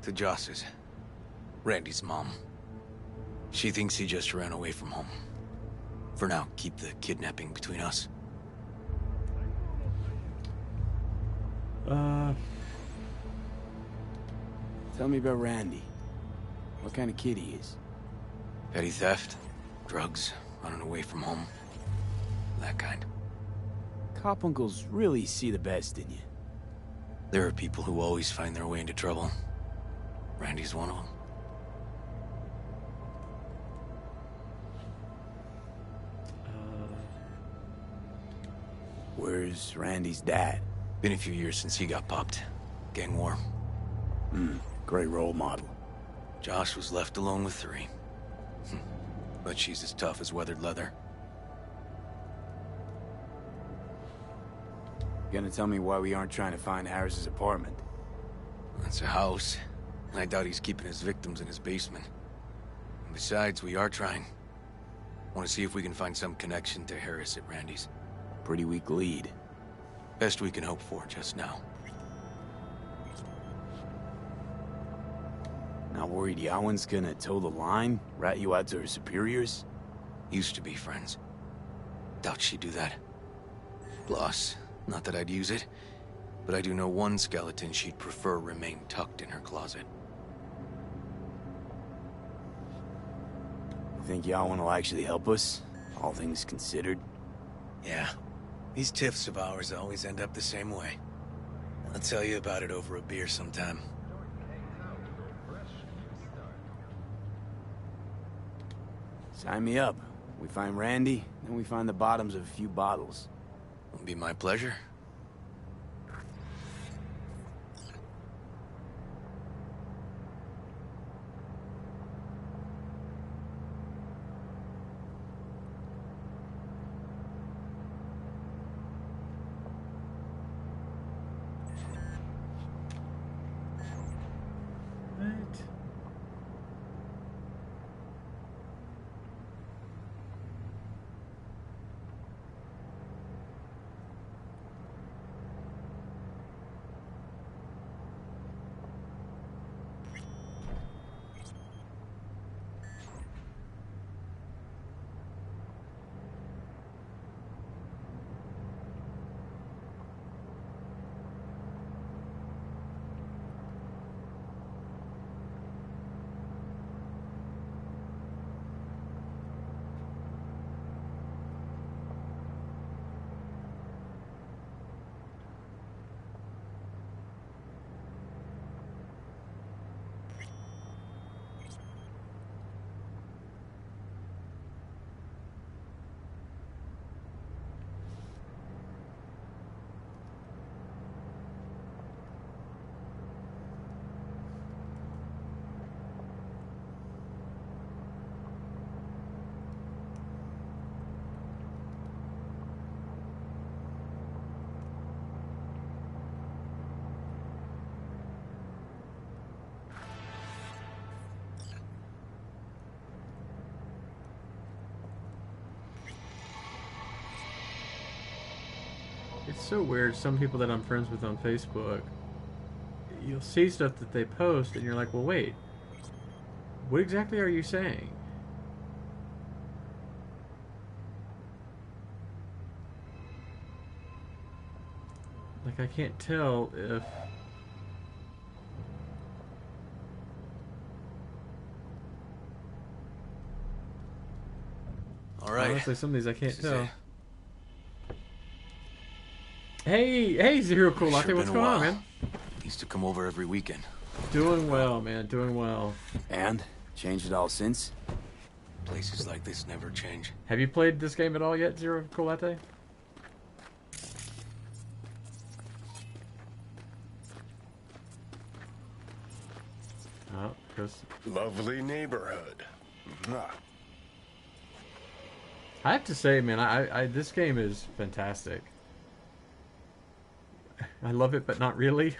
To Joss's. Randy's mom. She thinks he just ran away from home. For now, keep the kidnapping between us.
Tell me about Randy. What kind of kid he is?
Petty theft, drugs, running away from home. That kind.
Cop uncles really see the best in you.
There are people who always find their way into trouble. Randy's one of them.
Where's Randy's dad?
Been a few years since he got popped. Gang war.
Great role model.
Josh was left alone with 3. But she's as tough as weathered leather.
Gonna tell me why we aren't trying to find Harris's apartment?
That's a house. I doubt he's keeping his victims in his basement. And besides, we are trying. Want to see if we can find some connection to Harris at Randy's.
Pretty weak lead.
Best we can hope for just now.
Not worried Yawen's gonna toe the line? Rat you out to her superiors?
Used to be friends. Doubt she'd do that. Plus, not that I'd use it, but I do know one skeleton she'd prefer remain tucked in her closet.
You think Yawen will actually help us? All things considered?
Yeah. These tiffs of ours always end up the same way. I'll tell you about it over a beer sometime.
Sign me up. We find Randy, then we find the bottoms of a few bottles.
It'll be my pleasure.
It's so weird. Some people that I'm friends with on Facebook, you'll see stuff that they post, and you're like, well, wait. What exactly are you saying? Like, I can't tell if...
All right.
Honestly, some of these I can't tell. Hey, Zero Cool Latte,
Sure
what's
been a
going on,
while.
man?
Used to come over every weekend.
Doing well, man, doing well.
And? Changed it all since?
Places like this never change.
Have you played this game at all yet, Zero Cool Latte? Oh, Chris.
Lovely neighborhood. Mwah.
I have to say, man, I this game is fantastic. I love it, but not really.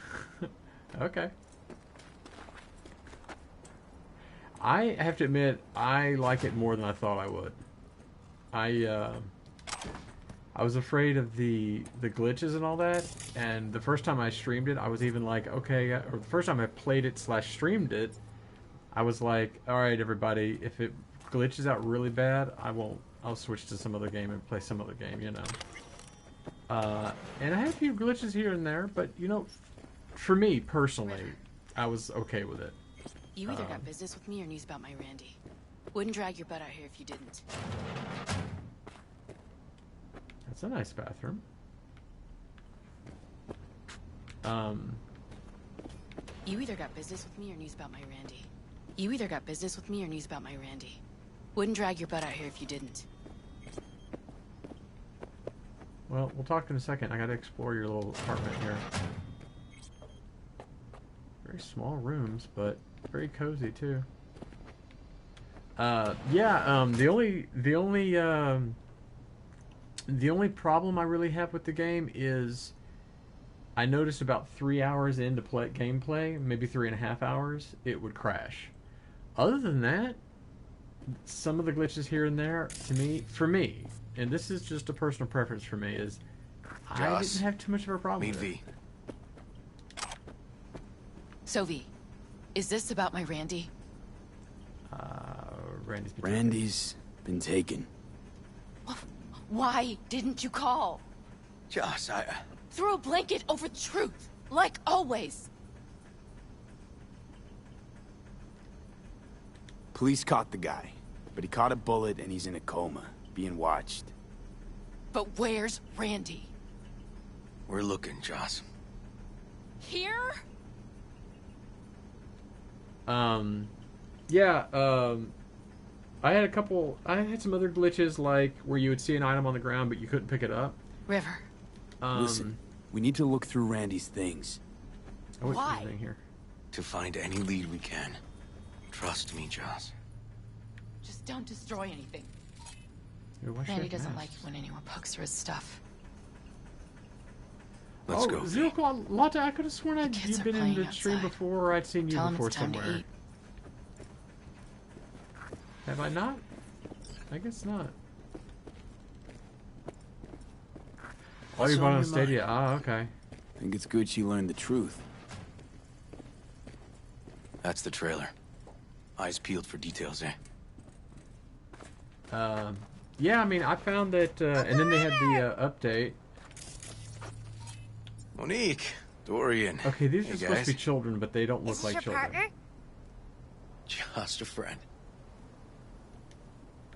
Okay. I have to admit, I like it more than I thought I would. I was afraid of the glitches and all that, and the first time I streamed it, I was even like, okay, or the first time I played it / streamed it, I was like, all right, everybody, if it glitches out really bad, I'll switch to some other game and play some other game, you know. And I had a few glitches here and there, but, you know, for me, personally, I was okay with it.
You either got business with me or news about my Randy. Wouldn't drag your butt out here if you didn't.
That's a nice bathroom.
You either got business with me or news about my Randy. You either got business with me or news about my Randy. Wouldn't drag your butt out here if you didn't.
Well, we'll talk in a second. I gotta explore your little apartment here. Very small rooms, but very cozy too. The only problem I really have with the game is I noticed about 3 hours into gameplay, maybe 3.5 hours, it would crash. Other than that, some of the glitches here and there, for me, and this is just a personal preference for me, is I didn't have too much of a problem with it.
So V, is this about my Randy?
Randy's
been taken.
Why didn't you call?
Joss,
Throw a blanket over truth, like always.
Police caught the guy, but he caught a bullet and he's in a coma, being watched.
But where's Randy?
We're looking, Joss.
Here?
I had some other glitches, like where you would see an item on the ground but you couldn't pick it up.
River.
Listen, we need to look through Randy's things.
Why?
Here.
To find any lead we can. Trust me, Joss.
Just don't destroy anything.
Why
Randy doesn't like it when anyone pokes through his stuff.
Let's go.
Zero Cool Latte, I could have sworn you'd been in the stream
outside.
before, or I'd seen you
Tell 'em
before
it's time to
somewhere.
eat.
Have I not? I guess not. Oh,
What's
you bought
on
on
your
Stadia.
mind?
Ah, okay.
I think it's good she learned the truth.
That's the trailer. Eyes peeled for details, eh?
Yeah, I mean, I found that, and then they had the update.
Monique, Dorian.
Okay, these
Hey,
are supposed
guys.
to be children, but they don't look
Is this
like
your
children.
partner?
Just a friend.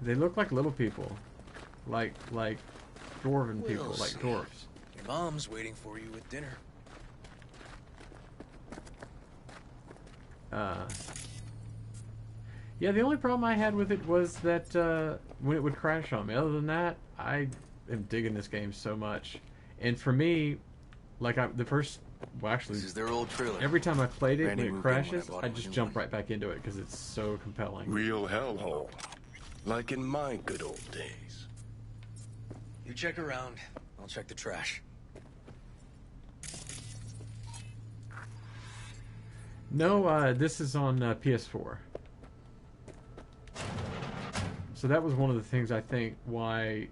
They look like little people, like dwarven people,
We'll
like
see.
dwarves.
Your mom's waiting for you at dinner.
Yeah, the only problem I had with it was that when it would crash on me. Other than that, I am digging this game so much. And for me, like this is
their old trailer.
Every time I played it,
Randy
when it
moved in when I
crashes,
bought
I
him a
just
new
jump right back into it because it's so compelling.
Real hellhole. Like in my good old days.
You check around. I'll check the trash.
No, this is on PS4. So that was one of the things I think why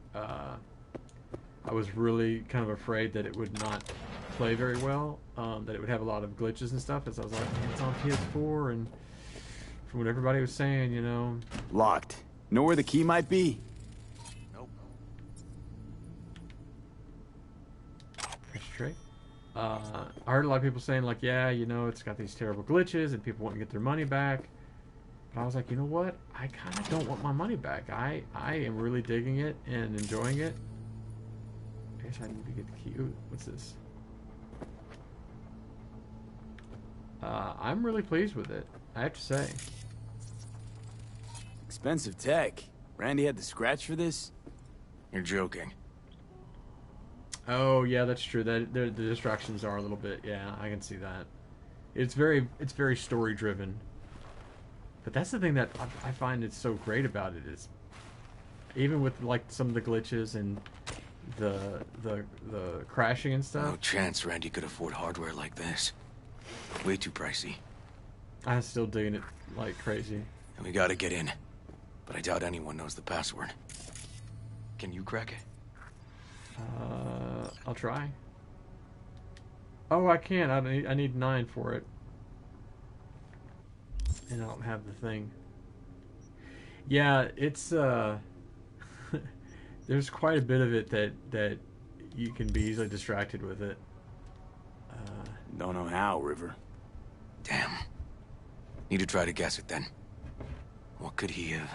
I was really kind of afraid that it would not play very well, that it would have a lot of glitches and stuff, as I was like, man, it's on PS4, and from what everybody was saying, you know.
Locked. Know where the key might be?
Nope.
Straight. I heard a lot of people saying, like, yeah, you know, it's got these terrible glitches, and people want to get their money back. But I was like, you know what? I kind of don't want my money back. I am really digging it and enjoying it. I guess I need to get the key. Ooh, what's this? I'm really pleased with it, I have to say.
Expensive tech. Randy had the scratch for this?
You're joking.
Oh yeah, that's true. The distractions are a little bit. Yeah, I can see that. It's very story driven. But that's the thing that I find it's so great about it is, even with like some of the glitches and the crashing and stuff.
No chance Randy could afford hardware like this. Way too pricey.
I'm still digging it like crazy.
And we gotta get in. But I doubt anyone knows the password. Can you crack it?
I'll try. Oh, I can't. I need 9 for it. And I don't have the thing. Yeah, it's there's quite a bit of it that you can be easily distracted with it.
Don't know how, River.
Damn. Need to try to guess it then. What could he have?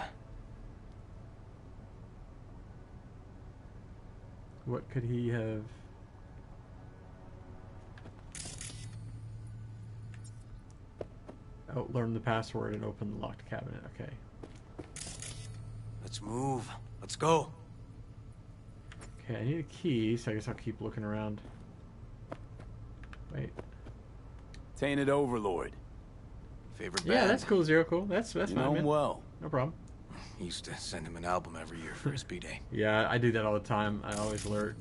What could he have? Oh, learn the password and open the locked cabinet. Okay.
Let's move. Let's go.
Okay, I need a key, so I guess I'll keep looking around. Wait.
Tainted Overlord.
Favorite band?
Yeah, that's cool, Zero. Cool. That's
You
fine,
know him
man.
well.
No problem.
He used to send him an album every year for his B-Day.
Yeah, I do that all the time. I always alert.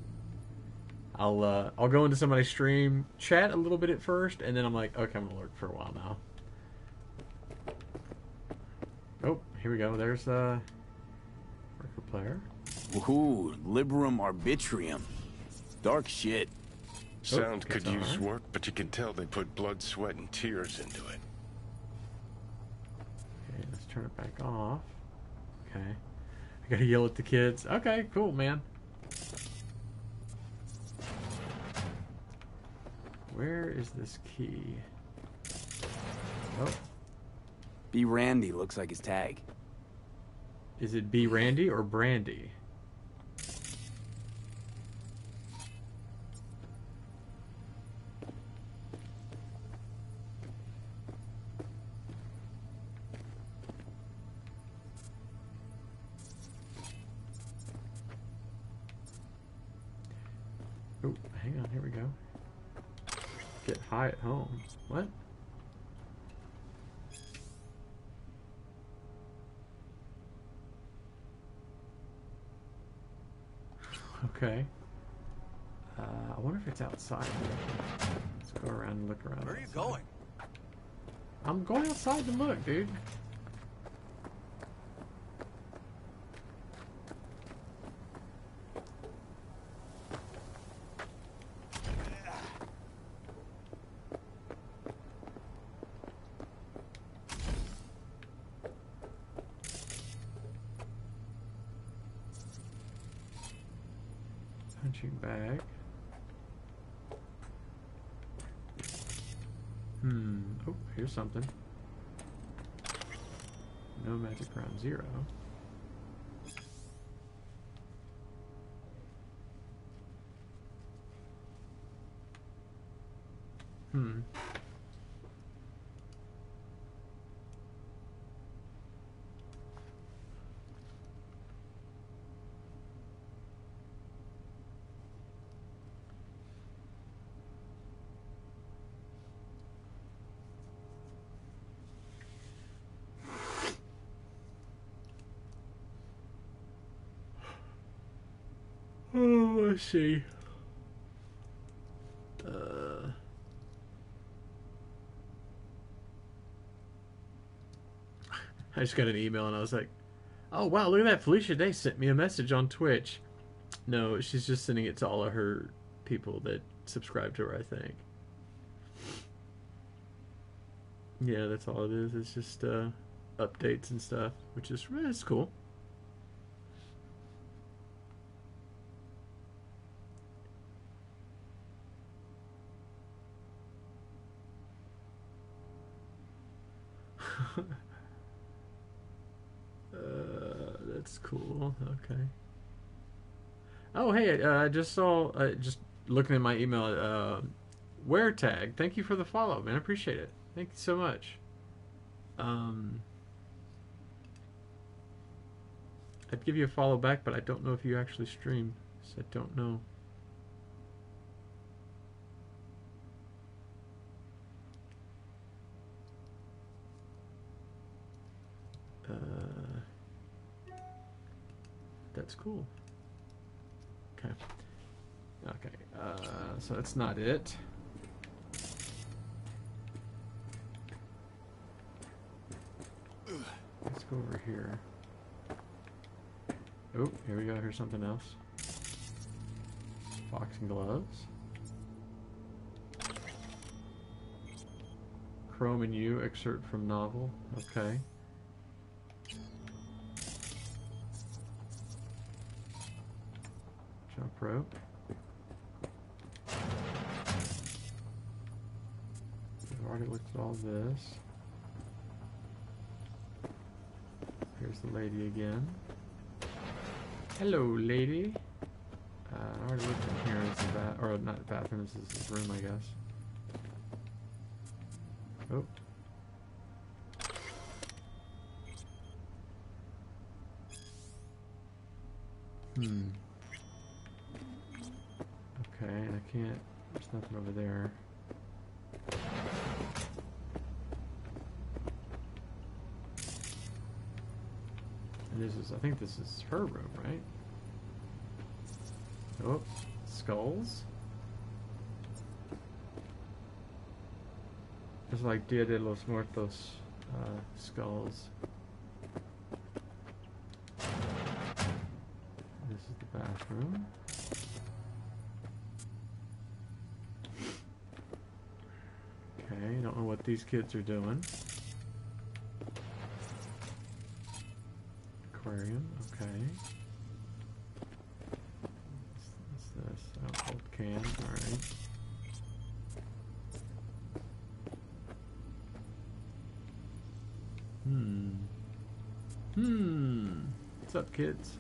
I'll go into somebody's stream, chat a little bit at first, and then I'm like, okay, I'm gonna lurk for a while now. Oh, here we go. There's the record player.
Ooh, Liberum Arbitrium. Dark shit.
Sound could
guitar.
use work, but you can tell they put blood, sweat, and tears into it.
Okay, let's turn it back off. Okay. I gotta yell at the kids. Okay, cool, man. Where is this key? Oh.
B. Randy looks like his tag.
Is it B. Randy or Brandy? Oh, hang on, here we go. Get high at home. What? Okay. I wonder if it's outside. Let's go around and look around.
Where are you
outside.
going?
I'm going outside to look, dude. Punching bag. Oh, here's something. No magic round 0. Oh, let's see. I just got an email and I was like, oh wow, look at that. Felicia Day sent me a message on Twitch. No, she's just sending it to all of her people that subscribe to her, I think. Yeah, that's all it is. It's just updates and stuff, which is it's cool. That's cool. Okay. Oh, hey, I just saw, just looking at my email, Wear Tag. Thank you for the follow, man. I appreciate it. Thank you so much. I'd give you a follow back, but I don't know if you actually stream, so I don't know. That's cool. Okay. Okay. So that's not it. Let's go over here. Oh, here we go. Here's something else. Boxing gloves. Chrome and You, excerpt from novel. Okay. Jump rope. We've already looked at all this. Here's the lady again. Hello, lady. I already looked in here. This is the or not the bathroom. This is his room, I guess. Oh. Okay, I can't. There's nothing over there. And this is, I think this is her room, right? Oh, skulls. It's like Dia de los Muertos skulls. This is the bathroom. Okay, don't know what these kids are doing. Aquarium, okay. What's this? Oh, old cans, alright. What's up, kids?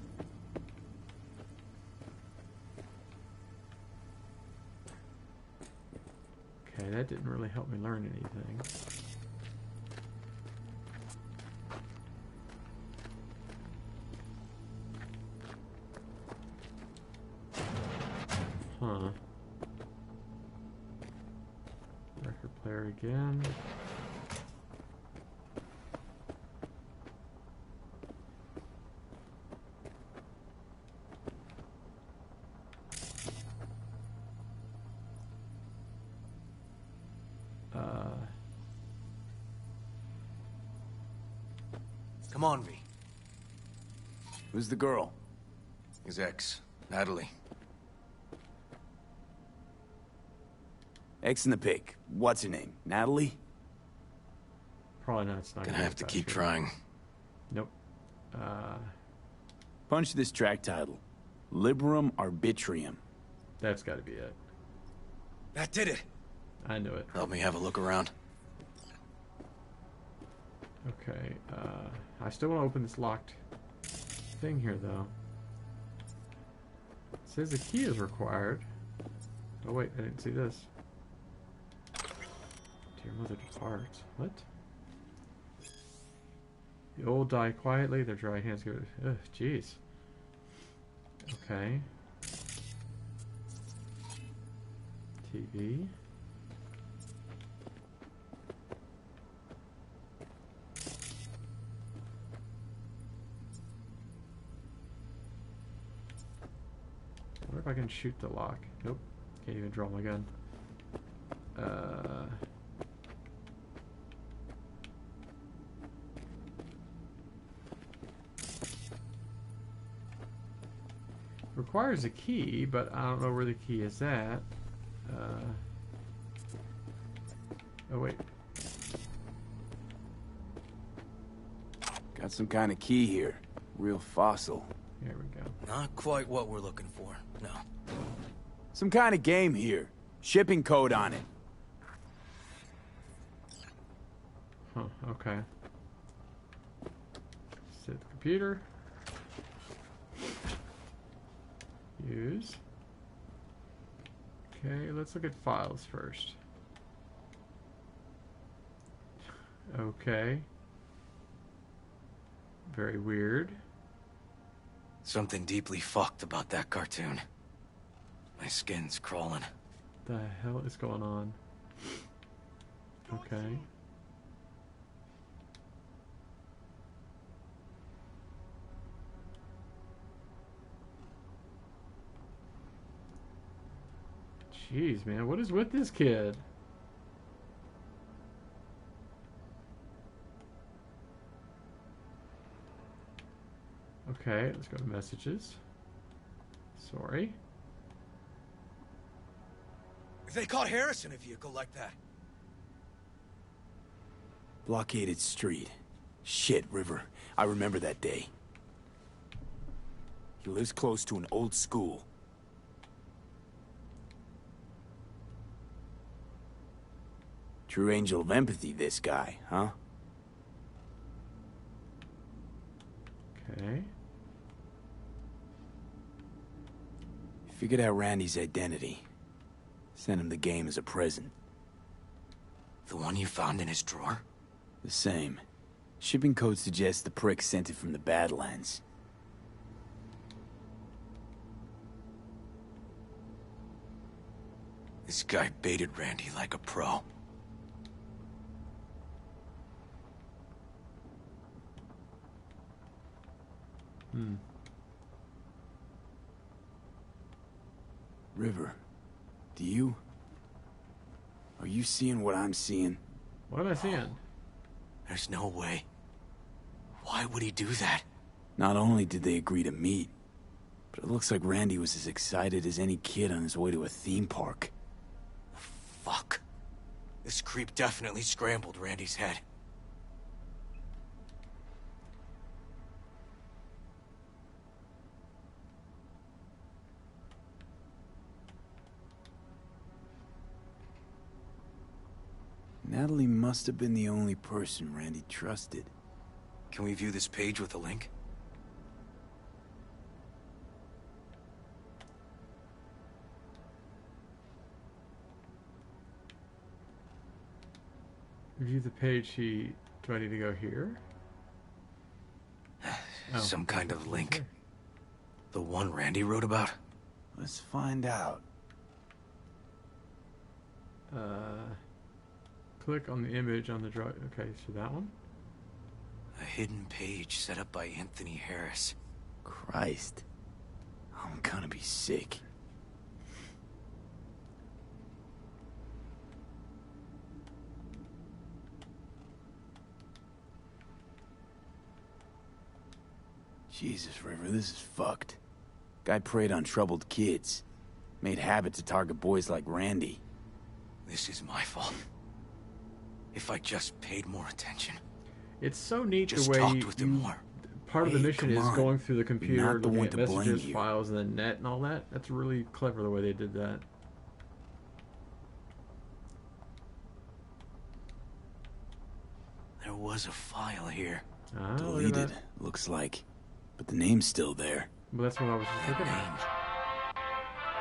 Okay, that didn't really help me learn anything. Huh. Record player again.
Come on, V.
Who's the girl?
His ex, Natalie.
X in the pic. What's her name? Natalie?
Probably not. It's not
Gonna have to keep trying.
Nope.
Punch this track title. Liberum Arbitrium.
That's gotta be it.
That did it.
I knew it.
Help me have a look around.
Okay, I still want to open this locked thing here, though. It says the key is required. Oh wait, I didn't see this. Dear mother departs. What? The old die quietly, their dry hands go... Ugh, jeez. Okay. TV. I wonder if I can shoot the lock. Nope. Can't even draw my gun. requires a key, but I don't know where the key is at. Oh, wait.
Got some kind of key here. Real fossil.
Here we go.
Not quite what we're looking for, no.
Some kind of game here. Shipping code on it.
Huh, okay. Set the computer. Use. Okay, let's look at files first. Okay. Very weird.
Something deeply fucked about that cartoon. My skin's crawling.
The hell is going on? Okay. Jeez, man, what is with this kid? Okay, let's go to messages. Sorry.
If they caught Harris in a vehicle like that.
Blockaded street. Shit, River. I remember that day. He lives close to an old school. True angel of empathy, this guy, huh?
Okay.
Figured out Randy's identity. Sent him the game as a present.
The one you found in his drawer?
The same. Shipping code suggests the prick sent it from the Badlands.
This guy baited Randy like a pro.
River, are you seeing what I'm seeing?
What am I seeing?
There's no way. Why would he do that?
Not only did they agree to meet, but it looks like Randy was as excited as any kid on his way to a theme park.
Fuck. This creep definitely scrambled Randy's head.
Natalie must have been the only person Randy trusted.
Can we view this page with a link?
View the page. Do I need to go here?
Some kind of link. The one Randy wrote about?
Let's find out.
Click on the image on the drive. Okay, so that one.
A hidden page set up by Anthony Harris.
Christ. I'm gonna be sick. Jesus, River, this is fucked. Guy preyed on troubled kids. Made habit to target boys like Randy.
This is my fault. If I just paid more attention.
It's so neat
just
the way
talked with him more.
Part of the mission is going through the computer,
Not the
looking
one
at
to blame
messages,
you.
files, and the net and all that. That's really clever the way they did that.
There was a file here.
Ah, look at
Deleted,
that.
looks like. But the name's still there.
Well, that's what I was just looking at.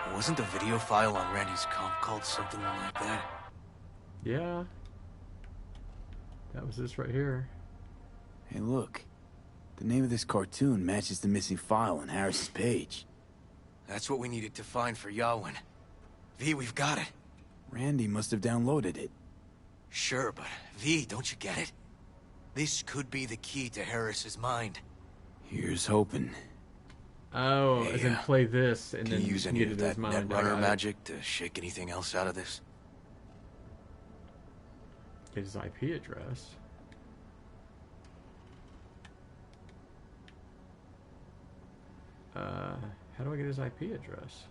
Name. Wasn't the video file on Randy's comp called something like that?
Yeah. That was this right here.
Hey, look. The name of this cartoon matches the missing file on Harris's page.
That's what we needed to find for Yawin. V, we've got it.
Randy must have downloaded it.
Sure, but V, don't you get it? This could be the key to Harris's mind.
Here's hoping.
Oh,
Hey,
as in play this and
Can
then
you use any
get
of
it as
that
mine.
Netrunner magic to shake anything else out of this?
Get his IP address. How do I get his IP address?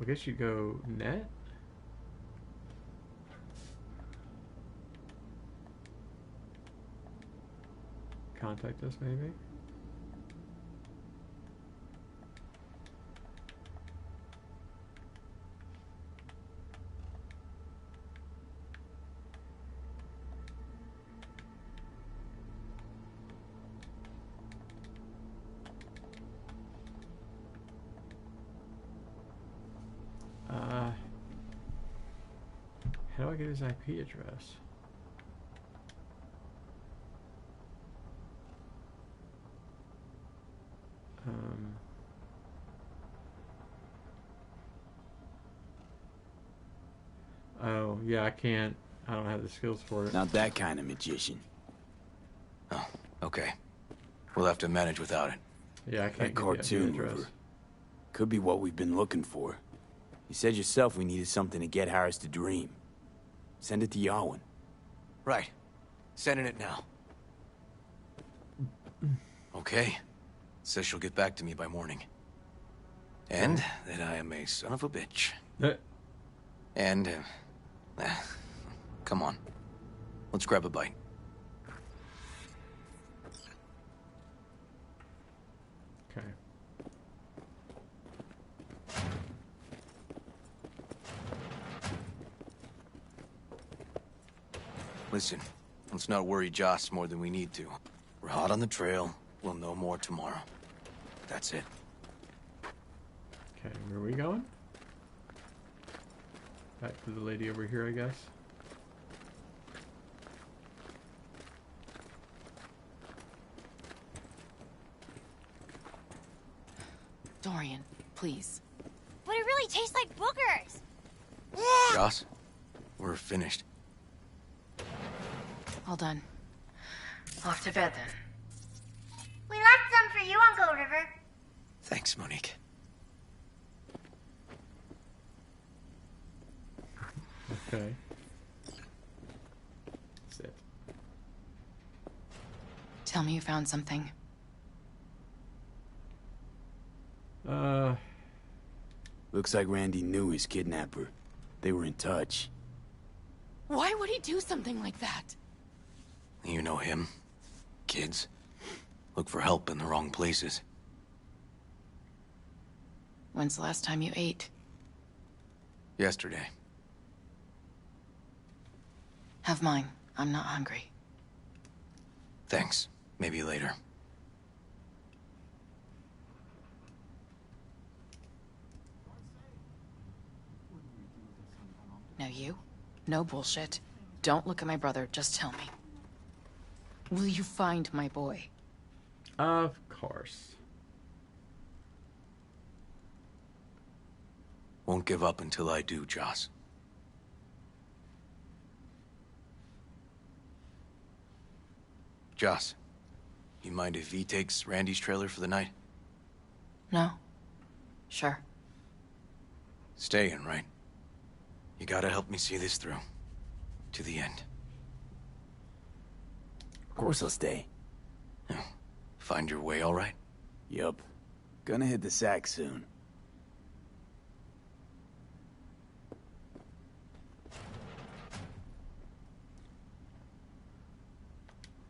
I guess you go net. Contact us, maybe. How do I get his IP address? Oh, yeah, I can't. I don't have the skills for it.
Not that kind of magician.
Oh, okay. We'll have to manage without it.
Yeah, I can't
That
get
cartoon
the IP address.
mover. Could be what we've been looking for. You said yourself we needed something to get Harris to dream. Send it to Yarwin.
Right. Sending it now. Okay. Says she'll get back to me by morning. And that I am a son of a bitch. And, come on. Let's grab a bite.
Okay.
Listen, let's not worry Joss more than we need to. We're hot on the trail. We'll know more tomorrow. That's it.
Okay, where are we going? Back to the lady over here, I guess.
Dorian, please.
But it really tastes like boogers.
Joss, we're finished.
All done. Off to bed, then.
We left some for you, Uncle River.
Thanks, Monique.
Okay. Sit.
Tell me you found something.
Looks like Randy knew his kidnapper. They were in touch.
Why would he do something like that?
You know him. Kids. Look for help in the wrong places.
When's the last time you ate?
Yesterday.
Have mine. I'm not hungry.
Thanks. Maybe later.
Now you? No bullshit. Don't look at my brother, just tell me. Will you find my boy?
Of course.
Won't give up until I do, Joss. Joss, you mind if V takes Randy's trailer for the night?
No. Sure.
Staying, right? You gotta help me see this through. To the end.
Of course I'll stay.
Find your way all right?
Yup. Gonna hit the sack soon.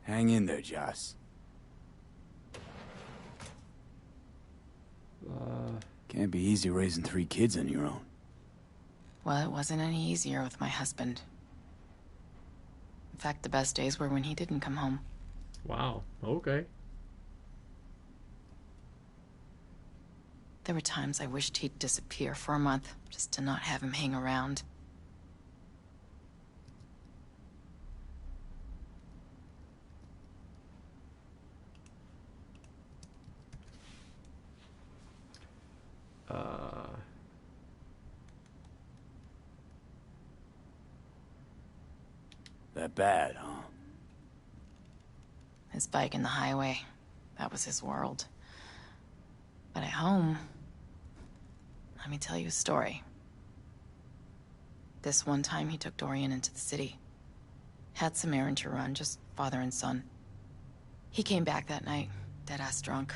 Hang in there, Joss. Can't be easy raising 3 kids on your own.
Well, it wasn't any easier with my husband. In fact, the best days were when he didn't come home.
Wow. Okay.
There were times I wished he'd disappear for a month, just to not have him hang around.
That bad, huh?
His bike in the highway, that was his world.
But at home, let me tell you a story. This one time he took Dorian into the city. Had some errand to run, just father and son. He came back that night, dead-ass drunk.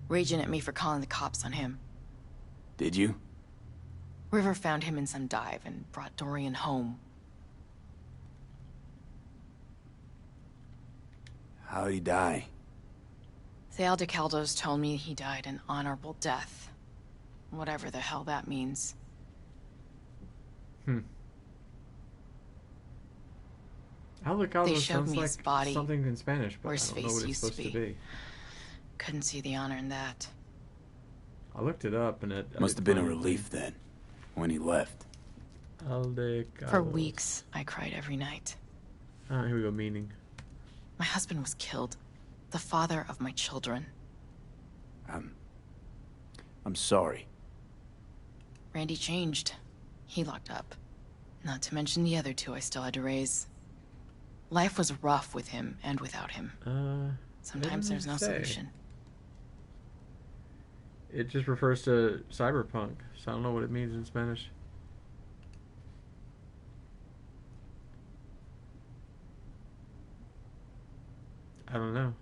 Raging at me for calling the cops on him.
Did you?
River found him in some dive and brought Dorian home.
How'd he die?
The Aldecaldos told me he died an honorable death. Whatever the hell that means.
Aldecaldos
They showed
sounds
me his
like
body,
something in Spanish, but
where
I
his
don't know
face
what it's
used to
supposed to be.
Couldn't see the honor in that.
I looked it up and it
Must have been a relief then, when he left.
Aldecaldos.
For weeks, I cried every night.
Ah, here we go, meaning.
My husband was killed. The father of my children.
I'm sorry.
Randy changed. He locked up. Not to mention the other two I still had to raise. Life was rough with him and without him. Sometimes there's no solution.
It just refers to Cyberpunk, so I don't know what it means in Spanish. I don't know.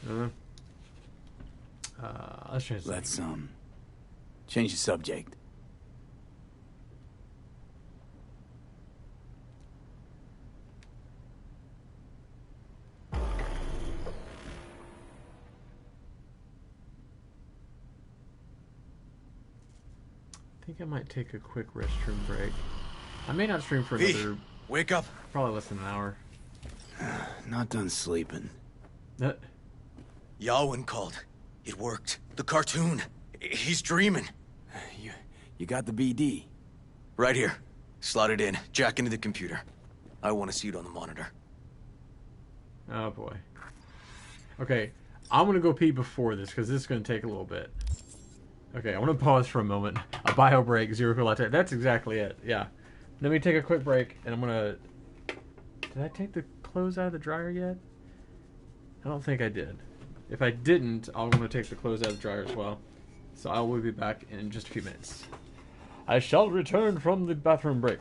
I don't know. Let's try something.
Let's, change the subject.
I think I might take a quick restroom break. I may not stream for
V,
another...
wake up.
Probably less than an hour.
Not done sleeping.
Yawin called. It worked. The cartoon. He's dreaming.
You got the BD?
Right here. Slot it in. Jack into the computer. I want to see it on the monitor.
Oh boy. Okay, I'm gonna go pee before this because this is gonna take a little bit. Okay, I want to pause for a moment. A bio break, zero cool latte. That's exactly it. Yeah. Let me take a quick break, and I'm gonna. Did I take the clothes out of the dryer yet? I don't think I did. If I didn't, I'm gonna take the clothes out of the dryer as well. So I will be back in just a few minutes. I shall return from the bathroom break.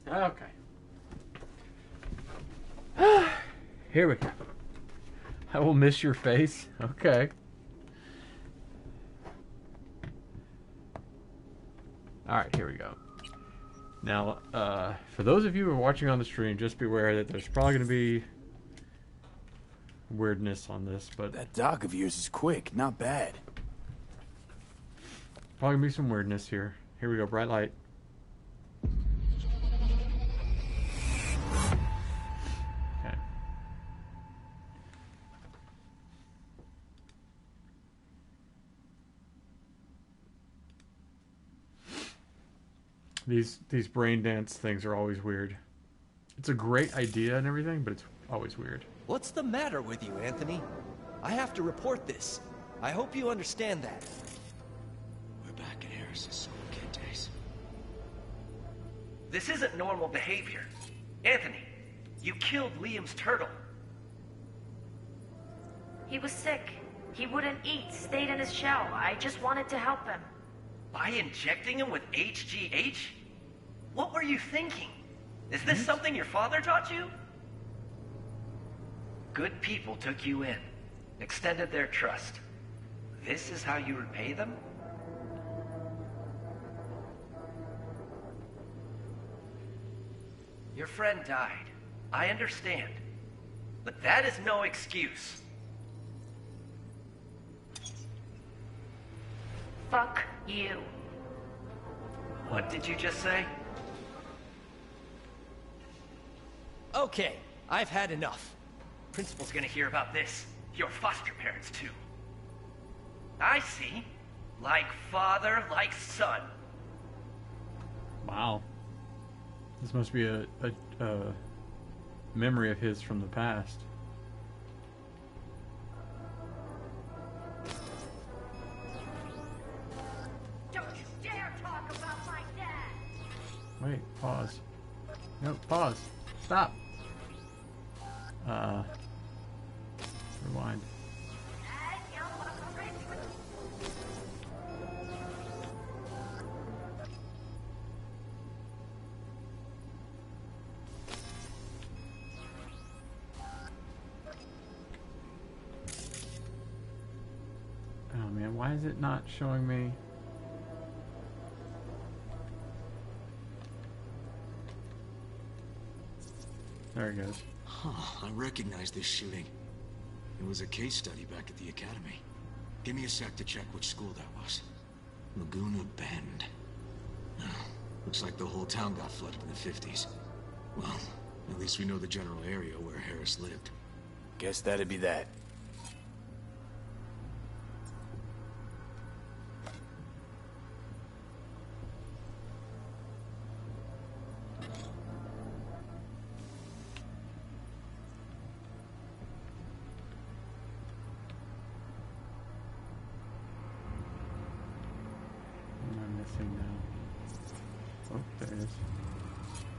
Okay. Here we go. I will miss your face. Okay. Alright, here we go. Now, for those of you who are watching on the stream, just beware that there's probably going to be weirdness on this, but...
That dock of yours is quick, not bad.
Probably going to be some weirdness here. Here we go, bright light. Okay. These brain dance things are always weird. It's a great idea and everything, but it's always weird.
What's the matter with you, Anthony? I have to report this. I hope you understand that.
We're back in Harris's summer kid days.
This isn't normal behavior. Anthony, you killed Liam's turtle.
He was sick. He wouldn't eat, stayed in his shell. I just wanted to help him.
By injecting him with HGH? What were you thinking? Is this something your father taught you? Good people took you in, extended their trust. This is how you repay them? Your friend died. I understand. But that is no excuse.
Fuck you.
What did you just say?
Okay, I've had enough.
Principal's gonna hear about this. Your foster parents, too. I see. Like father, like son.
Wow. This must be a memory of his from the past.
Don't you dare talk about my dad!
Wait, pause. No, pause. Stop. Rewind. Oh man, why is it not showing me? There it goes.
Huh, I recognize this shooting. It was a case study back at the academy. Give me a sec to check which school that was. Laguna Bend. Oh, looks like the whole town got flooded in the 50s. Well, at least we know the general area where Harris lived.
Guess that'd be that.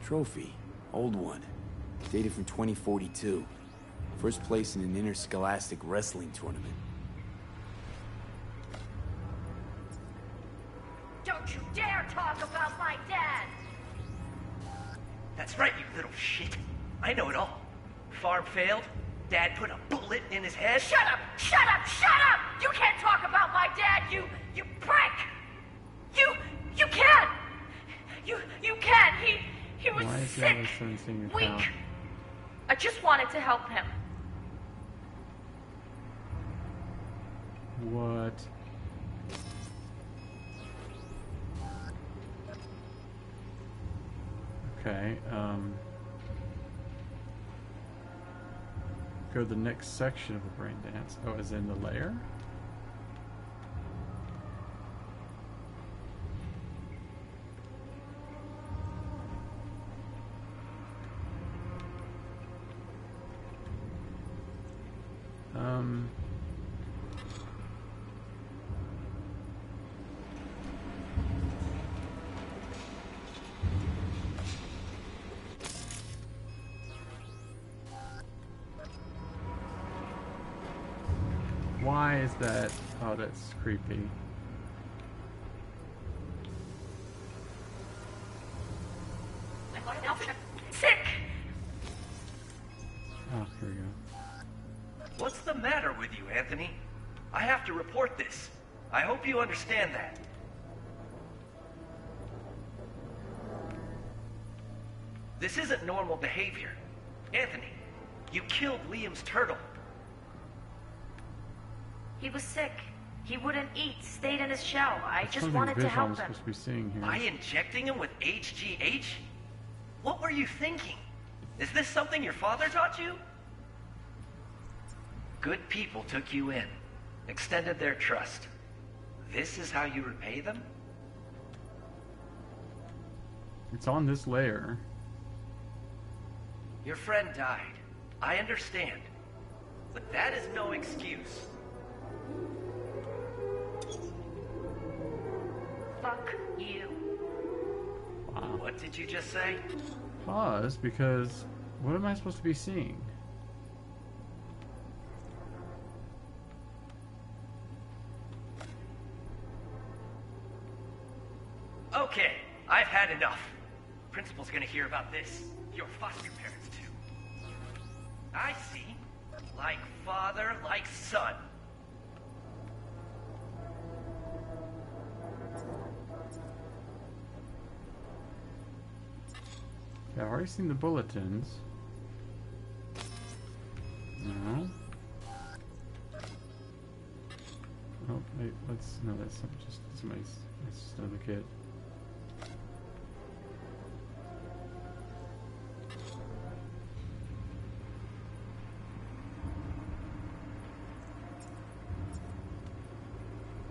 Trophy. Old one. Dated from 2042. First place in an interscholastic wrestling tournament.
Don't you dare talk about my dad!
That's right, you little shit. I know it all. Farm failed. Dad put a bullet in his head.
Shut up! Shut up! Shut up! You can't talk about my dad, you prick! You can't! You can't! He was sick, weak. I just wanted to help him.
What? Okay, go to the next section of the brain dance. Oh, as in the layer? Why is that? Oh, that's creepy.
I Sick!
Oh, here we go.
What's the matter with you, Anthony? I have to report this. I hope you understand that. This isn't normal behavior. Anthony, you killed Liam's turtle.
He was sick. He wouldn't eat, stayed in his shell. I just
Something
wanted to
visual
help
I'm
him.
supposed to be seeing here.
By injecting him with HGH? What were you thinking? Is this something your father taught you? Good people took you in, extended their trust. This is how you repay them?
It's on this layer.
Your friend died. I understand. But that is no excuse.
Fuck you.
Wow.
What did you just say?
Pause, because what am I supposed to be seeing?
Okay, I've had enough. Principal's gonna hear about this. Your foster parents too. I see. Like father, like son.
Yeah, I've already seen the bulletins. No. Oh, wait, let's... No, that's just somebody's... That's just another kid.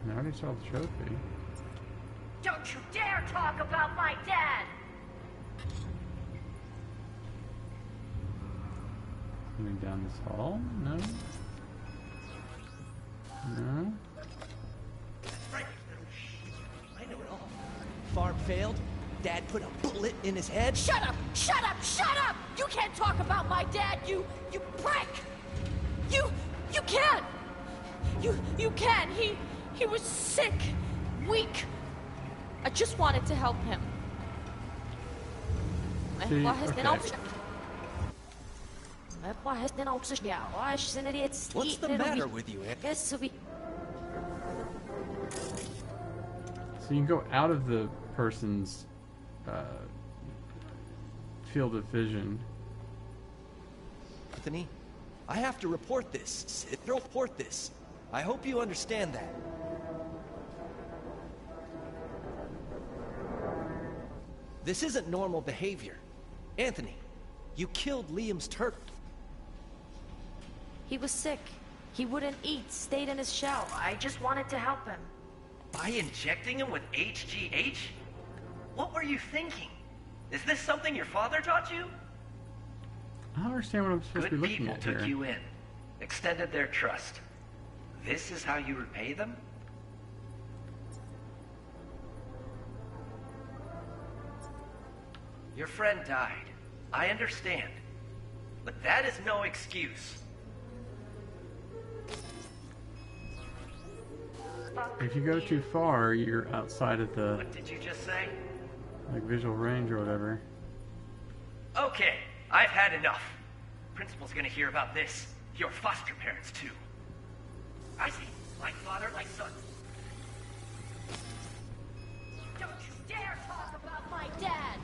I already saw the trophy.
Don't you dare talk about my dad!
Coming down this hall? No? No?
Right, I know it all.
Farm failed. Dad put a bullet in his head.
Shut up! Shut up! Shut up! You can't talk about my dad, you prick! You can't! You can! He was sick, weak. I just wanted to help him.
See, okay.
What's the matter with you, Ed?
So you can go out of the person's field of vision.
Anthony, I have to report this. Report this. I hope you understand that. This isn't normal behavior. Anthony, you killed Liam's turtle.
He was sick. He wouldn't eat, stayed in his shell. I just wanted to help him.
By injecting him with HGH? What were you thinking? Is this something your father taught you?
I don't understand what I'm supposed to be looking
Good
at
people
here.
took you in, extended their trust. This is how you repay them? Your friend died. I understand. But that is no excuse.
If you go too far, you're outside of the
What did you just say?
like visual range or whatever.
Okay, I've had enough. Principal's gonna hear about this. Your foster parents too. I see. Like father, like son.
Don't you dare talk about my dad!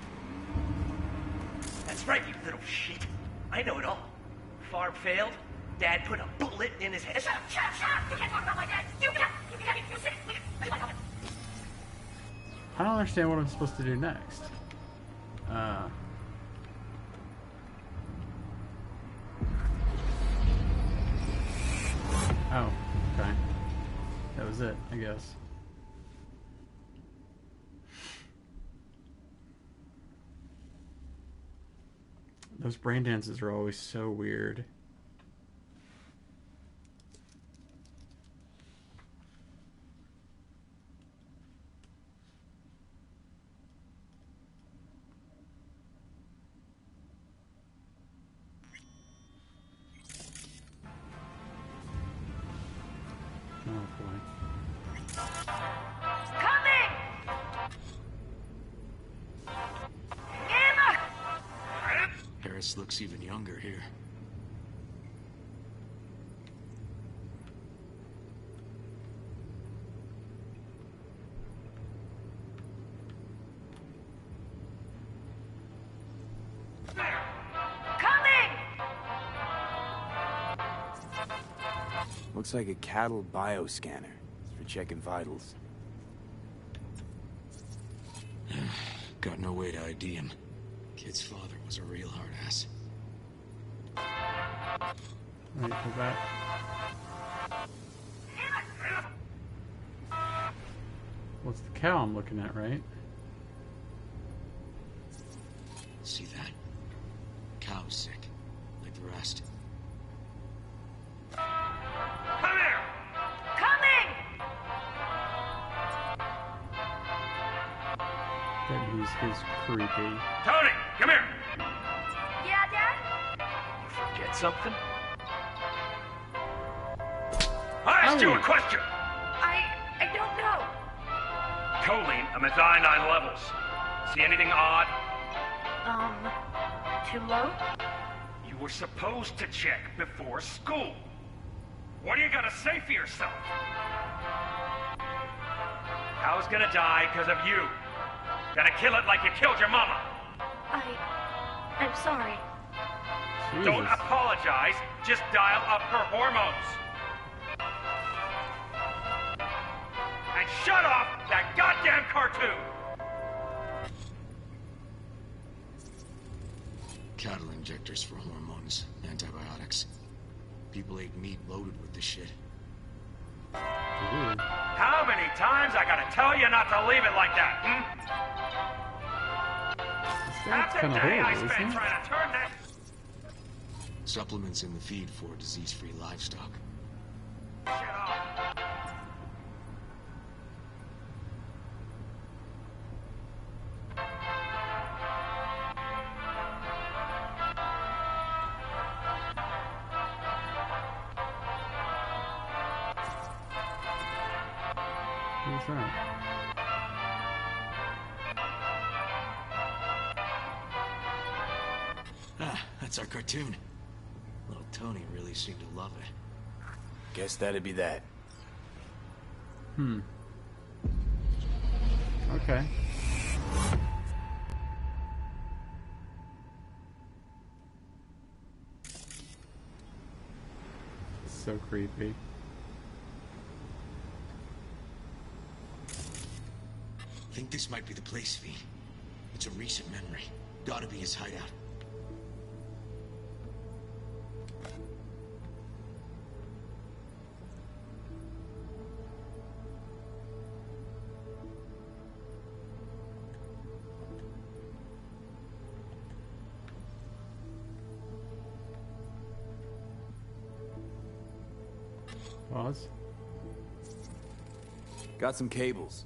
That's right, you little shit. I know it all. Farm failed. Dad put a bullet in his head.
Shut up! Shut up! Shut up! You can't talk about my dad! You can't! You sick!
I don't understand what I'm supposed to do next. Oh, okay. That was it, I guess. Those brain dances are always so weird. Oh boy.
Coming! Emma!
Harris looks even younger here.
Looks like a cattle bioscanner. It's for checking vitals.
Got no way to ID him. Kid's father was a real hard ass.
Right, go back. What's the cow I'm looking at, right?
See that? Cow's sick, like the rest.
Come here! Coming!
That he's creepy.
Tony, come here!
Yeah, Dad?
Forget something? I asked you a question!
I don't know.
Choline, I'm at 9 levels. See anything odd?
Too low?
You were supposed to check before school. What do you gotta say for yourself? How's gonna die because of you? Gonna kill it like you killed your mama.
I'm sorry.
Jesus.
Don't apologize, just dial up her hormones. And shut off that goddamn cartoon!
Cattle injectors for hormones, antibiotics. People ate meat loaded with this shit.
How many times I gotta tell you not to leave it like that, Half the
kinda
day I
horrible,
spent
isn't it?
trying to turn that...
Supplements in the feed for disease-free livestock.
shit off.
Who's that?
Ah, that's our cartoon. Little Tony really seemed to love it.
Guess that'd be that.
Okay. So creepy.
Think this might be the place, V. It's a recent memory. Gotta be his hideout.
Pause.
Got some cables.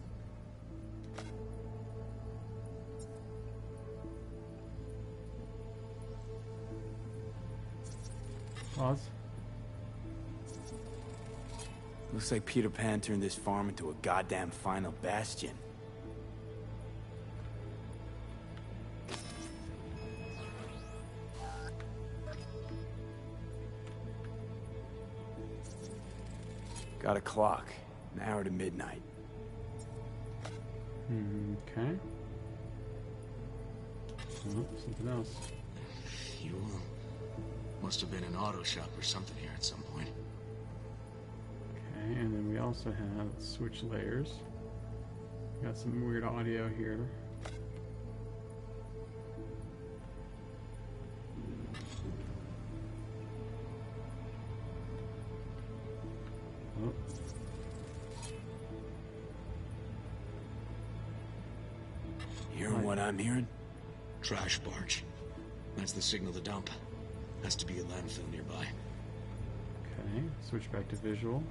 Pause.
Looks like Peter Pan turned this farm into a goddamn final bastion. Got a clock. An hour to midnight.
Okay. Oh, something else.
Fuel. Must have been an auto shop or something here at some point.
Okay, and then we also have switch layers. Got some weird audio here. Oh.
Hearing what I'm hearing?
Trash barge. That's the signal to dump. Has to be a landfill nearby.
Okay, switch back to visual.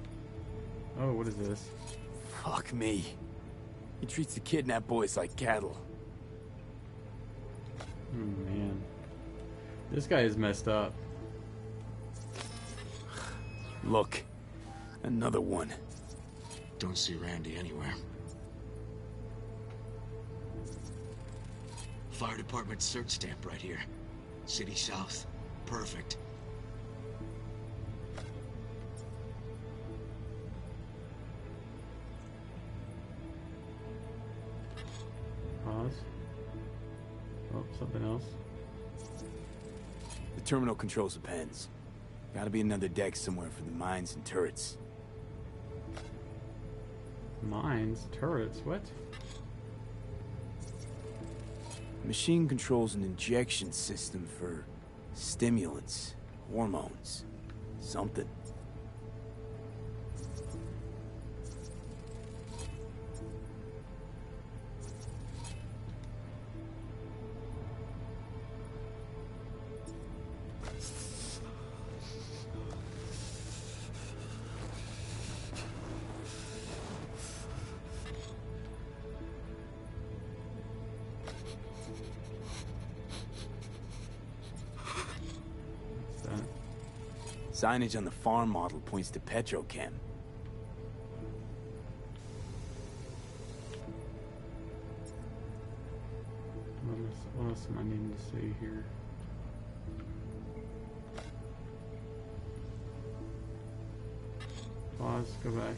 Oh, what is this?
Fuck me. He treats the kidnapped boys like cattle.
Oh, man. This guy is messed up.
Look. Another one.
Don't see Randy anywhere. Fire department search stamp right here.
City south. Perfect.
Pause. Oh, something else.
The terminal controls the pens. Gotta be another deck somewhere for the mines and turrets.
Mines? Turrets? What?
Machine controls an injection system for stimulants, hormones, something. Signage on the farm model points to petrochem.
What else am I needing to see here? Pause, go back.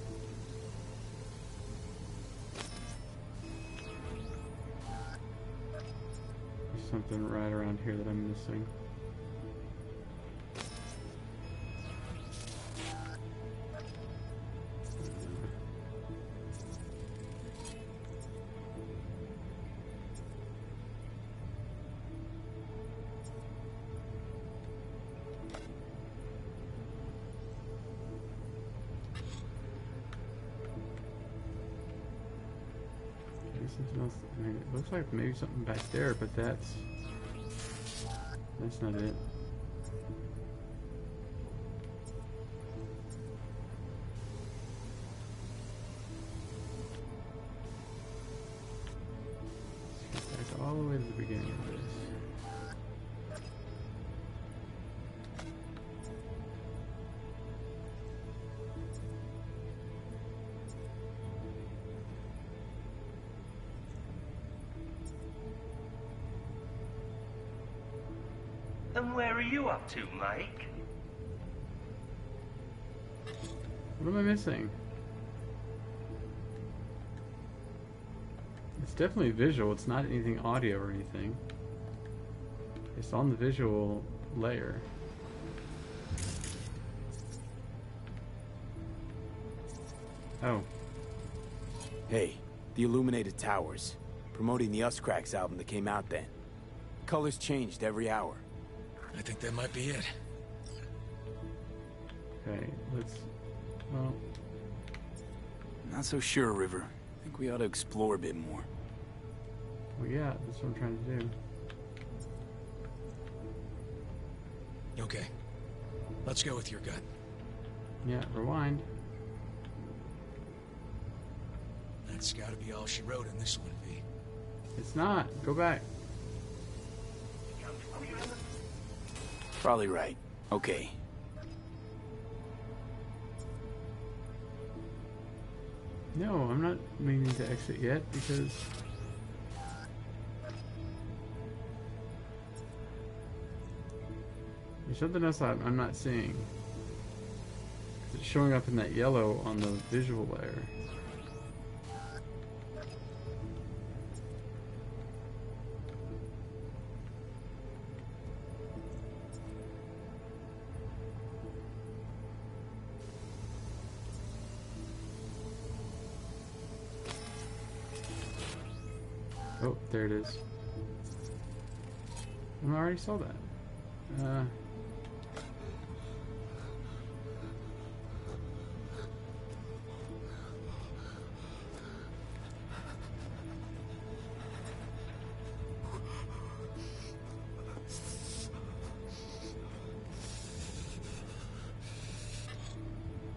There's something right around here that I'm missing. Something else. I mean, it looks like maybe something back there, but that's not it. Let's get back all the way to the beginning of this.
And where are you up to, Mike?
What am I missing? It's definitely visual. It's not anything audio or anything. It's on the visual layer. Oh.
Hey, the Illuminated Towers. Promoting the Us Cracks album that came out then. Colors changed every hour.
I think that might be it.
Okay, let's... Well...
Not so sure, River. I think we ought to explore a bit more.
Well, yeah, that's what I'm trying to do.
Okay. Let's go with your gut.
Yeah, rewind.
That's gotta be all she wrote in this one, V.
It's not. Go back.
Probably right. Okay.
No, I'm not meaning to exit yet because... There's something else I'm not seeing. It's showing up in that yellow on the visual layer. Oh, there it is. I already saw that.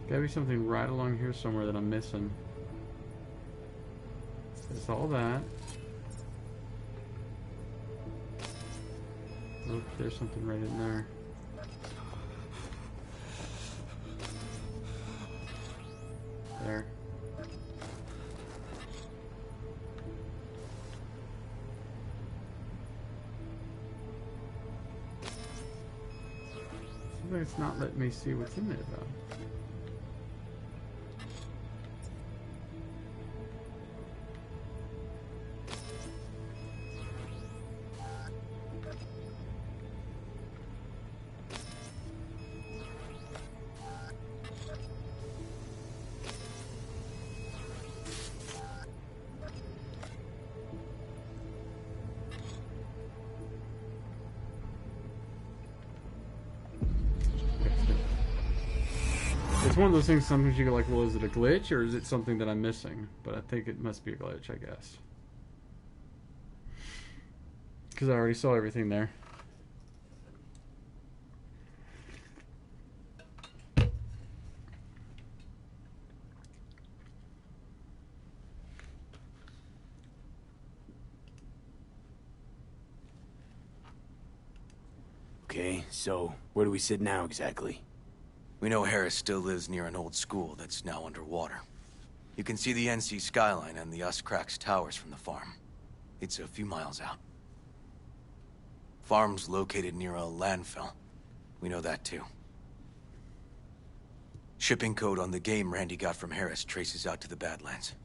Gotta be something right along here somewhere that I'm missing. It's all that. Look, there's something right in there. There. Looks like it's not letting me see what's in there though. It's one of those things sometimes you go like, well, is it a glitch or is it something that I'm missing? But I think it must be a glitch, I guess. Because I already saw everything there.
Okay, so where do we sit now exactly?
We know Harris still lives near an old school that's now underwater. You can see the NC skyline and the Uscrax towers from the farm. It's a few miles out. Farm's located near a landfill. We know that too. Shipping code on the game Randy got from Harris traces out to the Badlands.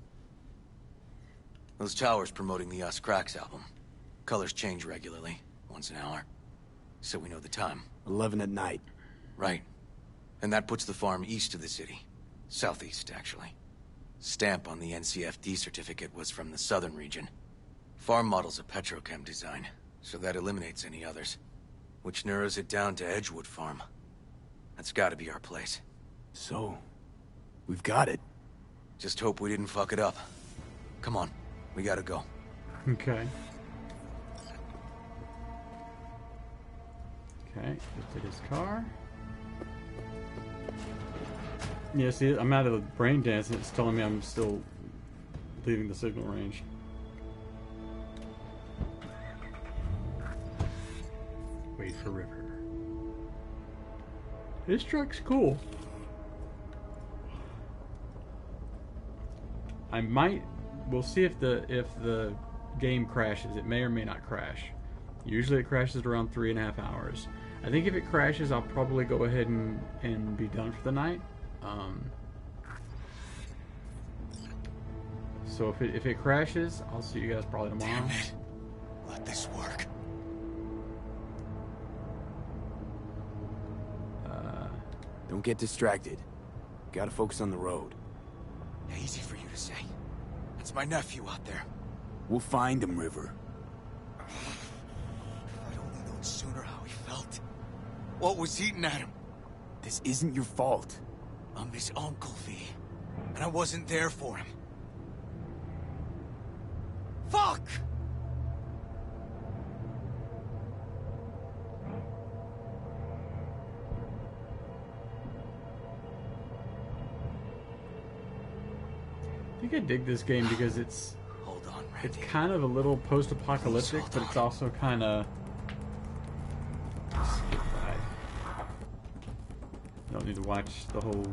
Those towers promoting the Uscrax album. Colors change regularly, once an hour. So we know the time.
11 at night.
Right. And that puts the farm east of the city. Southeast, actually. Stamp on the NCFD certificate was from the southern region. Farm model's a petrochem design, so that eliminates any others. Which narrows it down to Edgewood Farm. That's gotta be our place.
So, we've got it.
Just hope we didn't fuck it up. Come on, we gotta go.
Okay. Okay, lifted his car. Yeah, see, I'm out of the brain dance and it's telling me I'm still leaving the signal range. Wait for river. This truck's cool. We'll see if the game crashes. It may or may not crash. Usually it crashes around 3.5 hours. I think if it crashes, I'll probably go ahead and be done for the night. So if it crashes, I'll see you guys probably tomorrow.
Damn it. Let this work.
Don't get distracted. Gotta focus on the road.
Easy for you to say. That's my nephew out there.
We'll find him, River.
If I'd only known sooner how he felt. What was eating at him?
This isn't your fault.
I'm his uncle, V. And I wasn't there for him. Fuck!
I think I dig this game because it's it's kind of a little post-apocalyptic, but it's also kind of don't need to watch the whole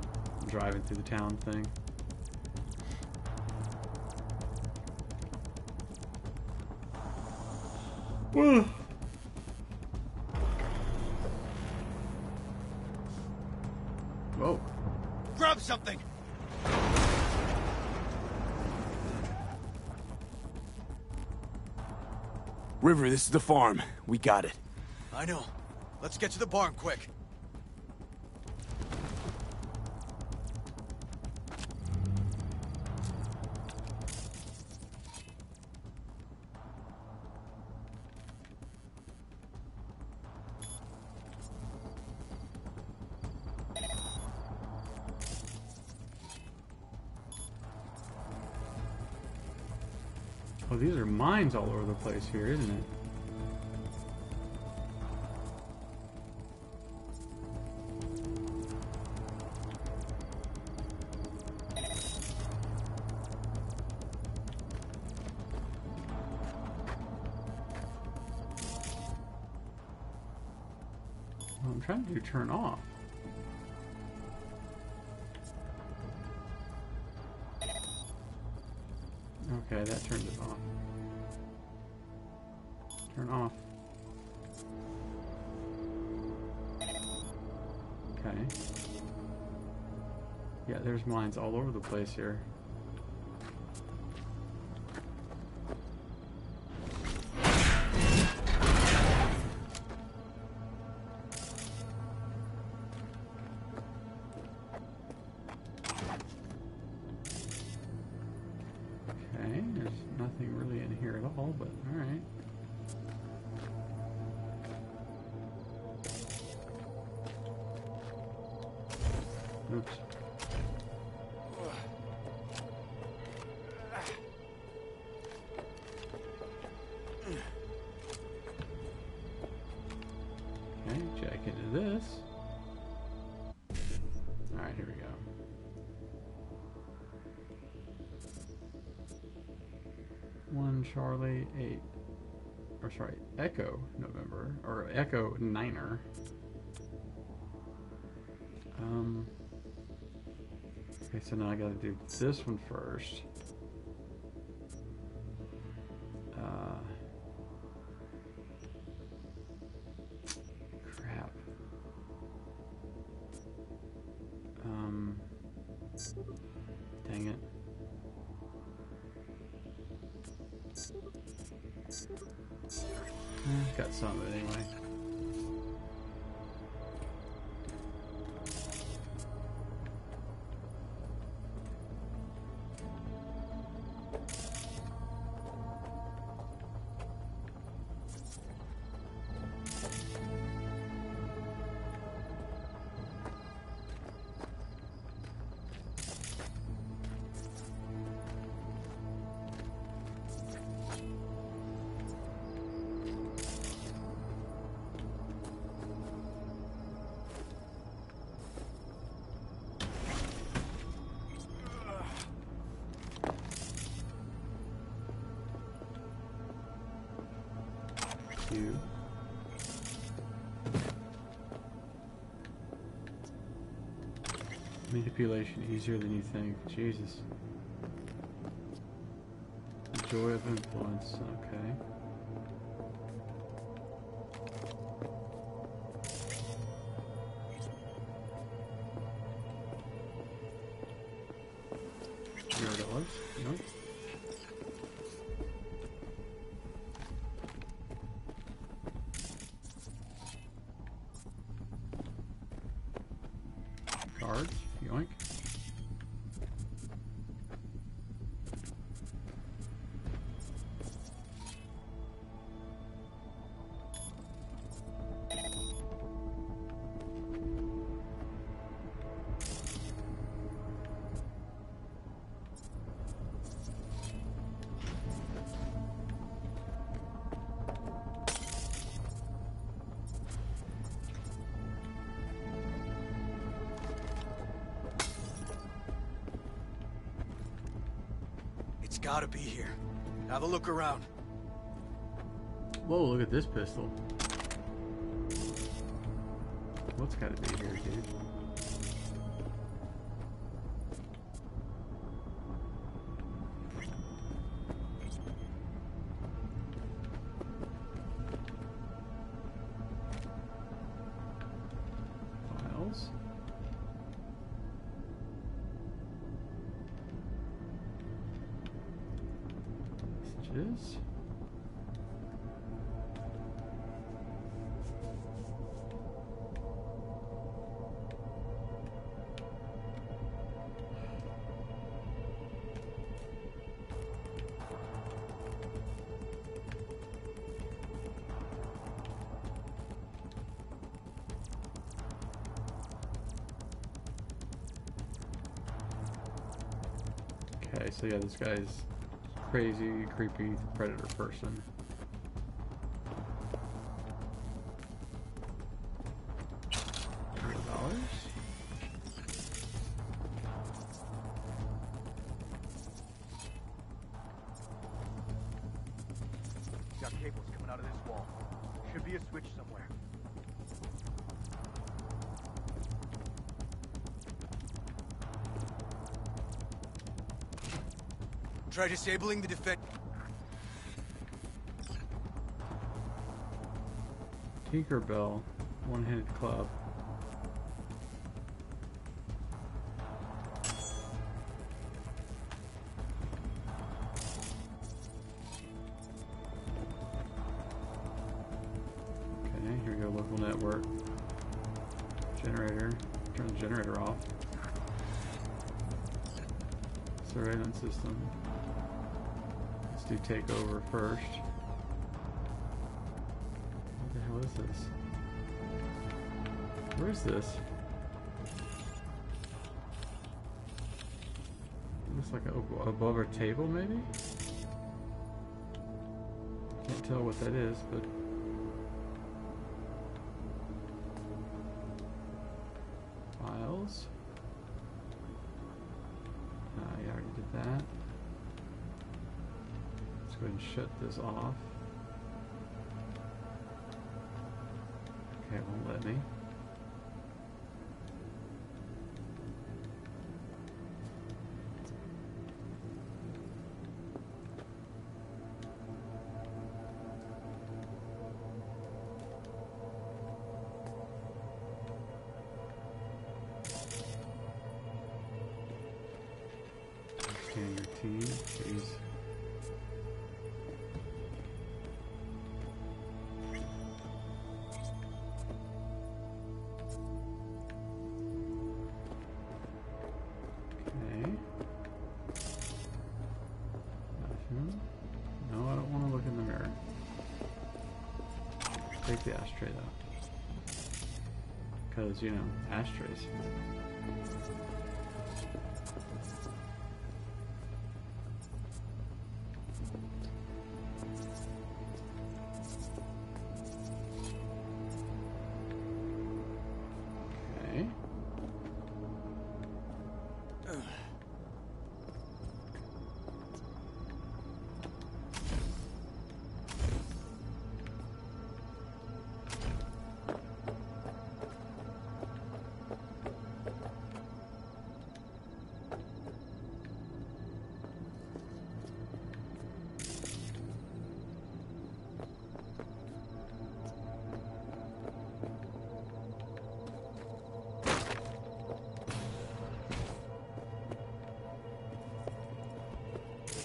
driving through the town thing. Whoa. Whoa.
Grab something!
River, this is the farm. We got it.
I know. Let's get to the barn quick.
Oh, these are mines all over the place here, isn't it? Well, I'm trying to do turn off. Okay, that turned it off. Turn off. Yeah, there's mines all over the place here. Okay, there's nothing really in here at all, but alright. Oops. Okay, check into this. Alright, here we go. One Charlie 8, or sorry, Echo November, or Echo Niner. Okay, so now I gotta do this one first. Crap. Dang it. Got some of it anyway. Q. Manipulation easier than you think. Jesus. The joy of influence. Okay. $0. Nope. Cards, yoink.
It's gotta be here. Have a look around.
Whoa, look at this pistol. What's gotta be here, dude? Files. Messages. Okay, so yeah, this guy's crazy, creepy predator person. $100.
Got cables coming out of this wall. Should be a switch somewhere.
Try disabling the defense.
Tinkerbell, one-handed club. cable network. Generator. Turn the generator off. Surveillance system. Let's do takeover first. What the hell is this? Where is this? Looks like above our table, maybe? Can't tell what that is, but... Files. Yeah, I already did that. Let's go ahead and shut this off. Okay, it won't let me. Scan your team, please. Okay. Nothing. No, I don't want to look in the mirror. Take the ashtray though. Because, you know, ashtrays.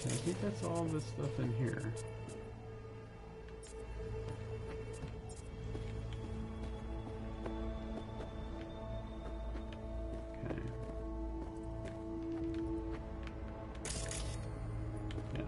I think that's all this stuff in here. Okay. Yeah.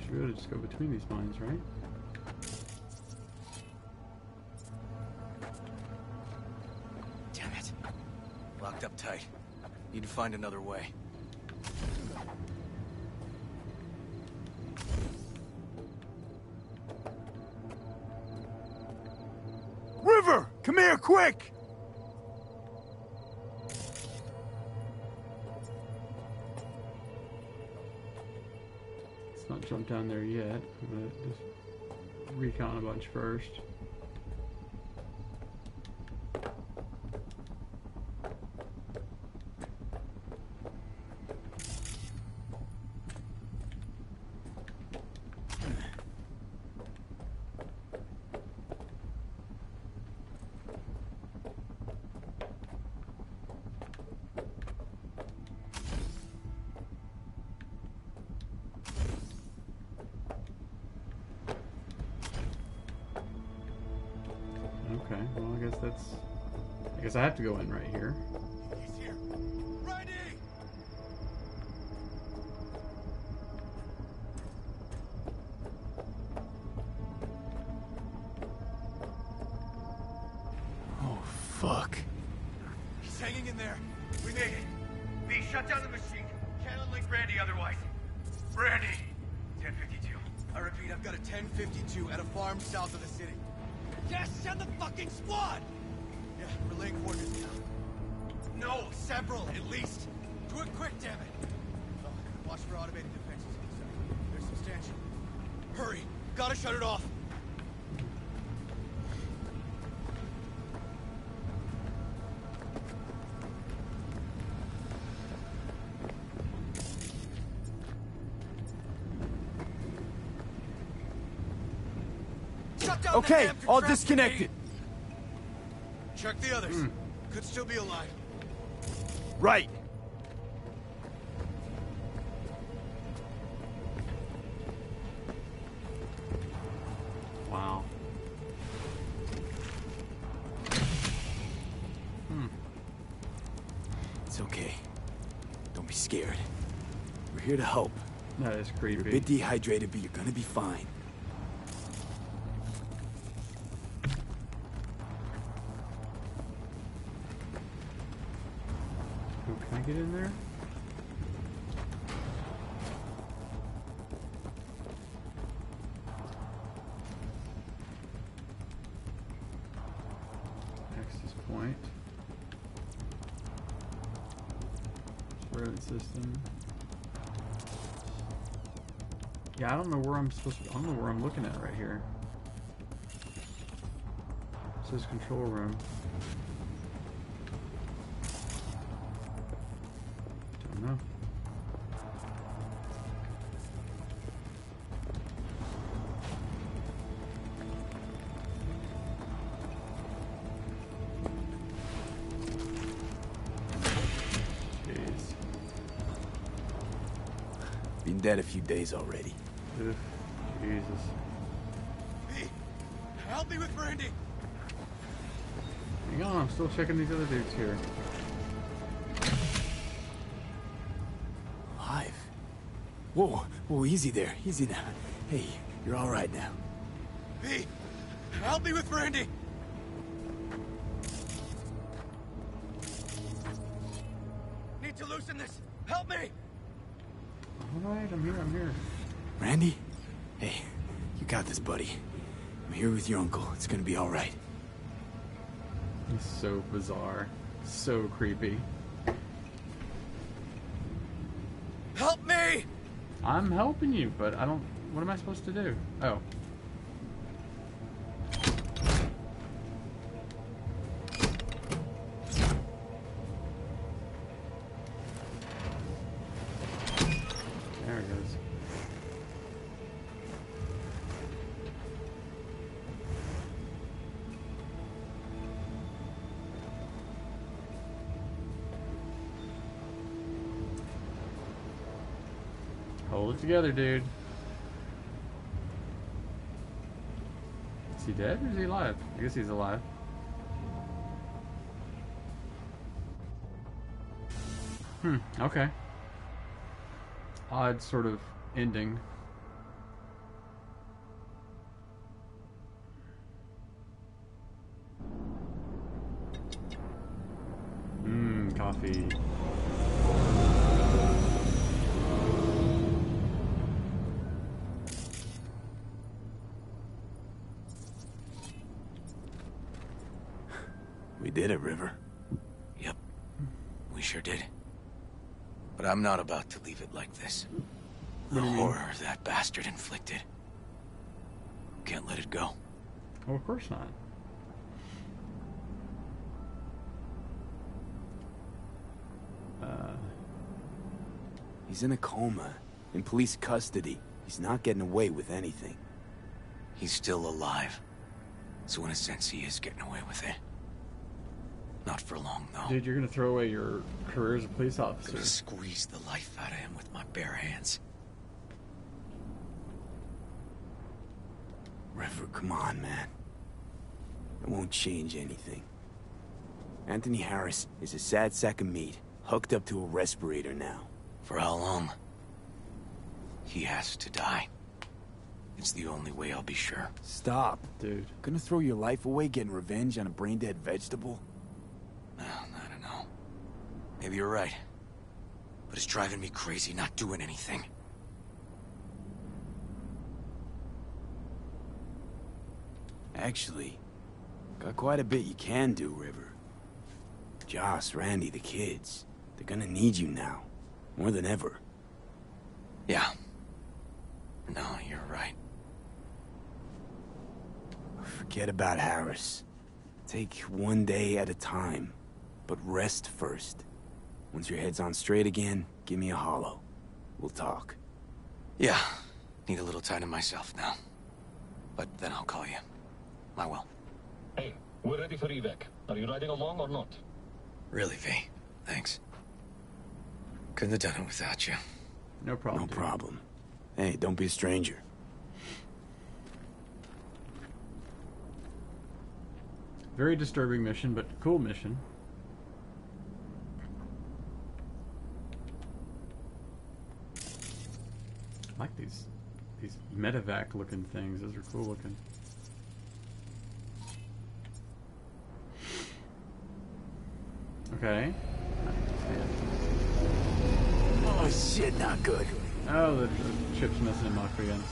Should be able to just go between these mines, right?
Damn it. Locked up tight. Need to find another way.
River! Come here, quick!
Let's not jump down there yet. I'm gonna just recon a bunch first. Okay, well I guess I have to go in right here.
He's here. Ready!
Oh, fuck.
He's hanging in there. We made it. V, shut down the machine. Can't unlink Randy otherwise. Randy! 1052. I repeat, I've got a 1052 at a farm south of the city. Yes, send the fucking squad! Yeah, relaying coordinates now. No, several, at least. Do it quick, damn it! Oh, watch for automated defenses inside. They're substantial. Hurry! gotta shut it off. Shut down
Okay,
the dam to
all
trap
disconnected.
Check the others. Could still be alive.
Right.
Wow.
It's okay. Don't be scared. We're here to help.
That is creepy.
You're a bit dehydrated, but you're gonna be fine.
Oh, can I get in there? Access point. Road system. Yeah, I don't know where I'm supposed to. I don't know where I'm looking at right here. It says control room. Don't know. Jeez.
Been dead a few days already.
Ugh, Jesus.
V, help me with Randy.
Hang on, I'm still checking these other dudes here.
Alive. Whoa, whoa, easy there. Easy now. Hey, you're all right now.
V, help me with Randy. Need to loosen this. Help me.
Alright, I'm here, I'm here.
Randy? Hey, you got this, buddy. I'm here with your uncle. It's gonna be all right.
He's so bizarre. So creepy.
Help me!
I'm helping you, but I don't... What am I supposed to do? Oh. There it goes. Hold it together, dude. Is he dead or is he alive? I guess he's alive. Okay. Odd sort of ending. Coffee.
We did it, River.
Yep. We sure did. But I'm not about to leave it like this. The horror that bastard inflicted. Can't let it go.
Oh, of course not.
He's in a coma, in police custody. He's not getting away with anything.
He's still alive. So in a sense, he is getting away with it. Not for long, though.
Dude, you're gonna throw away your career as a police officer.
Gonna squeeze the life out of him with my bare hands.
River, come on, man. It won't change anything. Anthony Harris is a sad sack of meat, hooked up to a respirator now.
For how long? He has to die. It's the only way I'll be sure.
Stop.
Dude.
Gonna throw your life away getting revenge on a brain-dead vegetable?
I don't know. Maybe you're right. But it's driving me crazy not doing anything.
Actually, got quite a bit you can do, River. Joss, Randy, the kids. They're gonna need you now. More than ever.
Yeah. No, you're right.
Forget about Harris. Take one day at a time, but rest first. Once your head's on straight again, give me a hollow. We'll talk.
Yeah, need a little time to myself now. But then I'll call you. I will.
Hey, we're ready for evac. Are you riding along or not?
Really, V. Thanks. Couldn't have done it without you.
No problem.
No problem. Hey, don't be a stranger.
Very disturbing mission, but cool mission. I like these medevac looking things. Those are cool looking. Okay.
Oh shit, not good.
Oh, the chip's messing him up again.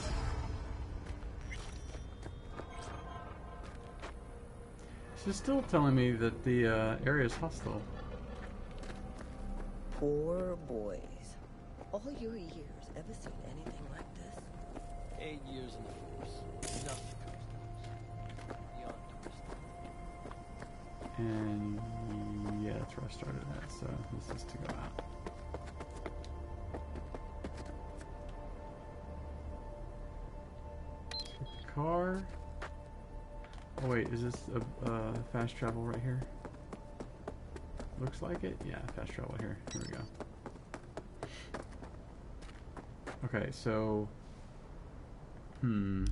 She's still telling me that the area is hostile.
Poor boys. All your years, ever seen anything like this?
8 years in the force. Enough to coast us. Beyond twisted.
And yeah, that's where I started at, so this is to go out. Let's get the car. Oh wait, is this a fast travel right here? Looks like it. Yeah, fast travel here. Here we go. Okay, so don't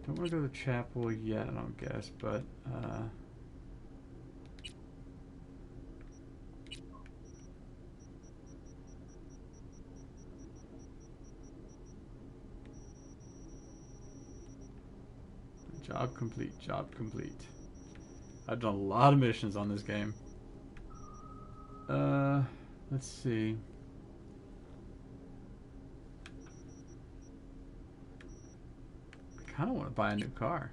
want to go to the chapel yet, I don't guess, but job complete, job complete. I've done a lot of missions on this game. Let's see. I kind of want to buy a new car.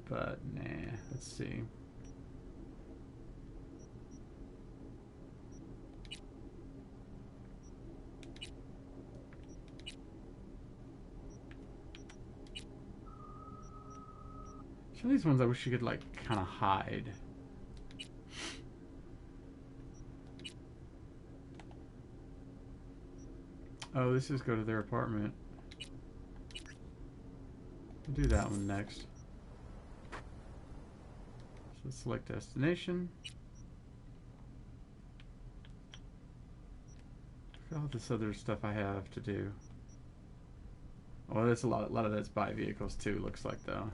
But, nah, let's see. Some of these ones I wish you could, like, kind of hide. Oh, this is go to their apartment. We'll do that one next. So let's select destination. Look at all this other stuff I have to do. Oh, there's a lot of that's buy vehicles too, looks like, though.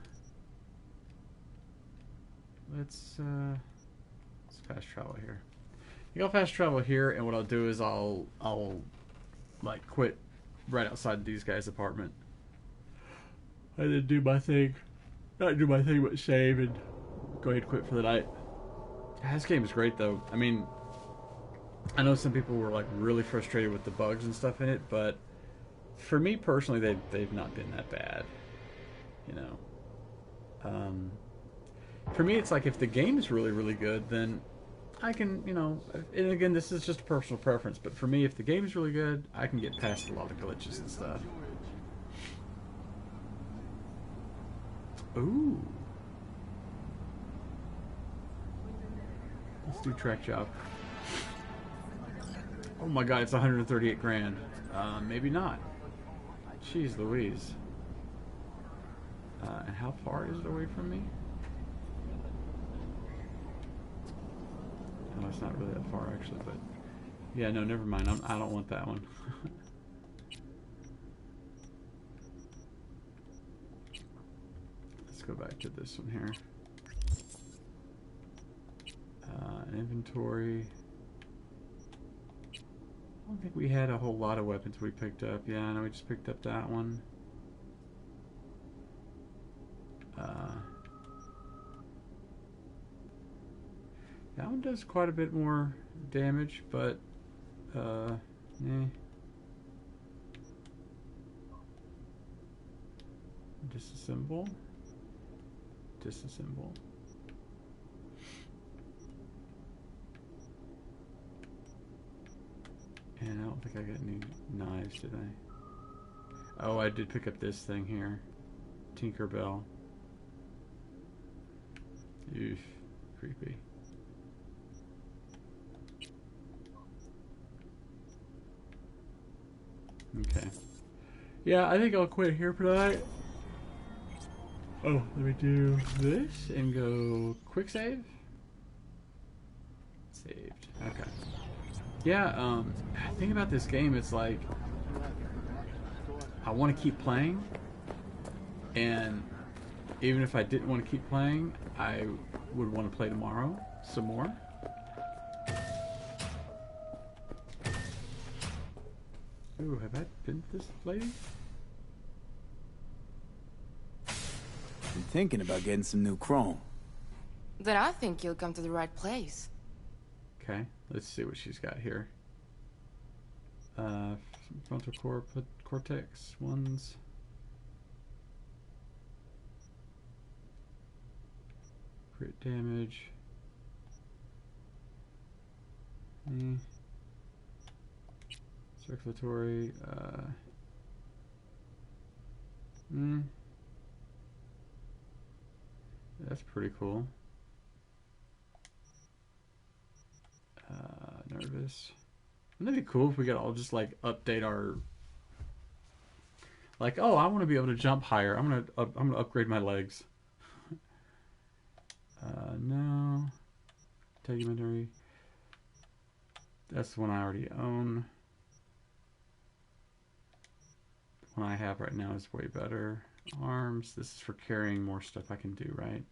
Let's fast travel here. I'll fast travel here, and what I'll do is I'll like quit right outside these guys' apartment. And then do my thing. Not do my thing, but save and go ahead and quit for the night. This game is great, though. I mean, I know some people were like really frustrated with the bugs and stuff in it, but for me personally, they've not been that bad. You know. For me, it's like if the game is really, really good, then I can, you know, and again, this is just a personal preference, but for me, if the game is really good, I can get past a lot of glitches and stuff. Ooh. Let's do track job. Oh my god, it's 138 grand. Maybe not. Jeez Louise. And how far is it away from me? No, it's not really that far, actually, but... Yeah, no, never mind. I don't want that one. Let's go back to this one here. Inventory. I don't think we had a whole lot of weapons we picked up. Yeah, I know we just picked up that one. That one does quite a bit more damage, but Disassemble. Disassemble. And I don't think I got any knives, did I? Oh, I did pick up this thing here. Tinkerbell. Oof. Creepy. Okay. Yeah, I think I'll quit here for tonight. Oh, let me do this and go quick save. Saved. Okay. Yeah, the thing about this game, it's like I want to keep playing, and even if I didn't want to keep playing, I would want to play tomorrow some more. Ooh, have I been to this lady?
Been thinking about getting some new chrome.
Then I think you'll come to the right place.
Okay, let's see what she's got here. Frontal cortex ones. Crit damage. Circulatory. That's pretty cool. Nervous. Wouldn't that be cool if we could all just like update our, like, oh, I want to be able to jump higher. I'm gonna upgrade my legs. No. Tegumentary. That's the one I already own. The one I have right now is way better. Arms. This is for carrying more stuff I can do, right?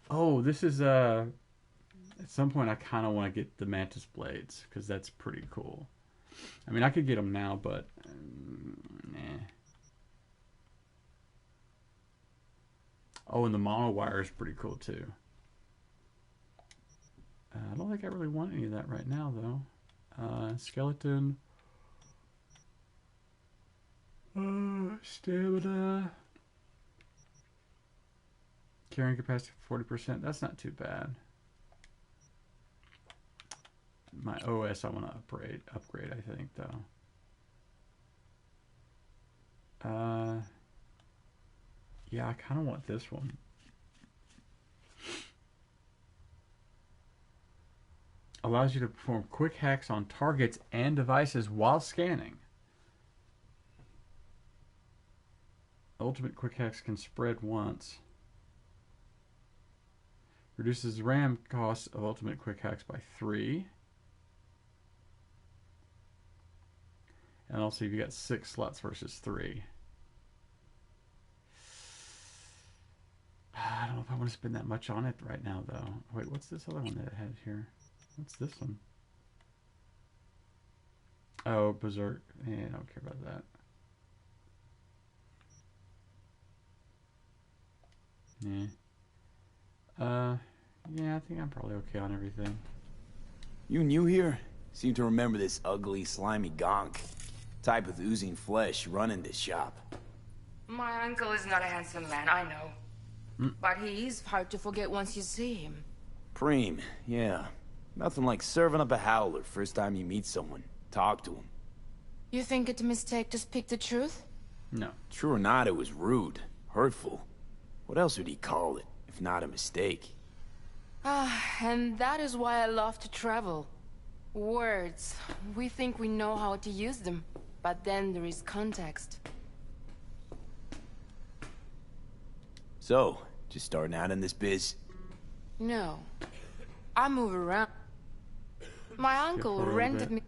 Oh, this is at some point I kind of want to get the mantis blades because that's pretty cool. I mean, I could get them now, but nah. Oh, and the monowire is pretty cool too. I don't think I really want any of that right now, though. Skeleton. Stamina. Carrying capacity 40%. That's not too bad. My OS I want to upgrade, I think, though. Yeah, I kind of want this one. Allows you to perform quick hacks on targets and devices while scanning. Ultimate quick hacks can spread once. Reduces RAM cost of ultimate quick hacks by 3. And also you got 6 slots versus 3. I don't know if I want to spend that much on it right now, though. Wait, what's this other one that it had here? What's this one? Oh, Berserk. Yeah, I don't care about that. Yeah. Yeah, I think I'm probably okay on everything.
You new here? Seem to remember this ugly, slimy gonk. Type with oozing flesh running this shop.
My uncle is not a handsome man, I know. But he's hard to forget once you see him.
Preem, yeah. Nothing like serving up a howler first time you meet someone. Talk to him.
You think it's a mistake to speak the truth?
No.
True or not, it was rude. Hurtful. What else would he call it, if not a mistake?
And that is why I love to travel. Words. We think we know how to use them. But then there is context.
So, just starting out in this biz?
No. I move around. My uncle rented me...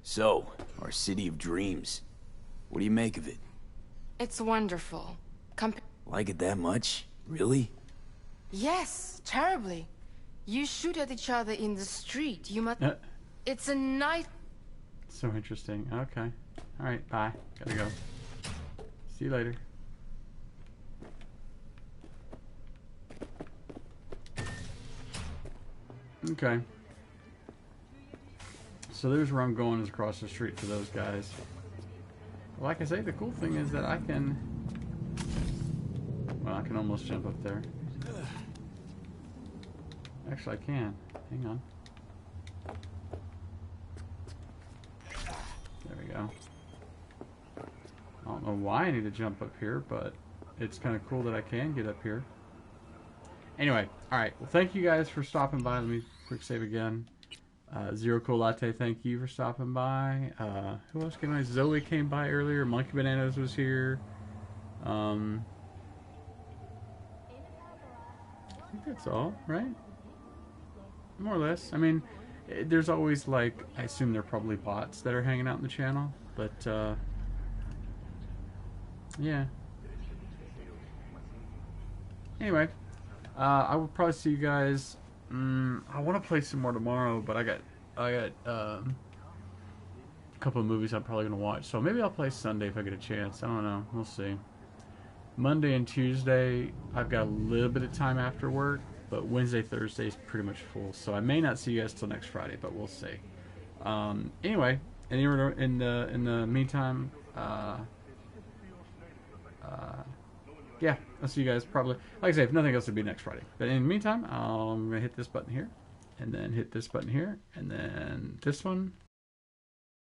So, our city of dreams. What do you make of it?
It's wonderful.
Like it that much? Really?
Yes, terribly. You shoot at each other in the street. You must... It's a night...
So interesting. Okay. Alright, bye. Gotta go. See you later. Okay. So there's where I'm going, is across the street to those guys. Like I say, the cool thing is that I can... Well, I can almost jump up there. Actually, I can. Hang on. There we go. I don't know why I need to jump up here, but it's kind of cool that I can get up here. Anyway, alright. Well, thank you guys for stopping by. Let me quick save again. Zero Cool Latte, thank you for stopping by. Who else came by? Zoe came by earlier. Monkey Bananas was here. I think that's all, right? More or less. I mean, there's always, like, I assume they're probably bots that are hanging out in the channel, but, yeah. Anyway, I will probably see you guys. I want to play some more tomorrow, but I got a couple of movies I'm probably going to watch, so maybe I'll play Sunday if I get a chance. I don't know. We'll see. Monday and Tuesday, I've got a little bit of time after work, but Wednesday, Thursday is pretty much full, so I may not see you guys till next Friday, but we'll see. Anyway, in the meantime, yeah, I'll see you guys probably. Like I say, if nothing else, it'll be next Friday. But in the meantime, I'm going to hit this button here, and then hit this button here, and then this one,